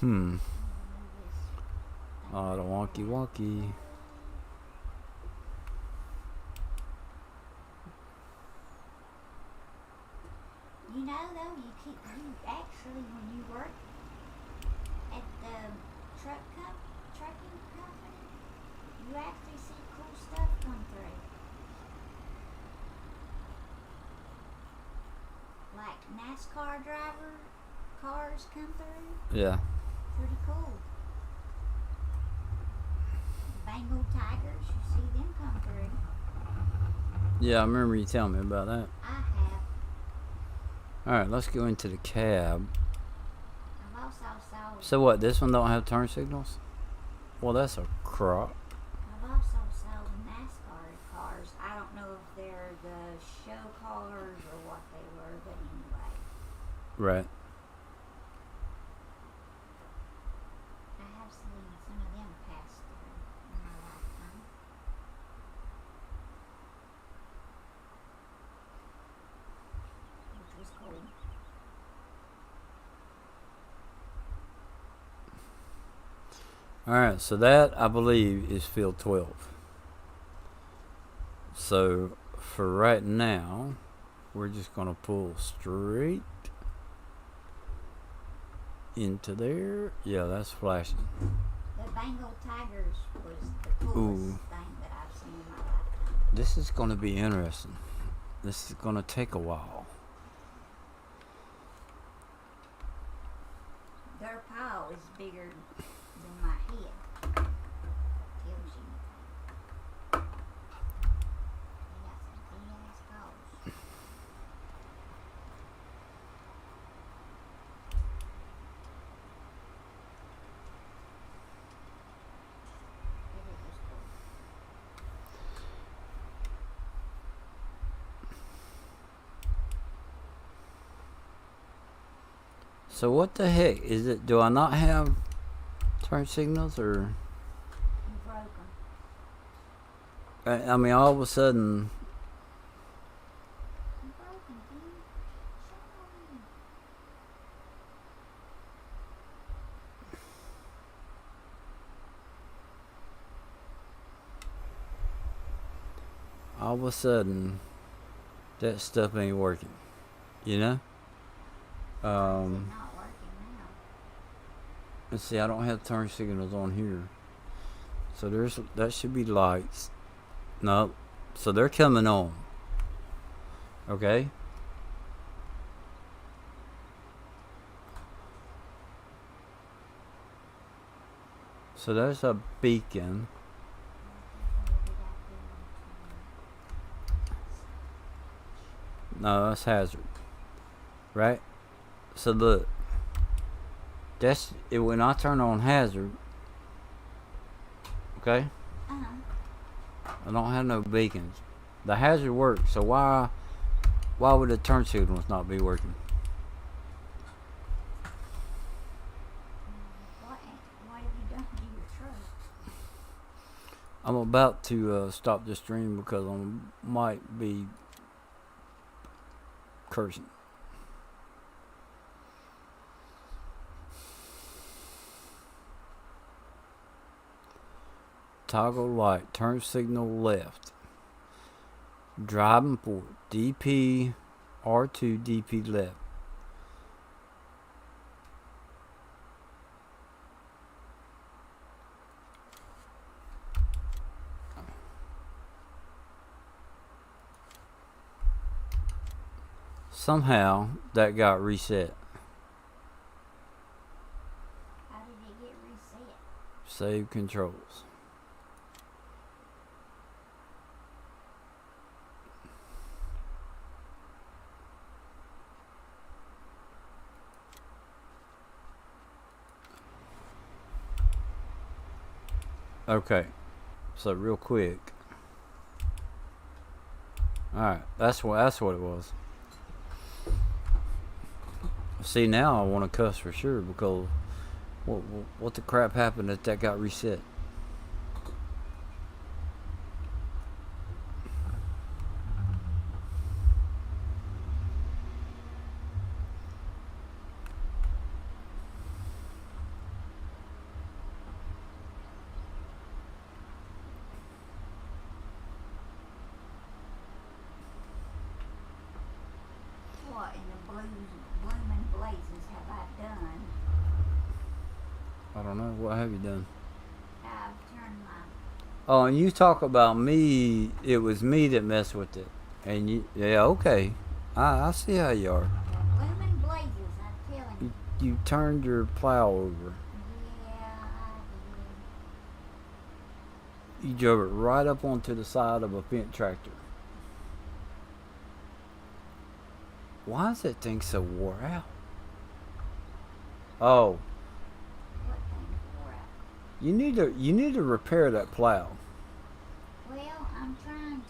Speaker 2: Move this
Speaker 1: Oh, the wonky wonky.
Speaker 2: You know, though, you actually, when you work at the trucking company, you actually see cool stuff come through. Like NASCAR driver cars come through.
Speaker 1: Yeah.
Speaker 2: Pretty cool. Bengal tigers, you see them come through.
Speaker 1: Yeah, I remember you telling me about that.
Speaker 2: I have.
Speaker 1: Alright, let's go into the cab.
Speaker 2: I've also saw.
Speaker 1: So what, this one don't have turn signals? Well, that's a crock.
Speaker 2: I've also saw NASCAR cars. I don't know if they're the show cars or what they were, but anyway.
Speaker 1: Right.
Speaker 2: I have seen some of them pass through in my lifetime. Which was cool.
Speaker 1: Alright, so that, I believe, is field 12. So, for right now, we're just going to pull straight into there. Yeah, that's flashing.
Speaker 2: The Bengal tigers was the coolest
Speaker 1: Ooh.
Speaker 2: thing that I've seen in my lifetime.
Speaker 1: This is going to be interesting. This is going to take a while.
Speaker 2: Their paw is bigger than my head. Tells you anything. They got some big ass paws. But it was cool.
Speaker 1: So what the heck is it? Do I not have turn signals, or?
Speaker 2: You broke them.
Speaker 1: I mean, all of a sudden,
Speaker 2: You broke them, dude. Show me.
Speaker 1: that stuff ain't working. You know?
Speaker 2: Why is it not working now?
Speaker 1: Let's see, I don't have turn signals on here. So that should be lights. No. So they're coming on. Okay? So there's a beacon. No, that's hazard. Right? So look. That's it. When I turn on hazard, okay? I don't have no beacons. The hazard works, so why would the turn signals not be working?
Speaker 2: What have you done to your truck?
Speaker 1: I'm about to stop the stream because I might be cursing. Toggle light, turn signal left. Driving port, DP, R2, DP left. Somehow that got reset.
Speaker 2: How did it get reset?
Speaker 1: Save controls. Okay, so real quick. Alright, that's what it was. See, now I want to cuss for sure because what the crap happened that got reset?
Speaker 2: What, in the blue
Speaker 1: don't know. What have you done?
Speaker 2: I've turned my.
Speaker 1: Oh, and you talk about me. It was me that messed with it. And you, yeah, okay. I see how you are.
Speaker 2: Blooming blazes, I'm telling
Speaker 1: You,
Speaker 2: you.
Speaker 1: you turned your plow over.
Speaker 2: Yeah, I
Speaker 1: You drove it right up onto the side of a bent tractor. Why is that thing so wore out? Oh,
Speaker 2: did. What thing wore out?
Speaker 1: you need to repair that plow.
Speaker 2: Well, I'm trying to.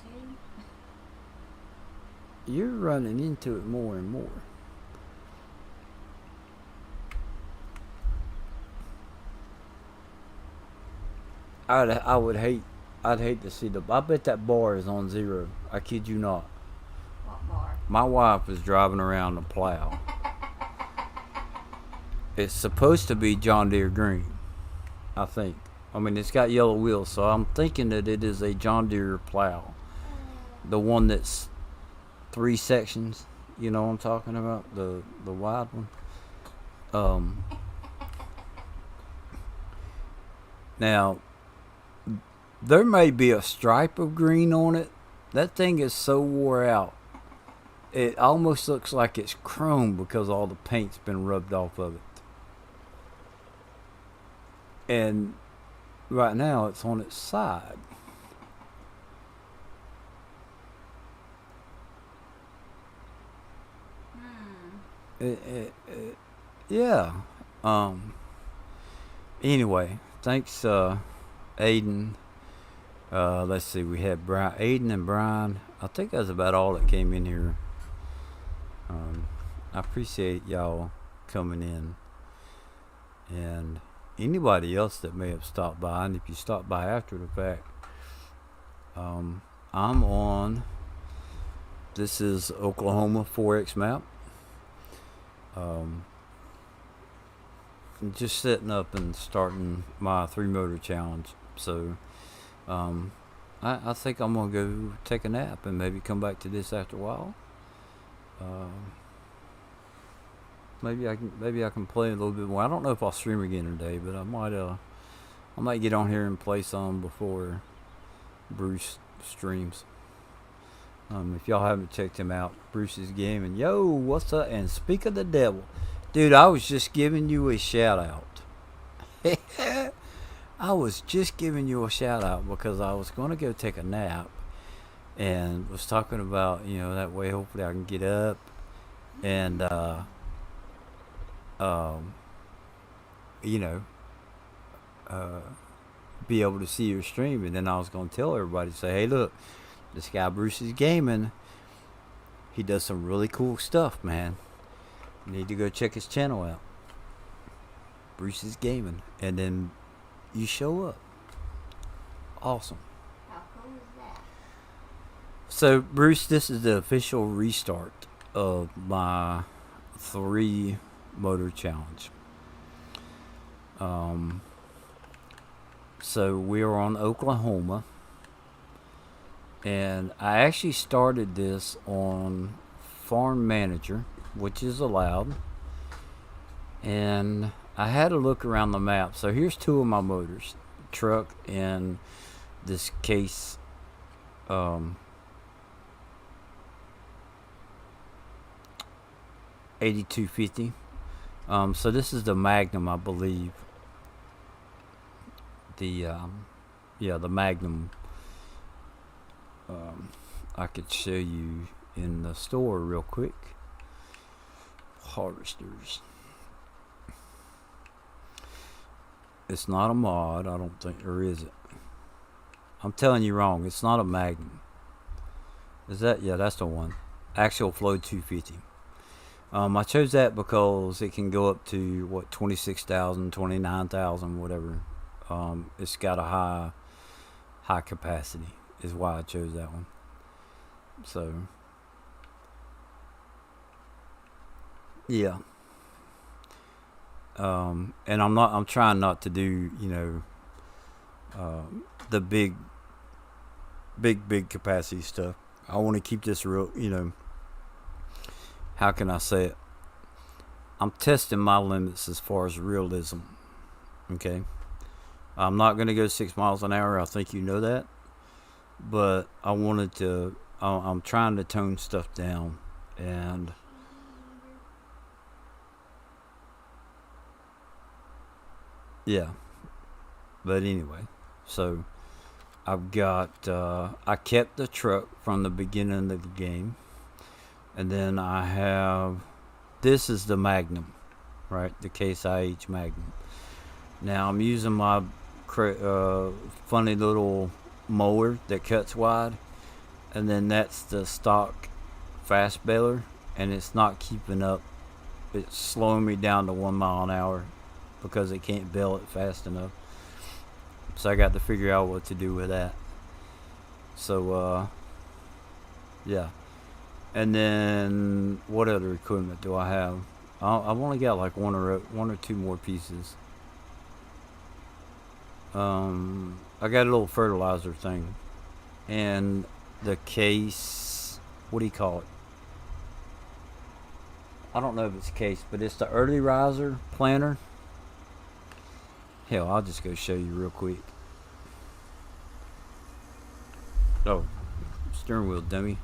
Speaker 1: You're running into it more and more. I'd hate to see I bet that bar is on zero. I kid you not.
Speaker 2: What bar?
Speaker 1: My wife was driving around the plow. It's supposed to be John Deere green, I think. I mean, it's got yellow wheels, so I'm thinking that it is a John Deere plow. The one that's 3 sections. You know what I'm talking about? The wide one. Now, there may be a stripe of green on it. That thing is so wore out. It almost looks like it's chrome because all the paint's been rubbed off of it. And right now it's on its side. Yeah. Anyway, thanks, Aiden. Let's see, we had Aiden and Brian. I think that's about all that came in here. I appreciate y'all coming in. And anybody else that may have stopped by, and if you stopped by after the fact, I'm on. This is Oklahoma 4X map. Just setting up and starting my 3-motor challenge. So, I think I'm gonna go take a nap and maybe come back to this after a while. Maybe I can play a little bit more. I don't know if I'll stream again today, but I might get on here and play some before Bruce streams. If y'all haven't checked him out, Bruce's Gaming. Yo, what's up? And speak of the devil, dude, I was just giving you a shout out. I was just giving you a shout out because I was going to go take a nap and was talking about, that way hopefully I can get up and, be able to see your stream. And then I was going to tell everybody, say, hey, look, this guy Bruce is Gaming. He does some really cool stuff, man. You need to go check his channel out. Bruce is Gaming. And then you show up. Awesome.
Speaker 2: How cool is that?
Speaker 1: So, Bruce, this is the official restart of my 3-motor challenge. So, we are on Oklahoma. And I actually started this on Farm Manager, which is allowed. And I had a look around the map. So here's 2 of my motors, truck and this case 8250. So this is the Magnum, I believe. The Magnum. I could show you in the store real quick. Harvesters. It's not a mod, I don't think, or is it? I'm telling you wrong. It's not a Magnum. Is that? Yeah, that's the one. Axial Flow 250. I chose that because it can go up to 26,000, 29,000, whatever. It's got a high capacity. Is why I chose that one. So, yeah. And I'm trying not to do, the big capacity stuff. I want to keep this real, how can I say it? I'm testing my limits as far as realism. Okay, I'm not going to go 6 miles an hour. I think you know that, but I wanted to. I'm trying to tone stuff down, and yeah. But anyway, so I've got. I kept the truck from the beginning of the game, and then I have. This is the Magnum, right? The Case IH Magnum. Now I'm using my funny little mower that cuts wide, and then that's the stock fast baler, and it's not keeping up. It's slowing me down to 1 mile an hour because it can't bale it fast enough. So I got to figure out what to do with that. So yeah. And then what other equipment do I have? I've only got like one or two more pieces. I got a little fertilizer thing, and the case. What do you call it? I don't know if it's a case, but it's the early riser planter. Hell, I'll just go show you real quick. Oh, steering wheel dummy.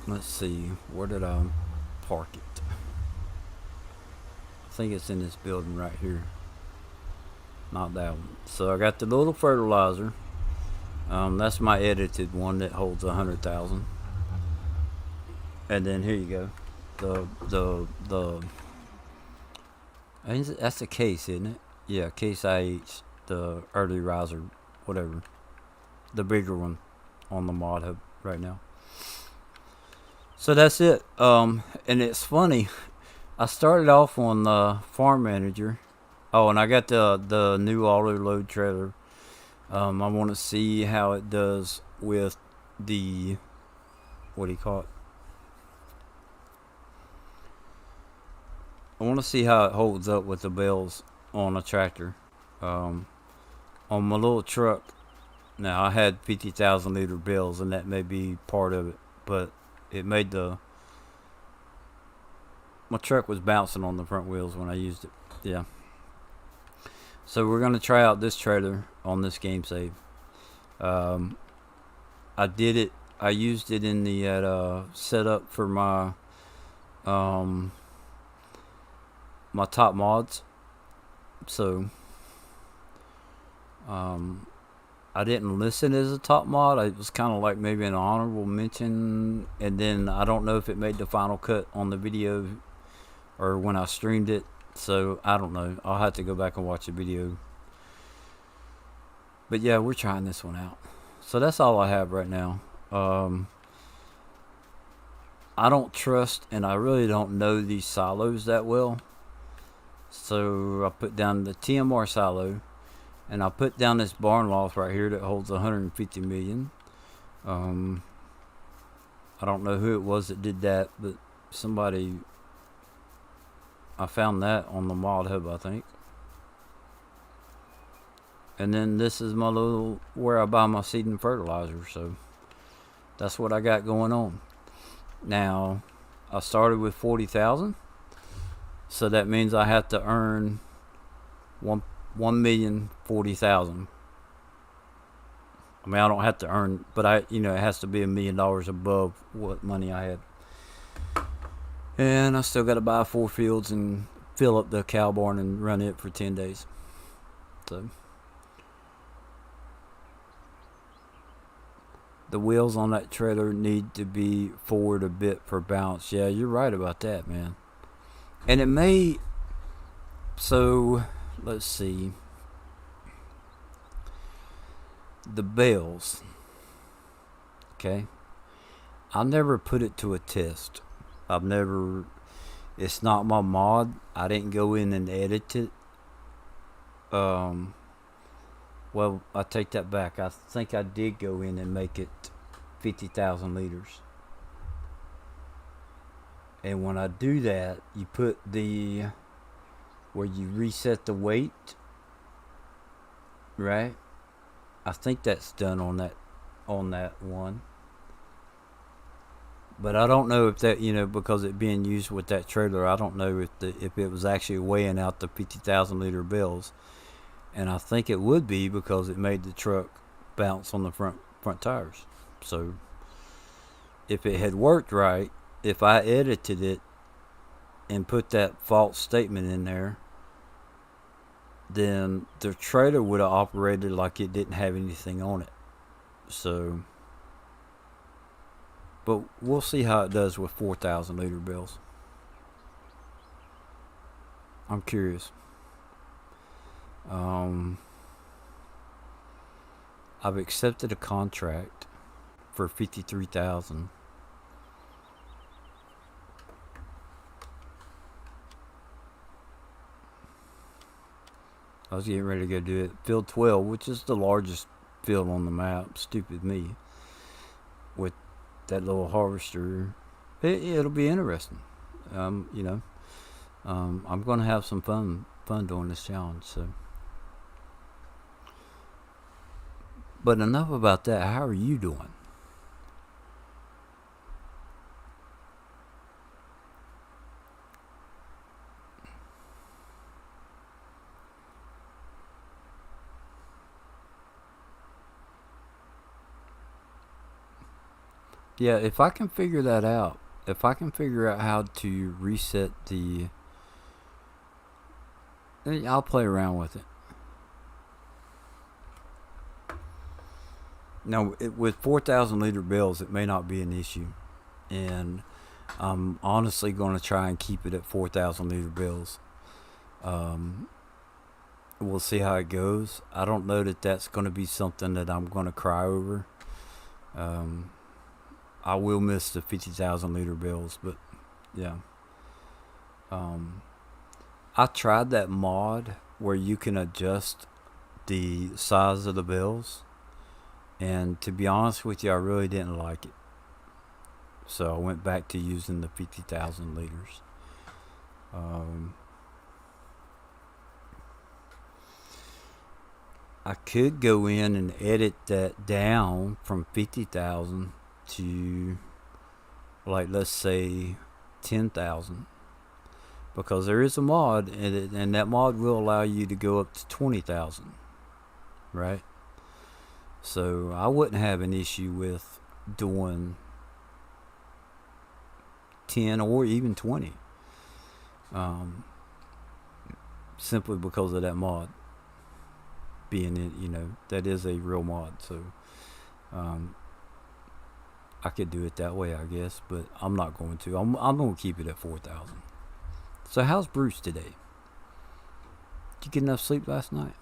Speaker 1: Let's see, where did I park it? I think it's in this building right here. Not that one. So I got the little fertilizer. That's my edited one that holds 100,000. And then here you go. That's a case, isn't it? Yeah, Case IH, the early riser, whatever. The bigger one on the mod hub right now. So that's it. And it's funny. I started off on the Farm Manager. Oh, and I got the new auto load trailer. I want to see how it does with the, what do you call it? I want to see how it holds up with the bells on a tractor. On my little truck, now I had 50,000 liter bells, and that may be part of it, but it made my truck was bouncing on the front wheels when I used it. Yeah. So we're gonna try out this trailer on this game save. I did it. I used it in the setup for my my top mods. So I didn't listen as a top mod. It was kind of like maybe an honorable mention, and then I don't know if it made the final cut on the video or when I streamed it. So I don't know. I'll have to go back and watch the video. But yeah, we're trying this one out. So that's all I have right now. I don't trust and I really don't know these silos that well. So I put down the TMR silo, and I put down this barn loft right here that holds 150 million. I don't know who it was that did that, but somebody. I found that on the mod hub, I think. And then this is my little where I buy my seed and fertilizer. So that's what I got going on. Now I started with 40,000, so that means I have to earn 1,040,000. I mean, I don't have to earn, but it has to be $1 million above what money I had. And I still got to buy 4 fields and fill up the cow barn and run it for 10 days. So the wheels on that trailer need to be forward a bit for balance. Yeah, you're right about that, man. And it may. So let's see. The bells. Okay. I never put it to a test. It's not my mod. I didn't go in and edit it. Well, I take that back. I think I did go in and make it 50,000 liters. And when I do that, you put where you reset the weight, right? I think that's done on that one. But I don't know if that, because it being used with that trailer, I don't know if it was actually weighing out the 50,000 liter bills, and I think it would be because it made the truck bounce on the front tires. So if it had worked right, if I edited it and put that false statement in there, then the trailer would have operated like it didn't have anything on it. So, but we'll see how it does with 4,000 liter bills. I'm curious. Um, I've accepted a contract for 53,000. I was getting ready to go do it. Field 12, which is the largest field on the map. Stupid me. With that little harvester. It'll be interesting. I'm going to have some fun doing this challenge. So, but enough about that. How are you doing? Yeah, if I can figure that out, if I can figure out how to reset I'll play around with it. Now, with 4,000 liter bills, it may not be an issue, and I'm honestly going to try and keep it at 4,000 liter bills. We'll see how it goes. I don't know that that's going to be something that I'm going to cry over. I will miss the 50,000 liter bills, but yeah. I tried that mod where you can adjust the size of the bills, and to be honest with you, I really didn't like it. So I went back to using the 50,000 liters. I could go in and edit that down from 50,000 to, like, let's say 10,000, because there is a mod, and that mod will allow you to go up to 20,000, right? So I wouldn't have an issue with doing 10 or even 20, simply because of that mod being in, that is a real mod. So I could do it that way, I guess, but I'm not going to. I'm going to keep it at 4,000. So how's Bruce today? Did you get enough sleep last night?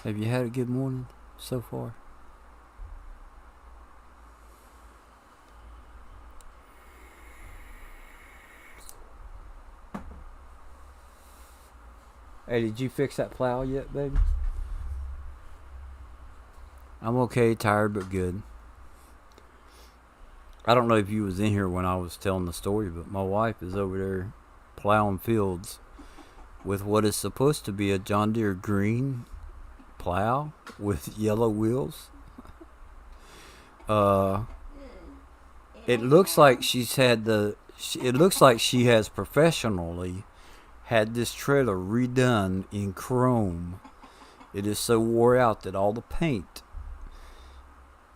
Speaker 1: Have you had a good morning so far? Hey, did you fix that plow yet, baby? I'm okay, tired but good. I don't know if you was in here when I was telling the story, but my wife is over there plowing fields with what is supposed to be a John Deere green plow with yellow wheels. It looks like it looks like she has professionally had this trailer redone in chrome. It is so wore out that all the paint.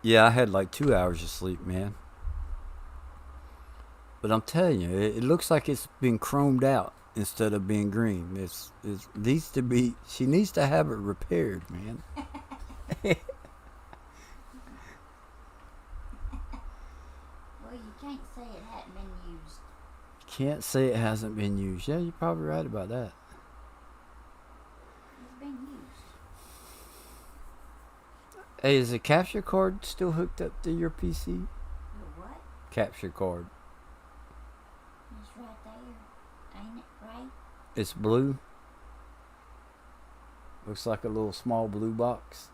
Speaker 1: Yeah, I had like 2 hours of sleep, man. But I'm telling you, it looks like it's been chromed out instead of being green. It needs to be. She needs to have it repaired, man.
Speaker 2: Well, you can't say it hadn't been used.
Speaker 1: Can't say it hasn't been used. Yeah, you're probably right about that.
Speaker 2: It's been used.
Speaker 1: Hey, is the capture card still hooked up to your PC?
Speaker 2: The what?
Speaker 1: Capture card.
Speaker 2: It's right there. Ain't it right?
Speaker 1: It's blue. Looks like a little small blue box.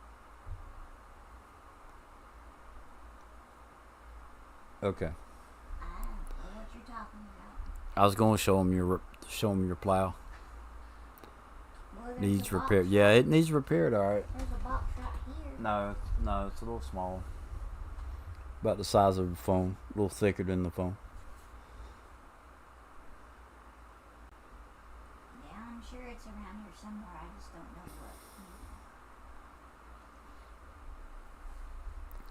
Speaker 1: Okay.
Speaker 2: I don't know what you're talking about.
Speaker 1: I was going to show him your plow.
Speaker 2: Well, there's
Speaker 1: needs
Speaker 2: a box
Speaker 1: repair. Yeah,
Speaker 2: right-
Speaker 1: it needs repaired. All right.
Speaker 2: There's a box right here.
Speaker 1: No, it's a little small. About the size of the phone, a little thicker than the phone.
Speaker 2: Yeah, I'm sure it's around here somewhere. I just don't know what.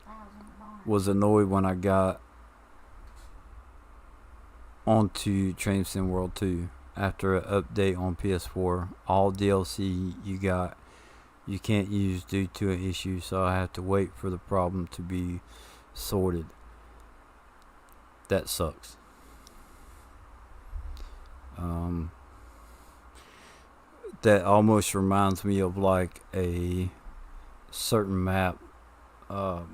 Speaker 2: Thousand barn.
Speaker 1: Was annoyed when I got onto Train Sim World 2 after an update on PS4. All DLC you can't use due to an issue, so I have to wait for the problem to be sorted. That sucks. That almost reminds me of like a certain map.
Speaker 2: So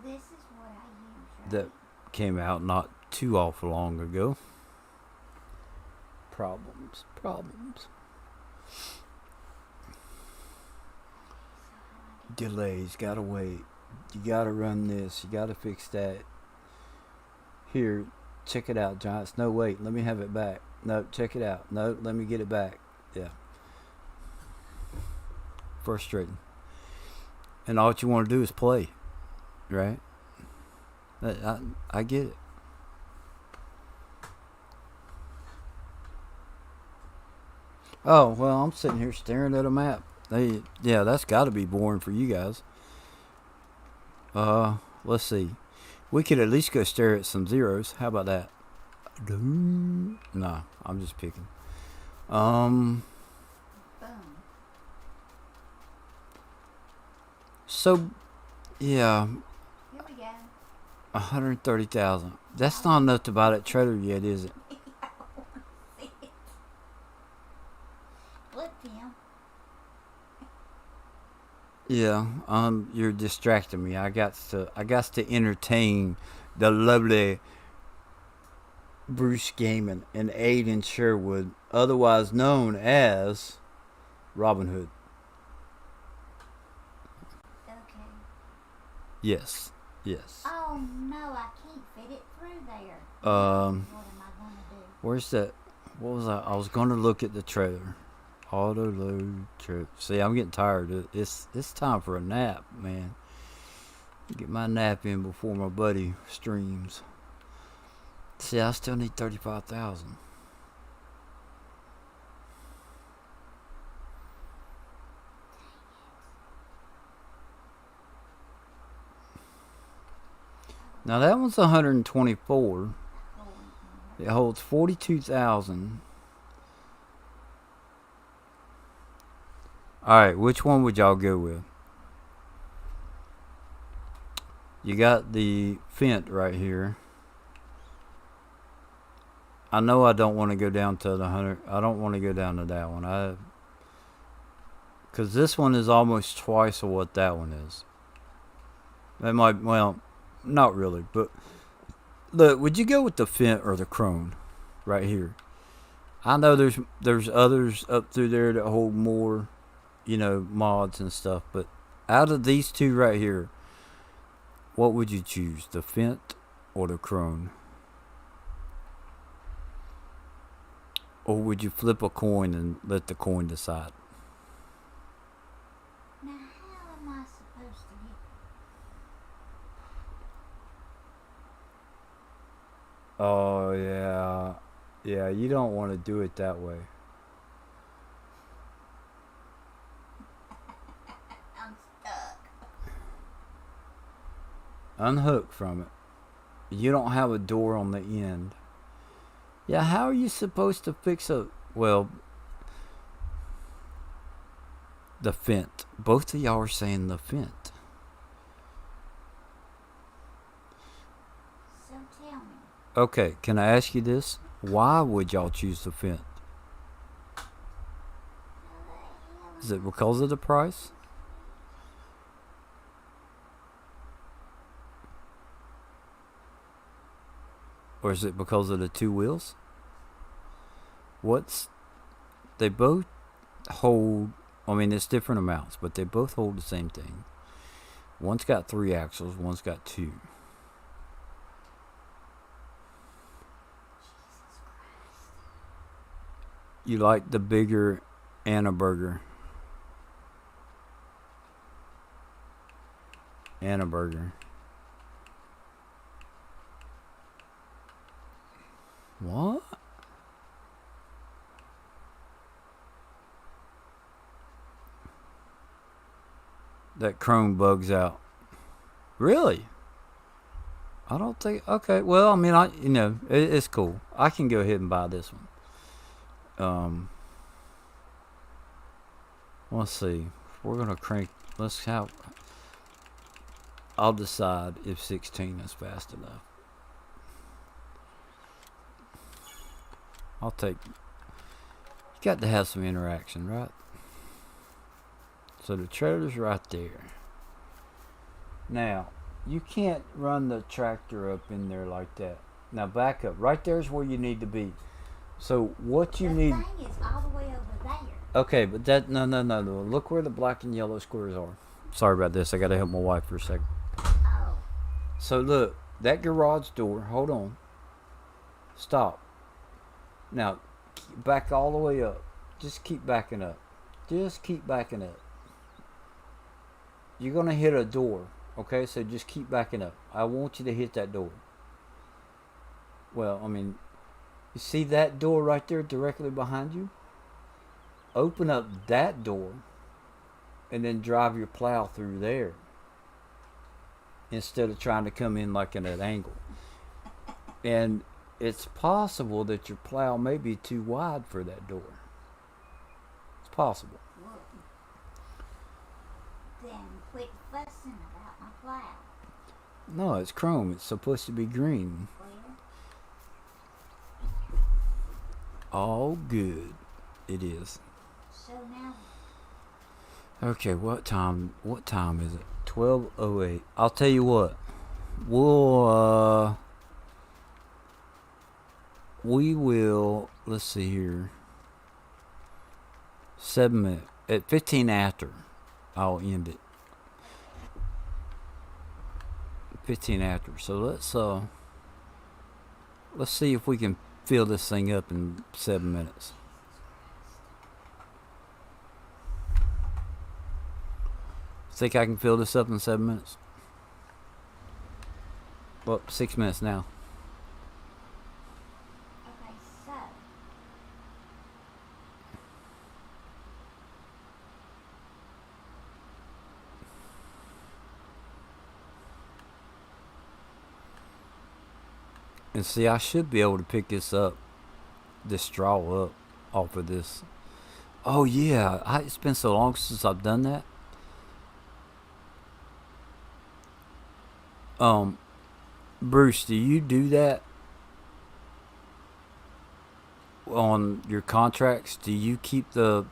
Speaker 2: this is what I use, right?
Speaker 1: That came out not too awful long ago. Problems. Delays, gotta wait. You gotta run this, you gotta fix that. Here, check it out, Giants. No, wait, let me have it back. No, check it out. No, let me get it back. Yeah. Frustrating. And all you want to do is play, right? I get it. Oh, well, I'm sitting here staring at a map. Yeah, that's got to be boring for you guys. Let's see. We could at least go stare at some zeros. How about that? Nah, I'm just picking.
Speaker 2: Boom.
Speaker 1: So, yeah,
Speaker 2: Here we go.
Speaker 1: 130,000. That's not enough to buy that trailer yet, is it?
Speaker 2: Flip him.
Speaker 1: Yeah, you're distracting me. I got to entertain the lovely Bruce Gaiman and Aiden Sherwood, otherwise known as Robin Hood.
Speaker 2: Okay.
Speaker 1: Yes.
Speaker 2: Oh no, I can't fit it through there.
Speaker 1: Um,
Speaker 2: What am I gonna do?
Speaker 1: Where's that? What was I? I was going to look at the trailer. Auto load trip. See, I'm getting tired. It's time for a nap, man. Get my nap in before my buddy streams. See, I still need 35,000. Now that one's 124. It holds 42,000. Alright, which one would y'all go with? You got the Fent right here. I know I don't want to go down to the 100. I don't want to go down to that one. Because this one is almost twice of what that one is. It might, well, not really, but look, would you go with the Fent or the Crone right here? I know there's others up through there that hold more, mods and stuff, but out of these two right here, what would you choose, the Fent or the Crone? Or would you flip a coin and let the coin decide?
Speaker 2: Now, how am I supposed to get?
Speaker 1: Oh, yeah. Yeah, you don't want to do it that way.
Speaker 2: I'm stuck.
Speaker 1: Unhook from it. You don't have a door on the end. Yeah, how are you supposed to fix well, the Fent. Both of y'all are saying the Fent.
Speaker 2: So tell me.
Speaker 1: Okay, can I ask you this? Why would y'all choose the Fent? Is it because of the price? Or is it because of the two wheels? They both hold, it's different amounts, but they both hold the same thing. One's got 3 axles, one's got 2. You like the bigger Anna burger. Anna burger. What? That Chrome bugs out. Really? I don't think. Okay. Well, I mean, it's cool. I can go ahead and buy this one. Let's see. We're gonna crank. Let's have. I'll decide if 16 is fast enough. I'll take. You got to have some interaction, right? So the trailer's right there. Now, you can't run the tractor up in there like that. Now back up. Right there's where you need to be. So what you need.
Speaker 2: The thing is all the way over there.
Speaker 1: Okay, but that no. Look where the black and yellow squares are. Sorry about this. I gotta help my wife for a second.
Speaker 2: Oh.
Speaker 1: So look, that garage door. Hold on. Stop. Now, back all the way up. Just keep backing up. Just keep backing up. You're gonna hit a door. Okay, so just keep backing up. I want you to hit that door. Well, I mean, you see that door right there directly behind you? Open up that door and then drive your plow through there instead of trying to come in like in an angle. And it's possible that your plow may be too wide for that door. It's possible.
Speaker 2: Well, then quit fussing about my plow.
Speaker 1: No, it's chrome. It's supposed to be green.
Speaker 2: Well,
Speaker 1: All good. It is.
Speaker 2: so now,
Speaker 1: Okay, what time is it? 12:08. I'll tell you what. We will, let's see here. 7 minutes. At 15 after, I'll end it. 15 after. So let's see if we can fill this thing up in 7 minutes. Think I can fill this up in 7 minutes? Well, 6 minutes now.
Speaker 2: okay, so,
Speaker 1: And see, I should be able to pick this straw up off of this. Oh yeah, it's been so long since I've done that. Bruce, do you do that on your contracts? Do you keep the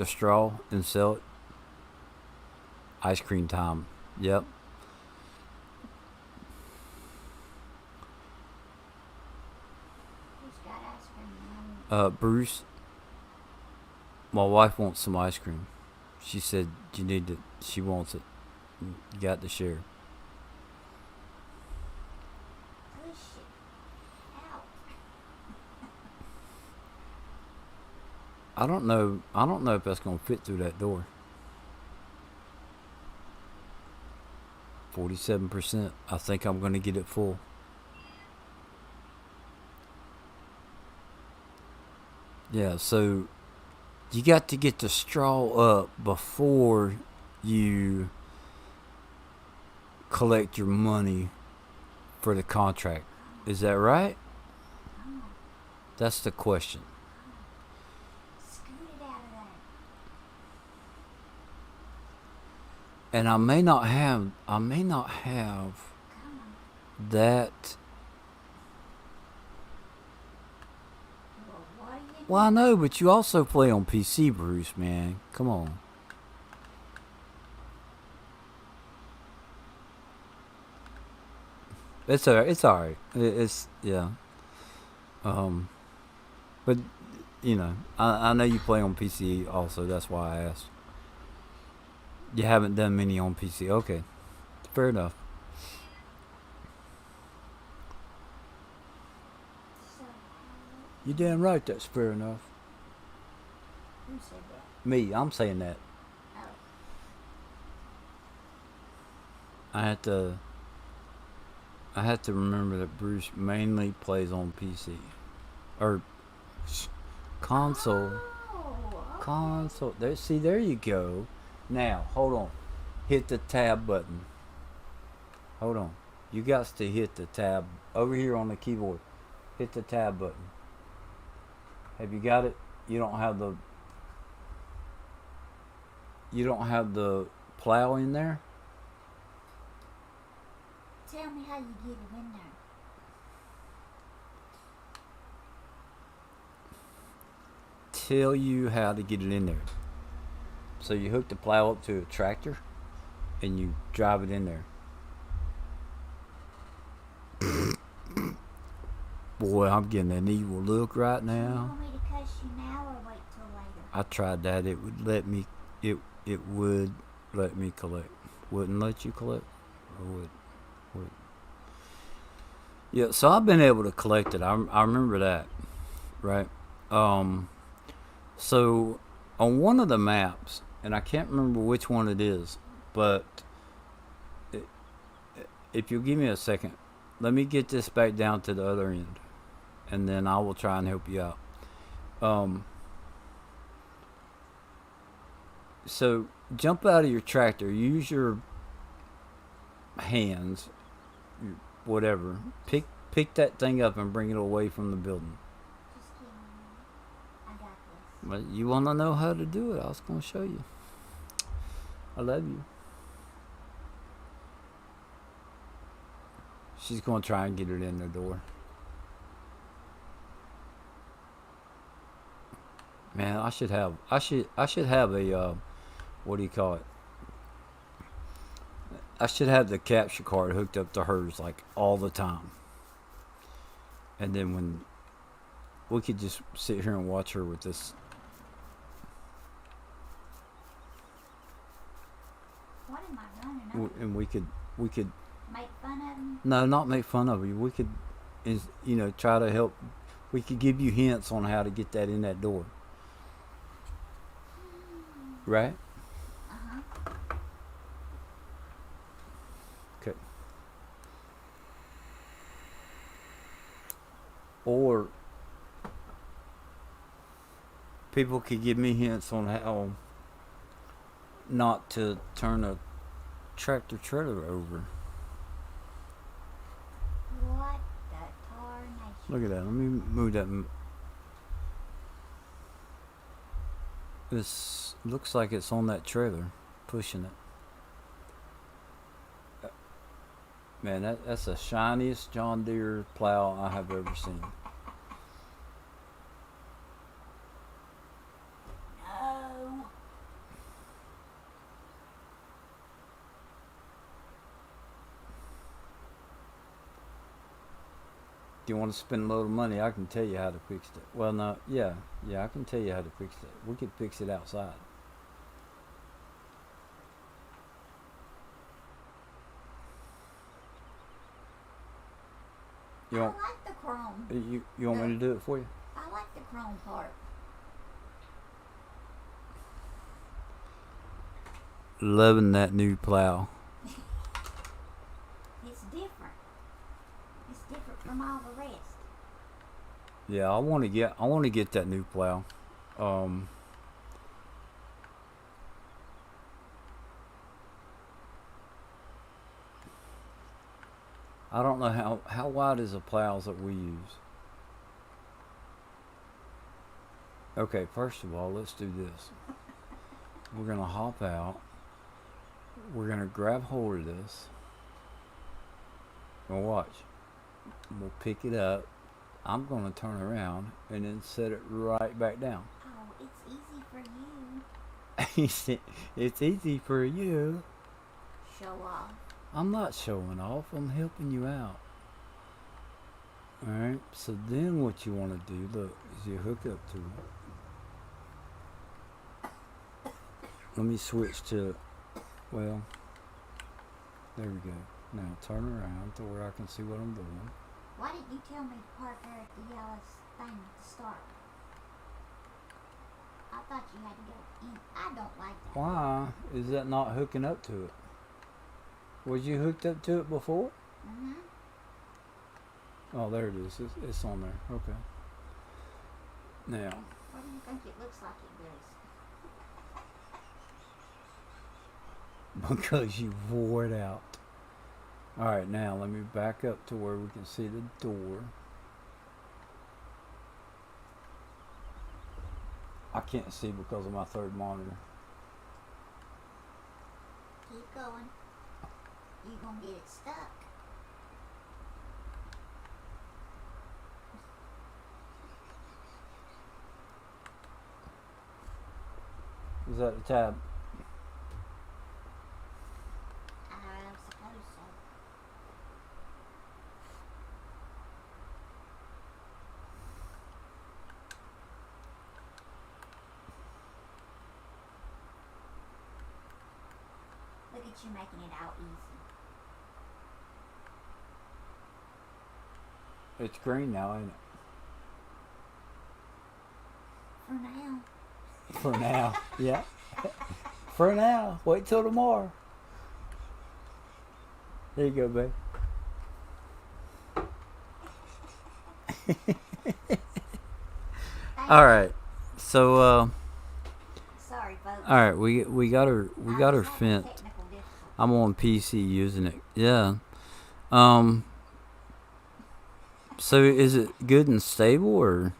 Speaker 1: straw and sell it? Ice cream time. Yep.
Speaker 2: who's got ice cream?
Speaker 1: Bruce, my wife wants some ice cream. She said she wants it. You got to share.
Speaker 2: Push it out.
Speaker 1: I don't know if that's gonna fit through that door. 47%. I think I'm gonna get it full. Yeah, so you got to get the straw up before you collect your money for the contract. Is that right?
Speaker 2: Come on,
Speaker 1: That's the question.
Speaker 2: scoot it out of there.
Speaker 1: And I may not have
Speaker 2: Come on.
Speaker 1: that.
Speaker 2: Well, what are you
Speaker 1: Well, I know, but you also play on PC, Bruce, man. Come on. It's alright. It's alright. It's yeah. But I know you play on PC also. That's why I asked. You haven't done many on PC. Okay, fair enough.
Speaker 2: So,
Speaker 1: You're damn right. That's fair enough.
Speaker 2: Who said that?
Speaker 1: Me, I'm saying that.
Speaker 2: Oh.
Speaker 1: I had to. I had to remember that Bruce mainly plays on PC or console.
Speaker 2: Oh, okay.
Speaker 1: Console. There. See, there you go. Now, hold on. Hit the tab button. Hold on. You got to hit the tab over here on the keyboard. Hit the tab button. Have you got it? You don't have the. You don't have the plow in there.
Speaker 2: Tell me how you get it in there.
Speaker 1: Tell you how to get it in there. So you hook the plow up to a tractor, and you drive it in there. Boy, I'm getting an evil look right
Speaker 2: Do you
Speaker 1: now.
Speaker 2: want me to cuss you now or wait till later?
Speaker 1: I tried that. It would let me. It would let me collect. Wouldn't let you collect. Or would. Would. Yeah. So I've been able to collect it. I remember that. Right. So on one of the maps, and I can't remember which one it is, but it, if you'll give me a second, let me get this back down to the other end, and then I will try and help you out. Um, so jump out of your tractor, use your hands, whatever. Pick that thing up and bring it away from the building.
Speaker 2: Just give me a minute. I got this.
Speaker 1: But you want to know how to do it? I was going to show you. I love you. She's going to try and get it in the door. Man, I should have a what do you call it? I should have the capture card hooked up to hers like all the time. And then when we could just sit here and watch her with this.
Speaker 2: What am I running over?
Speaker 1: And we could
Speaker 2: Make fun of me?
Speaker 1: no, not make fun of you. We could, try to help. We could give you hints on how to get that in that door. Right?
Speaker 2: Uh-huh.
Speaker 1: Okay. Or people could give me hints on how not to turn a tractor trailer over.
Speaker 2: What the tarnation?
Speaker 1: Look at that. Let me move that. This looks like it's on that trailer, pushing it. Man, that's the shiniest John Deere plow I have ever seen.
Speaker 2: No.
Speaker 1: Do you want to spend a load of money? I can tell you how to fix it. Well, no, yeah, I can tell you how to fix it. We could fix it outside. You
Speaker 2: I
Speaker 1: want
Speaker 2: like the chrome.
Speaker 1: you want me to do it for you?
Speaker 2: I like the chrome part.
Speaker 1: Loving that new plow.
Speaker 2: It's different. It's different from all the rest.
Speaker 1: Yeah, I want to get that new plow. I don't know how wide is the plows that we use. Okay, first of all, let's do this. We're gonna hop out. We're gonna grab hold of this. And watch. We'll pick it up. I'm gonna turn around and then set it right back down.
Speaker 2: Oh, it's easy for you.
Speaker 1: It's easy for you.
Speaker 2: Show off.
Speaker 1: I'm not showing off. I'm helping you out. Alright, so then what you want to do, look, is you hook up to it. Let me switch to, well, there we go. Now turn around to where I can see what I'm doing.
Speaker 2: Why didn't you tell me to park there at the yellow thing to start? I thought you had to go in. I don't like that.
Speaker 3: Why is that not hooking up to it? Was you hooked up to it before?
Speaker 2: Mm-hmm.
Speaker 3: Oh, there it is. It's on there. Okay. Now,
Speaker 2: What do you think it looks like it does?
Speaker 3: because you wore it out. All right, now let me back up to where we can see the door. I can't see because of my third monitor.
Speaker 2: Keep going. You gonna get it stuck.
Speaker 3: Is that the tab?
Speaker 2: I suppose so. Look at you making it out easy.
Speaker 3: It's green now, ain't
Speaker 2: For now.
Speaker 3: it? For now. Yeah. For now. Wait till tomorrow. There you go, babe.
Speaker 1: All right. So
Speaker 2: Sorry, folks.
Speaker 1: all right, we got her
Speaker 2: I was having
Speaker 1: fenced.
Speaker 2: technical difficulties.
Speaker 1: I'm on PC using it. Yeah. So is it good and stable, or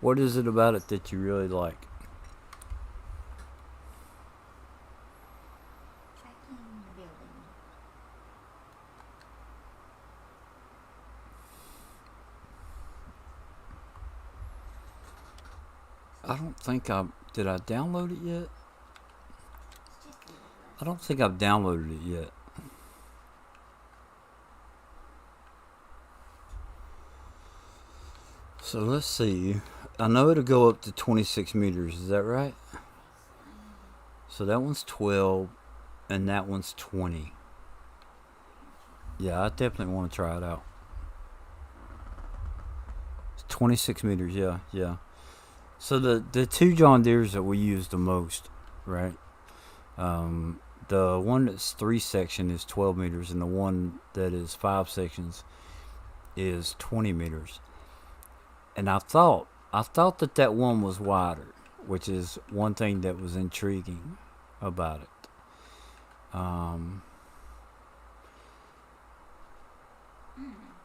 Speaker 1: what is it about it that you really like?
Speaker 2: Tracking the building.
Speaker 1: I don't think did I download it yet?
Speaker 2: It's just a little rough.
Speaker 1: I don't think I've downloaded it yet. So let's see. I know it'll go up to 26 meters. Is that right? So that one's 12, and that one's 20. Yeah, I definitely want to try it out. It's 26 meters. Yeah. So the two John Deeres that we use the most, right? The one that's 3 section is 12 meters, and the one that is 5 sections is 20 meters. And I thought that one was wider, which is one thing that was intriguing about it.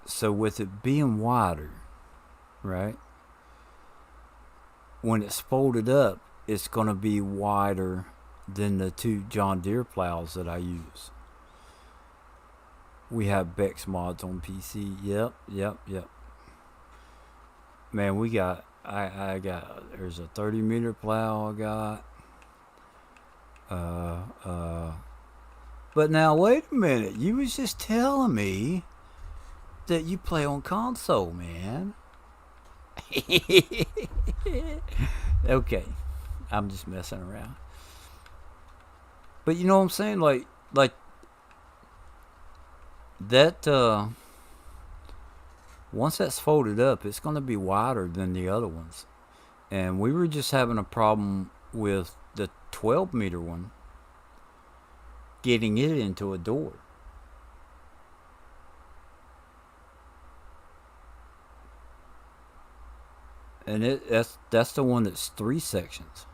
Speaker 1: So with it being wider, right? When it's folded up, it's going to be wider than the two John Deere plows that I use. We have Bex mods on PC. Yep. Man, we got I got there's a 30-meter plow I got. But now wait a minute. You was just telling me that you play on console, man. Okay. I'm just messing around. But you know what I'm saying? Like that once that's folded up, it's going to be wider than the other ones. And we were just having a problem with the 12-meter one getting it into a door. And that's the one that's 3 sections.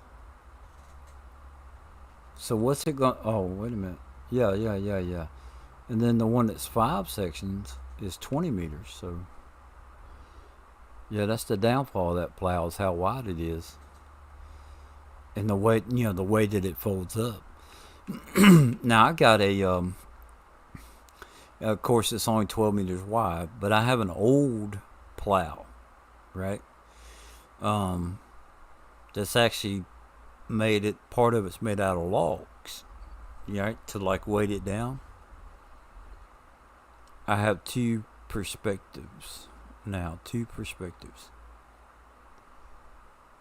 Speaker 1: So what's it going? Oh, wait a minute. Yeah. And then the one that's 5 sections is 20 meters. So yeah, that's the downfall of that plow is how wide it is, and the way that it folds up. Now I got a of course it's only 12 meters wide, but I have an old plow, right? That's actually part of it's made out of logs, right? To like weight it down. I have 2 perspectives now. 2 perspectives.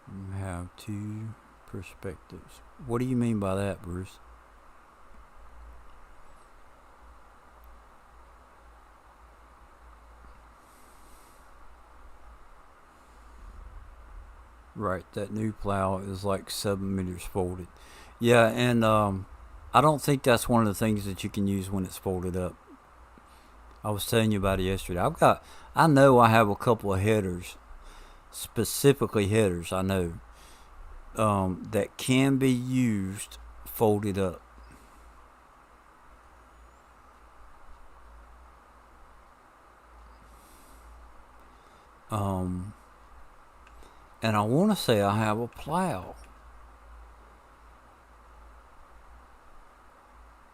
Speaker 1: You have 2 perspectives. What do you mean by that, Bruce? Right, that new plow is like 7 meters folded. Yeah, and I don't think that's one of the things that you can use when it's folded up. I was telling you about it yesterday. I know I have a couple of headers, specifically headers. I know that can be used folded up. Um, and I want to say I have a plow.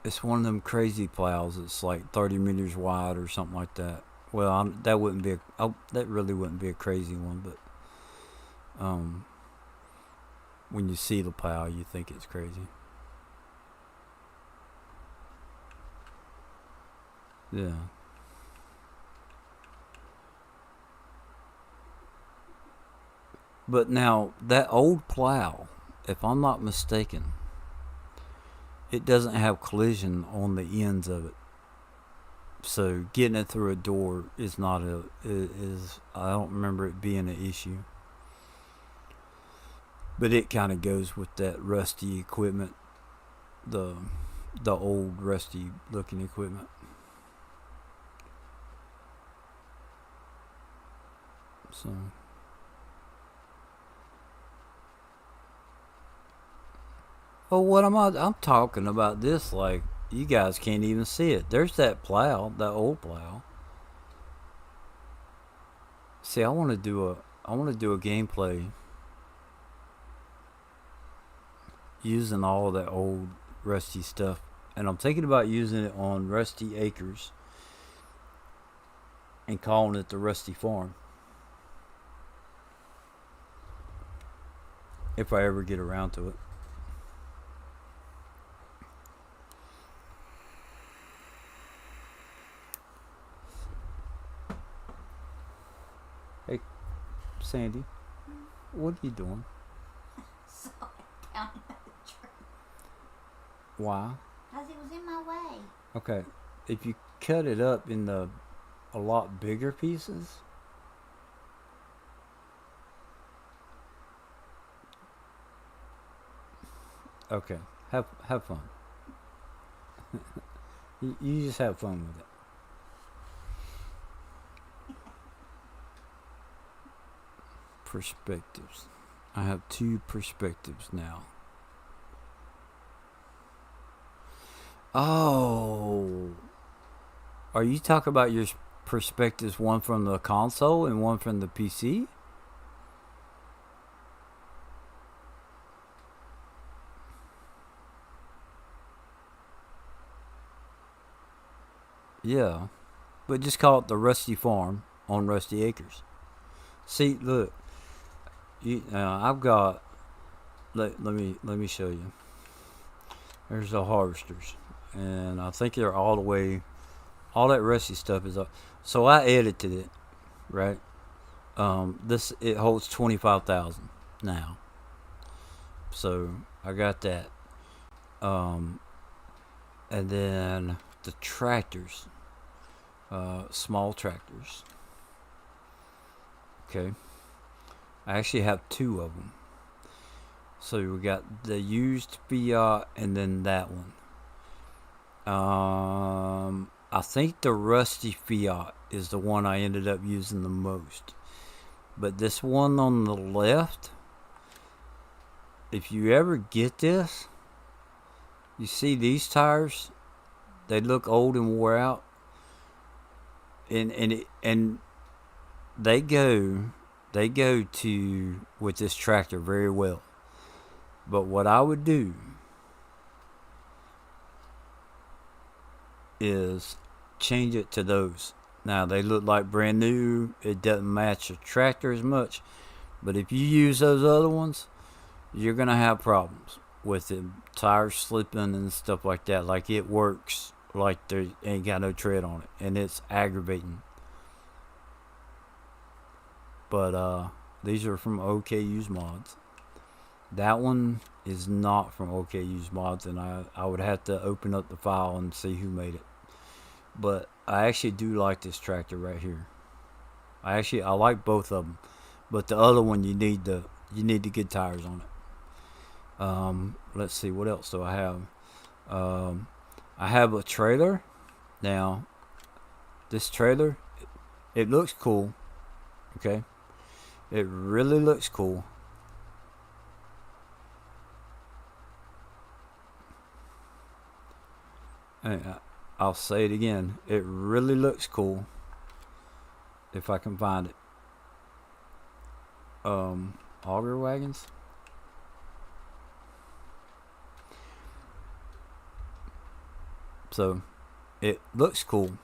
Speaker 1: It's one of them crazy plows. It's like 30 meters wide or something like that. Well, that wouldn't be that really wouldn't be a crazy one, but um, when you see the plow, you think it's crazy. Yeah. But now that old plow, if I'm not mistaken, it doesn't have collision on the ends of it. So getting it through a door is not is I don't remember it being an issue. But it kind of goes with that rusty equipment, the the old rusty looking equipment. So oh, what am I? I'm talking about this like you guys can't even see it. There's that plow, that old plow. See, I want to do a gameplay using all of that old rusty stuff, and I'm thinking about using it on Rusty Acres and calling it the Rusty Farm if I ever get around to it. Hey, Sandy, what are you doing?
Speaker 2: So I down the tree.
Speaker 1: Why?
Speaker 2: Because it was in my way.
Speaker 1: Okay, if you cut it up in the a lot bigger pieces, okay, have fun. You just have fun with it. Perspectives. I have two perspectives now. Oh, are you talking about your perspectives, one from the console and one from the PC? Yeah, but just call it the Rusty Farm on Rusty Acres. See, look, I've got. Let me show you. There's the harvesters, and I think they're all the way. All that rusty stuff is up. So I edited it, right? This it holds 25,000 now. So I got that. Um, and then the tractors, small tractors. Okay, I actually have two of them. So we got the used Fiat and then that one. I think the rusty Fiat is the one I ended up using the most. But this one on the left, if you ever get this, you see these tires, they look old and wore out, and they go to with this tractor very well. But what I would do is change it to those. Now they look like brand new. It doesn't match the tractor as much, but if you use those other ones, you're gonna have problems with it, tires slipping and stuff like that. Like it works like there ain't got no tread on it, and it's aggravating. But these are from OK Use Mods. That one is not from OK Use Mods, and I would have to open up the file and see who made it. But I actually do like this tractor right here. I like both of them, but the other one you need you need the good tires on it. Let's see, what else do I have? I have a trailer. Now, this trailer, it looks cool. Okay, it really looks cool. I'll say it again. It really looks cool. If I can find it. Auger wagons. So, it looks cool.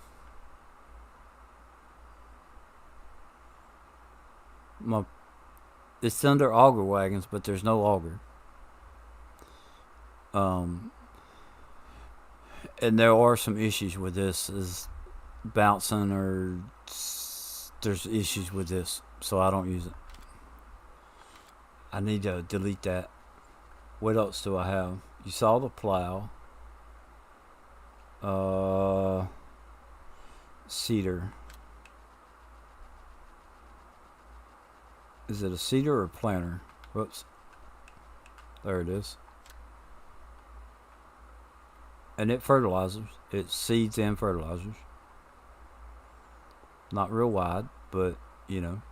Speaker 1: It's under auger wagons, but there's no auger. And there are some issues with this, is bouncing, or there's issues with this, so I don't use it. I need to delete that. What else do I have? You saw the plow. Cedar. Is it a cedar or a planter? Whoops. There it is. And it fertilizes. It seeds and fertilizers. Not real wide, but you know.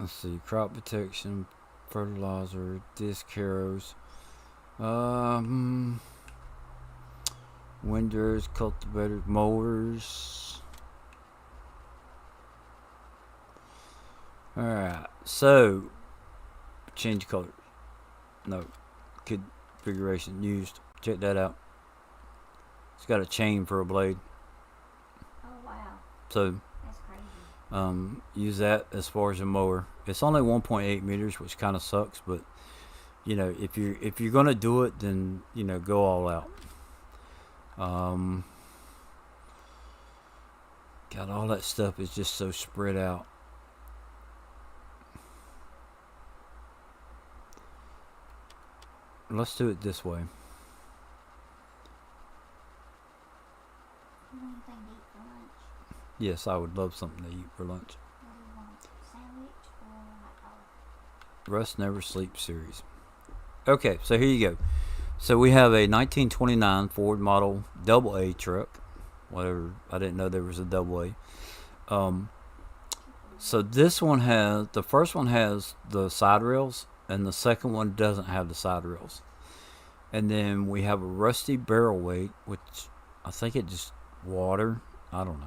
Speaker 1: Let's see. Crop protection, fertilizer, disc harrows. Winders, cultivators, mowers. Alright, so change colors. No, configuration used. Check that out. It's got a chain for a blade.
Speaker 2: Oh wow.
Speaker 1: So
Speaker 2: That's crazy.
Speaker 1: Use that as far as a mower. It's only 1.8 meters, which kind of sucks, but you know, if you're gonna do it, then you know, go all out. God, all that stuff is just so spread out. Let's do it this way.
Speaker 2: You want anything to eat for lunch?
Speaker 1: Yes, I would love something to eat for lunch.
Speaker 2: What do you want? Sandwich or hot dog?
Speaker 1: Rust Never Sleep series. Okay, so here you go. So we have a 1929 Ford Model AA truck. Whatever, I didn't know there was a AA. So this one has, the first one has the side rails, and the second one doesn't have the side rails. And then we have a rusty barrel weight, which I think it just water. I don't know.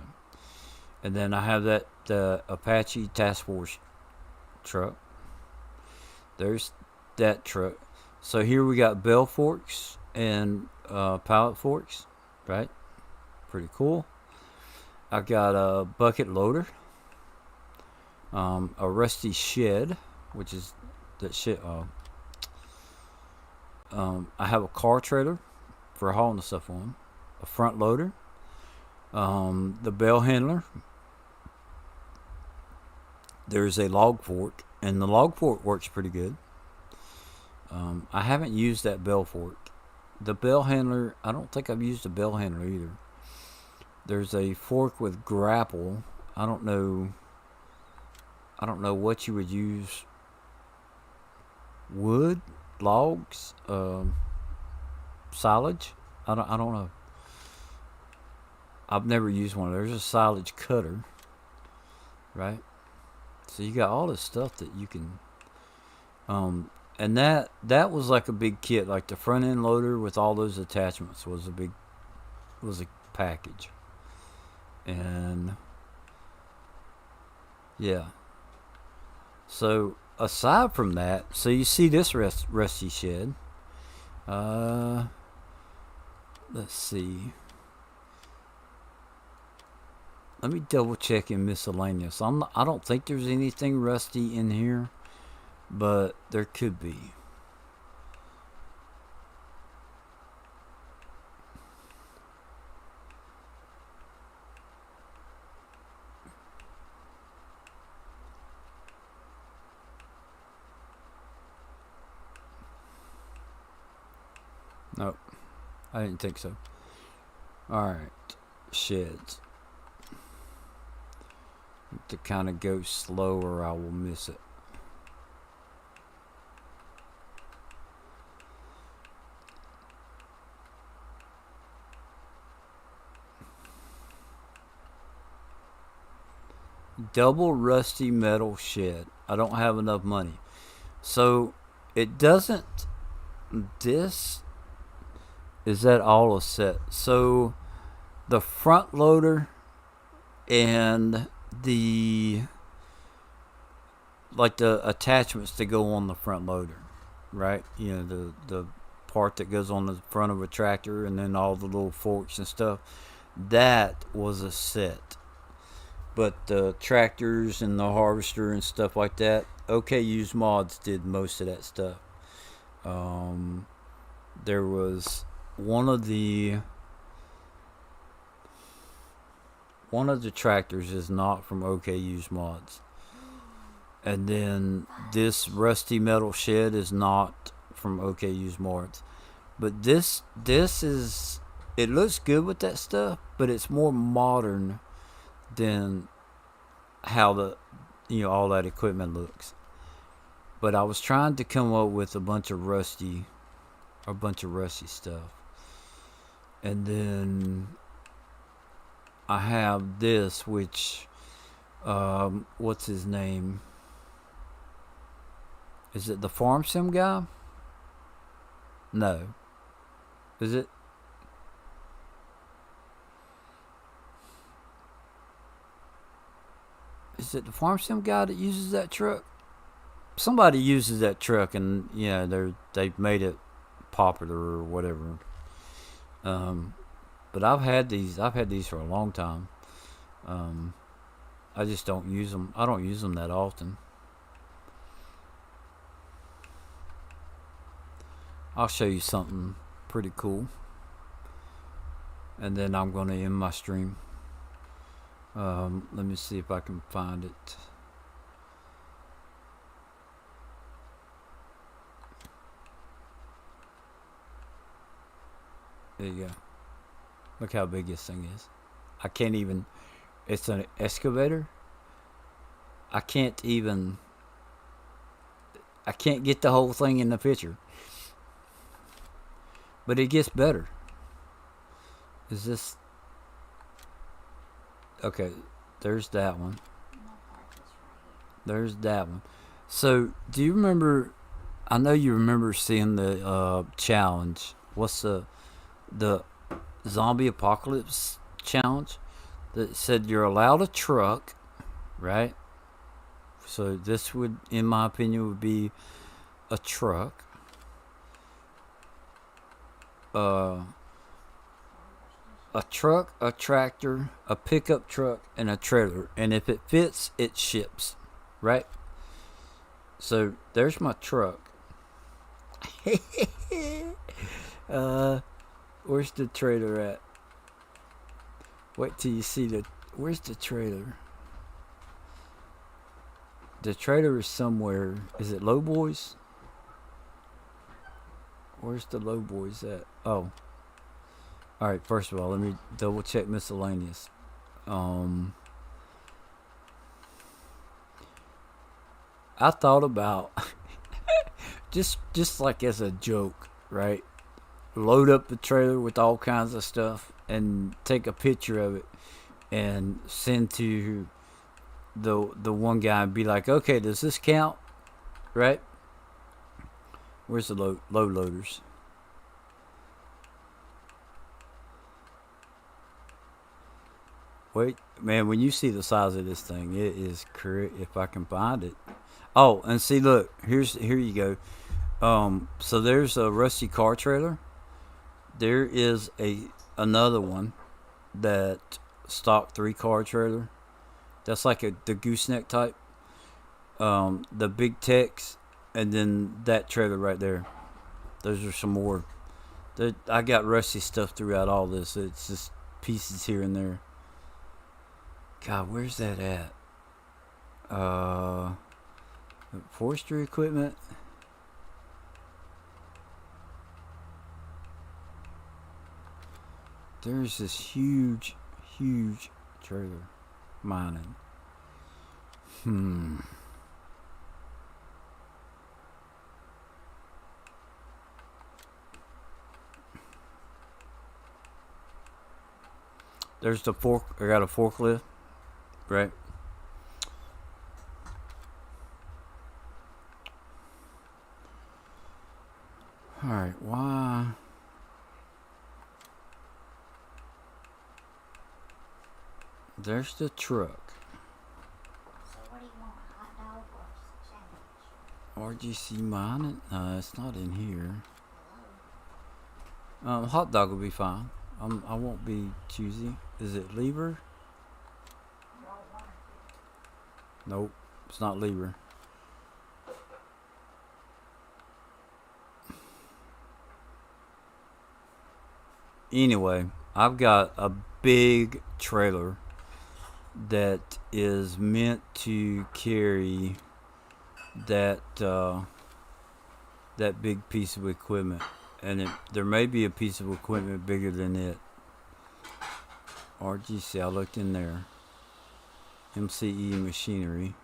Speaker 1: And then I have that Apache Task Force truck. There's that truck. So here we got bell forks and pallet forks, right? Pretty cool. I've got a bucket loader, a rusty shed, which is that shit. I have a car trailer for hauling the stuff on, a front loader, the bell handler. There's a log fork, and the log fork works pretty good. I haven't used that bell fork. The bell handler, I don't think I've used the bell handler either. There's a fork with grapple. I don't know what you would use. Wood, logs, silage. I don't know. I've never used one. There's a silage cutter, right? So you got all this stuff that you can. And that was like a big kit. Like the front end loader with all those attachments was a package. And yeah. So aside from that, so you see this rusty shed. Let's see. Let me double check in miscellaneous. I don't think there's anything rusty in here, but there could be. Nope, I didn't think so. Alright, sheds. To kind of go slow or I will miss it. Double rusty metal shed. I don't have enough money. So it doesn't. This is that all a set. So the front loader and the attachments that go on the front loader, right? You know, the part that goes on the front of a tractor and then all the little forks and stuff. That was a set. But the tractors and the harvester and stuff like that, OK Used Mods did most of that stuff. There was one of the tractors is not from OK Used Mods. And then this rusty metal shed is not from OK Used Mods. But this is, it looks good with that stuff, but it's more modern than how all that equipment looks. But I was trying to come up with a bunch of rusty stuff. And then I have this, which what's his name? Is it the Farm Sim guy? No. Is it? Is it the Farm Sim guy that uses that truck? Somebody uses that truck, and yeah, they've made it popular or whatever. But I've had these for a long time. I just don't use them. I don't use them that often. I'll show you something pretty cool, and then I'm going to end my stream. Let me see if I can find it. There you go. Look how big this thing is. I can't even. It's an excavator. I can't get the whole thing in the picture. But it gets better. Is this... Okay, there's that one. There's that one. So, do you remember... I know you remember seeing the challenge. What's the zombie apocalypse challenge? That said you're allowed a truck, right? So this would, in my opinion, would be a truck. A truck, a tractor, a pickup truck, and a trailer. And if it fits, it ships, right? So there's my truck. Where's the trailer at? Wait till you see where's the trailer? The trailer is somewhere. Is it Low Boys? Where's the Low Boys at? Oh. Alright, first of all, let me double check miscellaneous. I thought about just like as a joke, right? Load up the trailer with all kinds of stuff and take a picture of it and send to the one guy and be like, okay, does this count? Right? Where's the low loaders? Wait, man, when you see the size of this thing, it is correct if I can find it. Oh, and see, look, here you go. So there's a rusty car trailer. There is another one that stock 3-car trailer. That's like the gooseneck type. The big Tex, and then that trailer right there. Those are some more. I got rusty stuff throughout all this. It's just pieces here and there. God, where's that at? Forestry equipment. There's this huge Huge trailer. Mining. There's the fork. I got a forklift. Right. Alright, why? There's the truck.
Speaker 2: So what do you want, a hot dog or a sandwich?
Speaker 1: RGC mining? No, it's not in here.
Speaker 2: Hello?
Speaker 1: Hot dog will be fine. I won't be choosy. Is it lever?
Speaker 2: Roll one or two.
Speaker 1: Nope, it's not lever. Anyway, I've got a big trailer that is meant to carry that that big piece of equipment, and there may be a piece of equipment bigger than it. RGC, I looked in there. MCE machinery.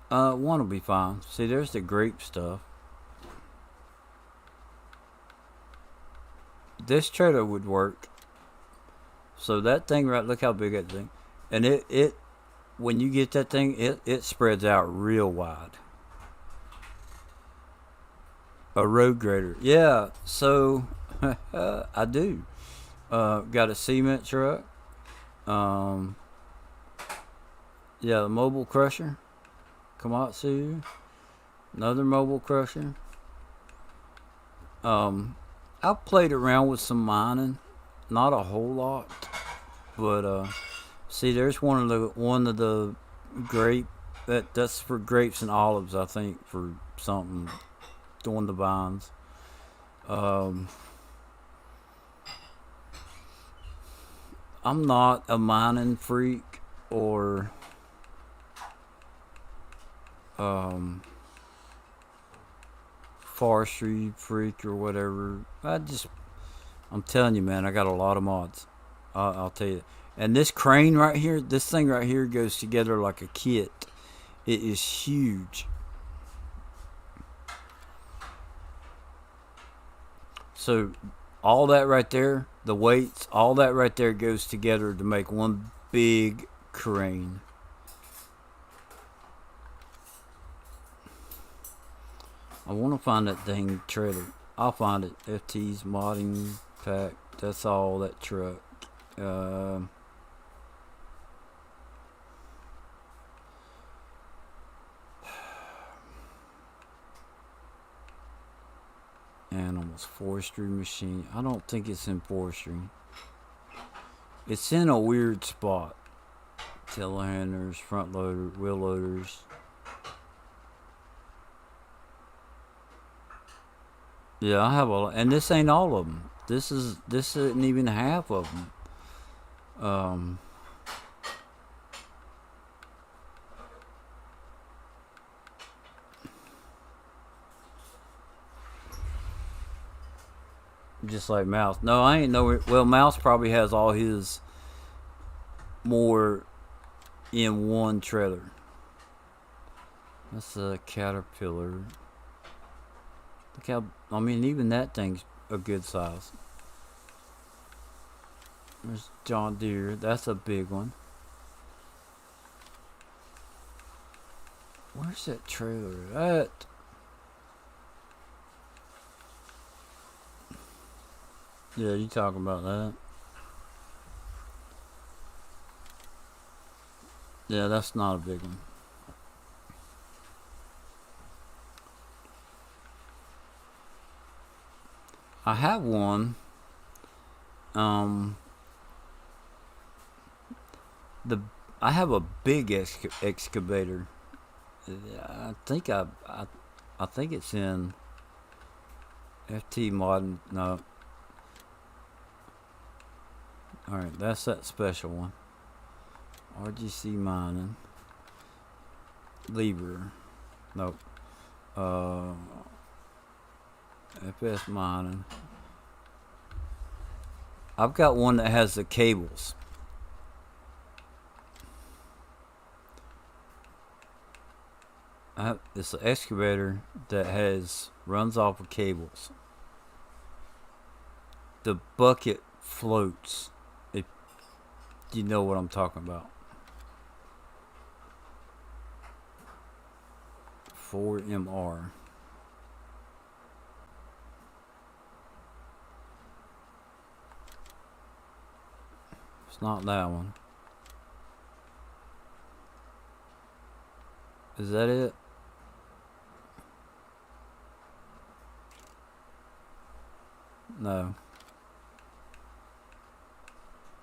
Speaker 2: One or two.
Speaker 1: One will be fine. See, there's the grape stuff. This trailer would work. So that thing, right? Look how big that thing. And it when you get that thing, it spreads out real wide. A road grader, yeah. So I do. Got a cement truck. Yeah, a mobile crusher. Komatsu. Another mobile crusher. I've played around with some mining, not a whole lot, but see, there's one of the grape that's for grapes and olives, I think, for something doing the vines. I'm not a mining freak or forestry freak or whatever. I'm telling you, man, I got a lot of mods. I'll tell you. And this crane right here, this thing right here goes together like a kit. It is huge. So all that right there, the weights, all that right there goes together to make one big crane. I want to find that dang trailer. I'll find it. FT's modding pack. That's all that truck. Animals, forestry machine. I don't think it's in forestry. It's in a weird spot. Telehandlers, front loader, wheel loaders. Yeah, I have all, and this ain't all of them. This isn't even half of them. Just like Mouse. No, I ain't know. Well, Mouse probably has all his more in one trailer. That's a Caterpillar. Look how, I mean, even that thing's a good size. There's John Deere. That's a big one. Where's that trailer at? Yeah, you talking about that? Yeah, that's not a big one. I have one. I have a big excavator. I think I think it's in FT Modern. No. All right, that's that special one. RGC mining. Lever. Nope. Uh, FS mining. I've got one that has the cables. It's an excavator that runs off of cables. The bucket floats. If you know what I'm talking about. 4MR. It's not that one. Is that it? No.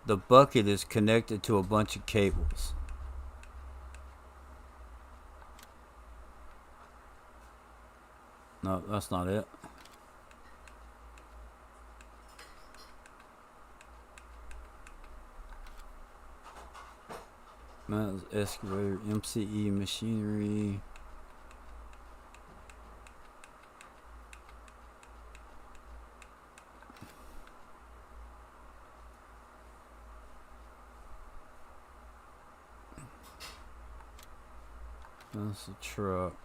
Speaker 1: The bucket is connected to a bunch of cables. No, that's not it. That's excavator, MCE machinery. That's a truck.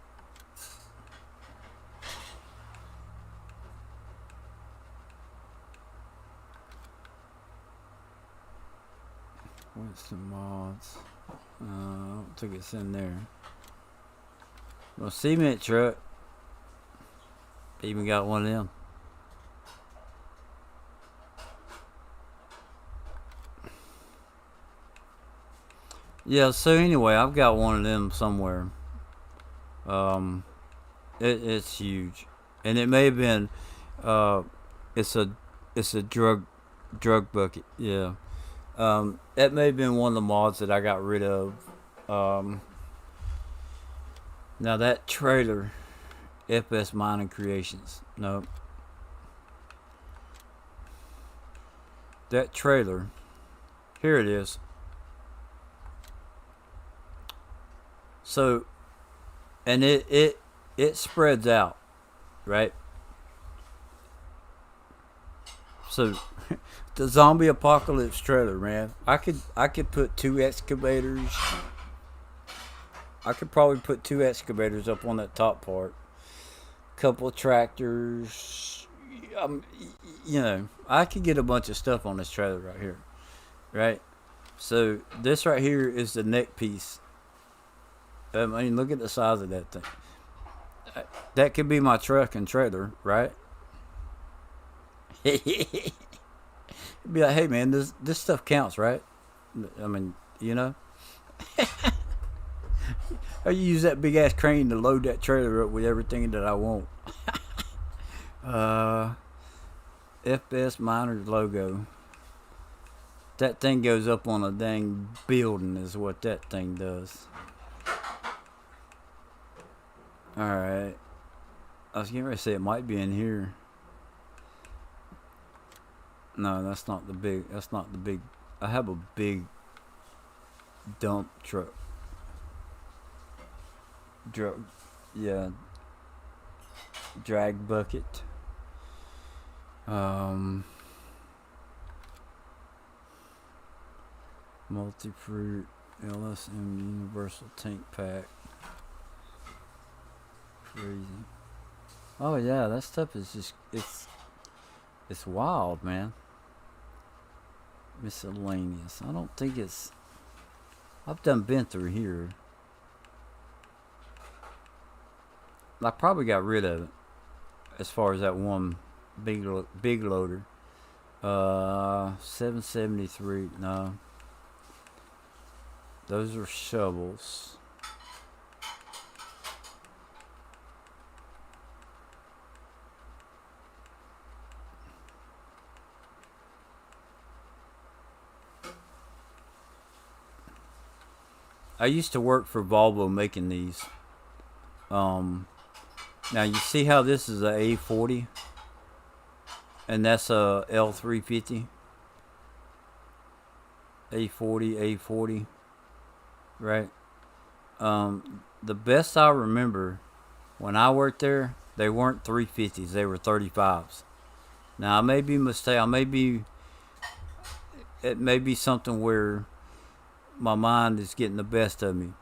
Speaker 1: What's the mods? I don't think it's in there. Well, cement truck. Even got one of them. Yeah, so anyway, I've got one of them somewhere. It's huge, and it may have been, it's a drug bucket. Yeah, that may have been one of the mods that I got rid of. Now that trailer, FS Mining Creations. No, that trailer. Here it is. So, and it spreads out, right? So, the zombie apocalypse trailer, man. I could put 2 excavators. I could probably put 2 excavators up on that top part. Couple of tractors. I could get a bunch of stuff on this trailer right here, right? So this right here is the neck piece. I mean, look at the size of that thing. That could be my truck and trailer, right? It'd be like, hey man, this stuff counts, right? I mean, I use that big ass crane to load that trailer up with everything that I want. FS Miners logo. That thing goes up on a dang building, is what that thing does. Alright. I was getting ready to say it might be in here. No, that's not the big. I have a big dump truck. Yeah. Drag bucket. Multi-fruit. LSM Universal Tank Pack. Crazy. Oh yeah, that stuff is just it's wild, man. Miscellaneous. I don't think it's. I've been through here. I probably got rid of it. As far as that one big loader. 773. No. Those are shovels. I used to work for Volvo making these. Now you see how this is a A40 and that's a L350. A40, right? The best I remember When I worked there, they weren't 350s, they were 35s. Now I may be mistaken. It may be something where my mind is getting the best of me,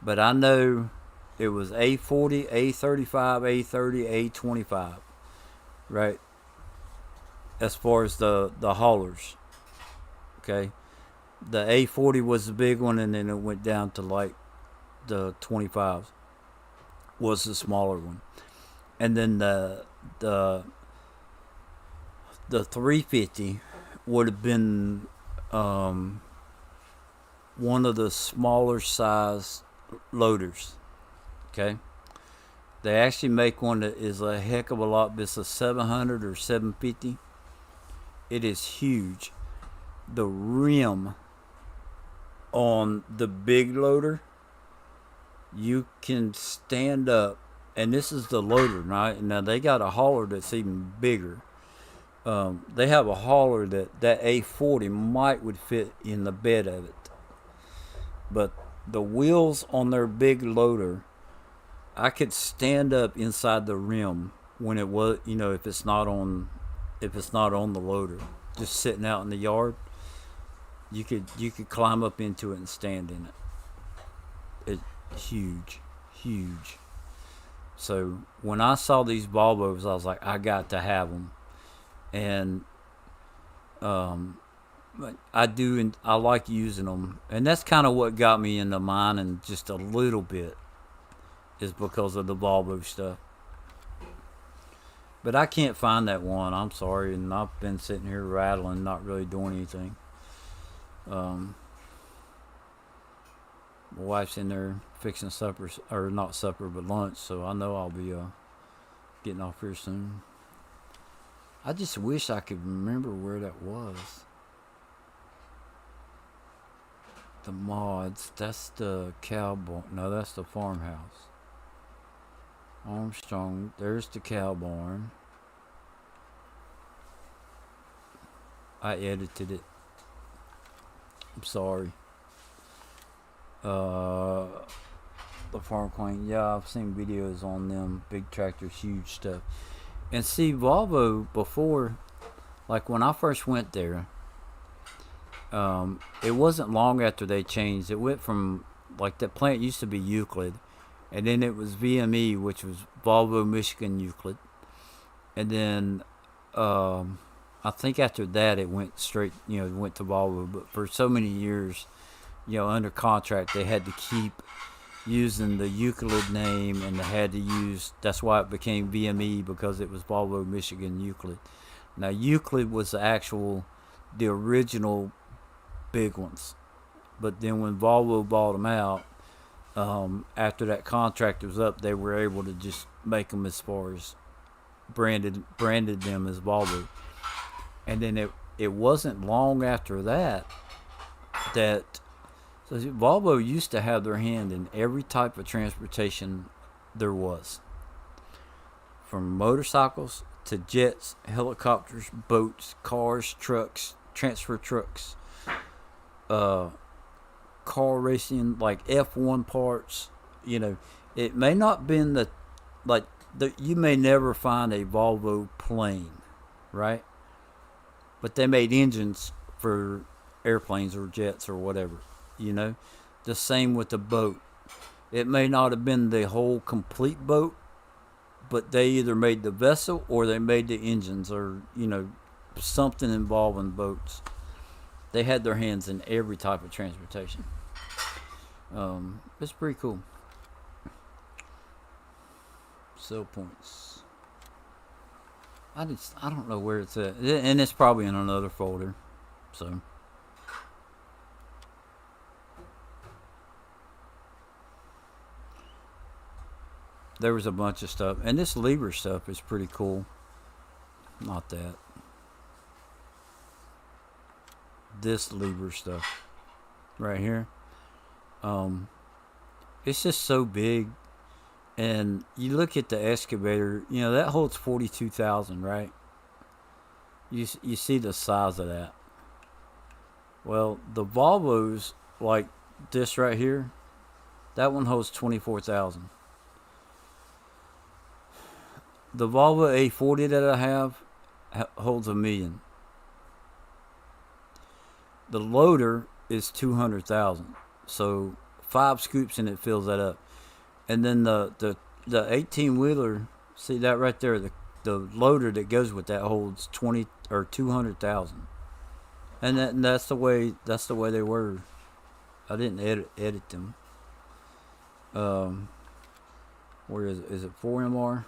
Speaker 1: but I know it was A40, A35, A30, A25, right? As far as the haulers, okay. The A40 was the big one, and then it went down to like the 25s was the smaller one, and then the 350 would have been one of the smaller size loaders. Okay, they actually make one that is a heck of a lot. It's a 700 or 750. It is huge. The rim on the big loader, you can stand up, and this is the loader, right? Now they got a hauler that's even bigger. They have a hauler that A40 would fit in the bed of it, but the wheels on their big loader, I could stand up inside the rim when it was, if it's not on the loader, just sitting out in the yard. You could climb up into it and stand in it. It's huge, huge. So when I saw these Volvos, I was like, I got to have them, and I do, and I like using them, and that's kind of what got me into mining just a little bit, is because of the Volvo stuff. But I can't find that one. I'm sorry, and I've been sitting here rattling, not really doing anything. My wife's in there fixing supper, or not supper, but lunch, so I know I'll be getting off here soon. I just wish I could remember where that was. The mods, that's the cow barn. No, that's the farmhouse. Armstrong, there's the cow barn. I edited it. I'm sorry. The farm queen. Yeah, I've seen videos on them. Big tractors, huge stuff. And see, Volvo before, like when I first went there, it wasn't long after they changed. It went from, like, that plant used to be Euclid, and then it was VME, which was Volvo Michigan Euclid, and then I think after that it went straight, it went to Volvo. But for so many years, under contract, they had to keep using the Euclid name, and they had to use, that's why it became VME, because it was Volvo Michigan Euclid. Now Euclid was the original big ones, but then when Volvo bought them out, after that contract was up, they were able to just make them as far as branded them as Volvo. And then it wasn't long after that so Volvo used to have their hand in every type of transportation there was, from motorcycles to jets, helicopters, boats, cars, trucks, transfer trucks, car racing, like F1 parts. It may not been you may never find a Volvo plane, right? But they made engines for airplanes or jets or whatever. The same with the boat. It may not have been the whole complete boat, but they either made the vessel or they made the engines, or something involving boats. They had their hands in every type of transportation. It's pretty cool. Sell points. I don't know where it's at, and it's probably in another folder. So there was a bunch of stuff, and this lever stuff is pretty cool. Not that. This lever stuff right here. It's just so big. And you look at the excavator, that holds 42,000, right? You see the size of that. Well, the Volvos, like this right here, that one holds 24,000. the Volvo A40 that I have holds 1,000,000. The loader is 200,000. So 5 scoops and it fills that up. And then the 18-wheeler, see that right there, the loader that goes with that holds 20 or 200,000. And that's the way they were. I didn't edit them. Where is it? Is it 4MR?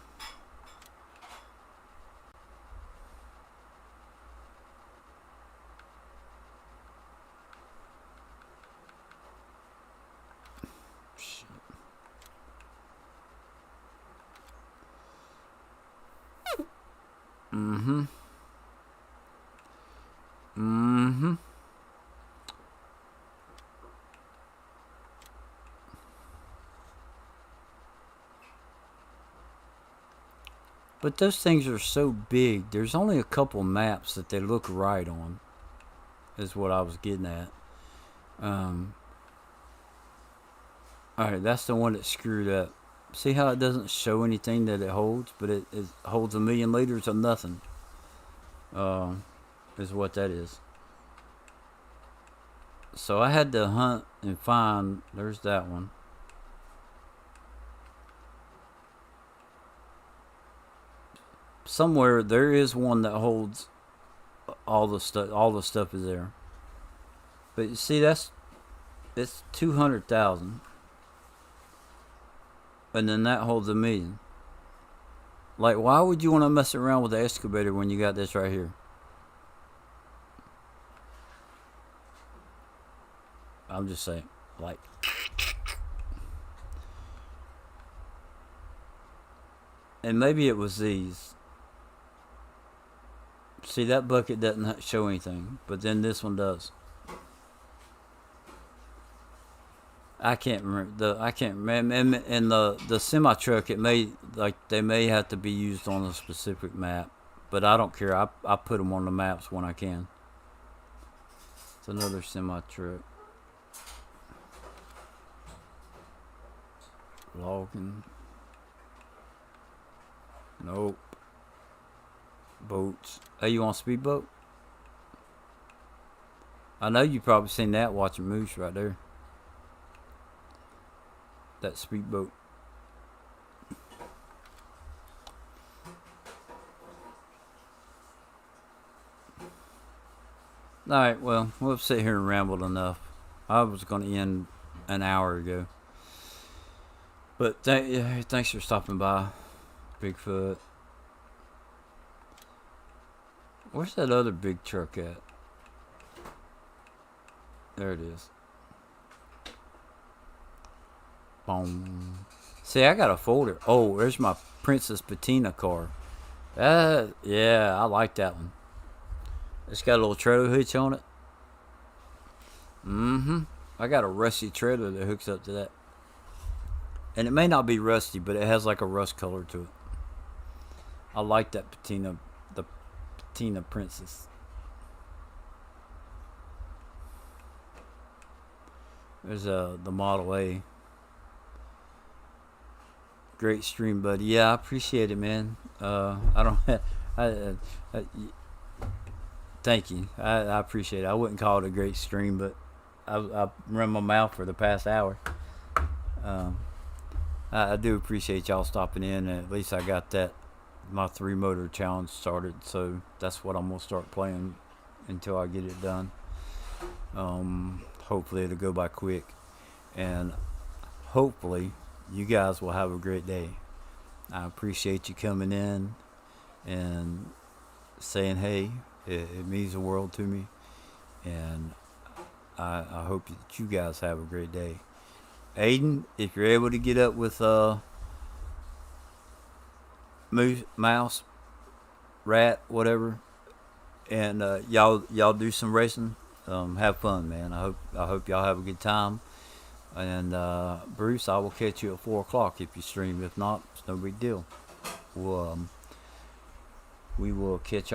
Speaker 1: Mm-hmm. Mm-hmm. But those things are so big. There's only a couple maps that they look right on. Is what I was getting at. Alright, that's the one that screwed up. See how it doesn't show anything that it holds, but it holds 1,000,000 liters of nothing. Is what that is. So I had to hunt and find. There's that one. Somewhere there is one that holds all the stuff. All the stuff is there. But you see, it's 200,000, and then that holds 1,000,000. Like, why would you want to mess around with the excavator when you got this right here? I'm just saying, like. And maybe it was these. See, that bucket doesn't show anything, but then this one does. I can't remember and the semi truck. It may they may have to be used on a specific map, but I don't care. I put them on the maps when I can. It's another semi truck. Logging. Nope. Boats. Hey, you want a speedboat? I know you probably seen that watching moose right there. That speedboat. Alright, well, we'll sit here and ramble enough. I was going to end an hour ago. But thanks for stopping by, Bigfoot. Where's that other big truck at? There it is. Boom. See, I got a folder. Oh, there's my Princess Patina car. Yeah, I like that one. It's got a little trailer hitch on it. I got a rusty trailer that hooks up to that. And it may not be rusty, but it has like a rust color to it. I like that Patina, the Patina Princess. There's the Model A. Great stream, buddy. Yeah, I appreciate it, man. I don't. Thank you. I appreciate it. I wouldn't call it a great stream, but I run my mouth for the past hour. I do appreciate y'all stopping in, and at least I got my 3-motor challenge started. So that's what I'm gonna start playing until I get it done. Hopefully it'll go by quick, and hopefully you guys will have a great day. I appreciate you coming in and saying hey. It means the world to me, and I hope that you guys have a great day. Aiden, if you're able to get up with mouse, rat, whatever, and y'all do some racing, have fun, man. I hope y'all have a good time. And Bruce, I will catch you at 4:00 if you stream. If not, it's no big deal. We will catch y'all.